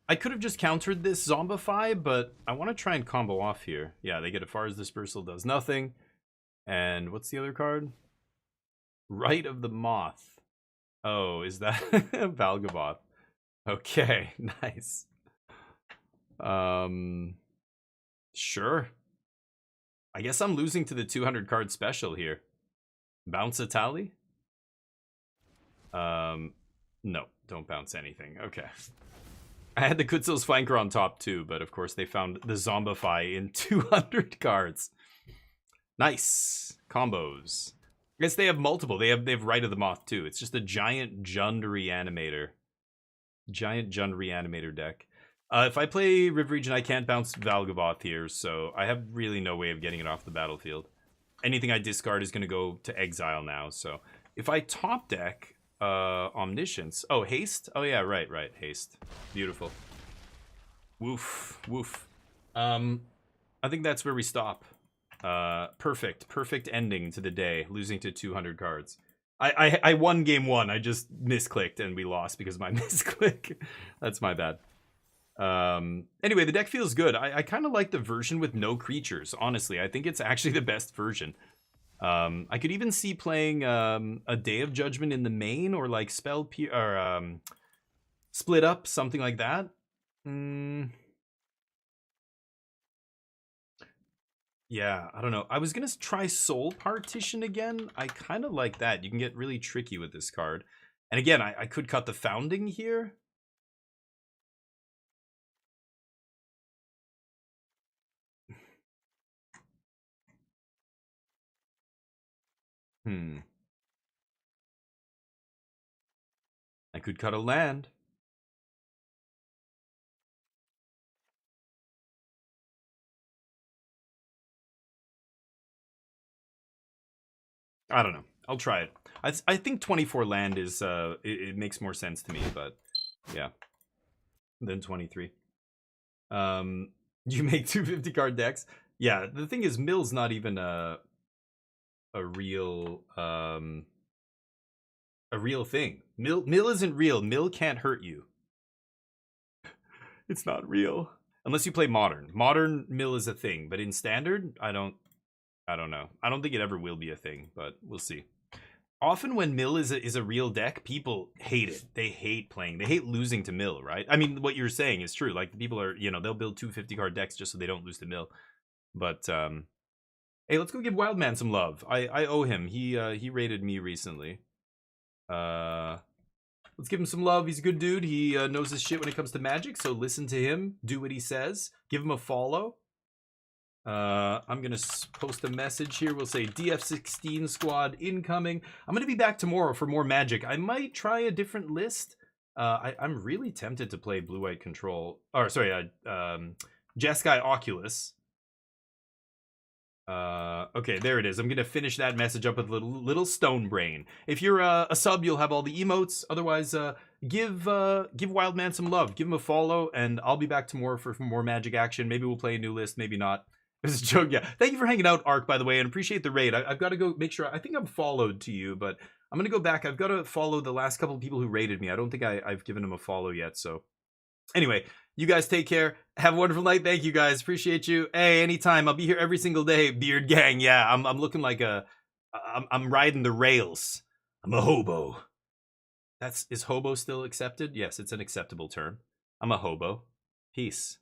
I could have just countered this Zombify, but I want to try and combo off here. Yeah, they get as far as Dispersal does nothing. And what's the other card? Rite of the Moth. Oh, is that Valgavoth? Okay, nice. Sure. I guess I'm losing to the 200 card special here. Bounce a tally? No, don't bounce anything. Okay. I had the Kutzel's flanker on top too, but of course they found the Zombify in 200 cards. Nice. Combos. I guess they have multiple. They have Rite of the Moth too. It's just a giant Jund Reanimator. Giant Jund Reanimator deck. If I play River Region, I can't bounce Valgavoth here, so I have really no way of getting it off the battlefield. Anything I discard is going to go to exile now, so if I top deck Omniscience. Oh, Haste? Oh yeah, right, Haste. Beautiful. Woof. Woof. I think that's where we stop. Perfect ending to the day, losing to 200 cards. I won game 1. I just misclicked and we lost because of my misclick. That's my bad. Anyway, the deck feels good. I kind of like the version with no creatures, honestly. I think it's actually the best version. I could even see playing a Day of Judgment in the main, or like Split Up, something like that. Yeah, I don't know. I was gonna try Soul Partition again. I kind of like that. You can get really tricky with this card. And again, I could cut the Founding here. I could cut a land. I don't know. I'll try it. I think 24 land is it makes more sense to me, but yeah, than 23. You make 250 card decks. Yeah, the thing is, Mill's not even a real thing. Mill isn't real. Mill can't hurt you. It's not real unless you play modern. Modern Mill is a thing, but in standard, I don't know. I don't think it ever will be a thing, but we'll see. Often when Mill is a real deck, people hate it. They hate playing. They hate losing to Mill, right? I mean, what you're saying is true. Like, people are, they'll build 250 card decks just so they don't lose to Mill. But hey, let's go give Wildman some love. I owe him. He raided me recently. Let's give him some love. He's a good dude. He knows his shit when it comes to Magic, so listen to him. Do what he says. Give him a follow. I'm gonna post a message here. We'll say DF16 squad incoming. I'm gonna be back tomorrow for more Magic. I might try a different list. I'm really tempted to play Blue-White Control. Or sorry, Jeskai Oculus. Okay, there it is. I'm gonna finish that message up with little stone brain. If you're a sub, you'll have all the emotes. Otherwise, give Wildman some love. Give him a follow, and I'll be back tomorrow for more Magic action. Maybe we'll play a new list. Maybe not. It's a joke, yeah. Thank you for hanging out, Ark, by the way, and appreciate the raid. I've got to go make sure. I think I'm followed to you, but I'm going to go back. I've got to follow the last couple of people who raided me. I don't think I've given them a follow yet, so. Anyway, you guys take care. Have a wonderful night. Thank you, guys. Appreciate you. Hey, anytime. I'll be here every single day. Beard Gang, yeah. I'm looking like I'm riding the rails. I'm a hobo. Is hobo still accepted? Yes, it's an acceptable term. I'm a hobo. Peace.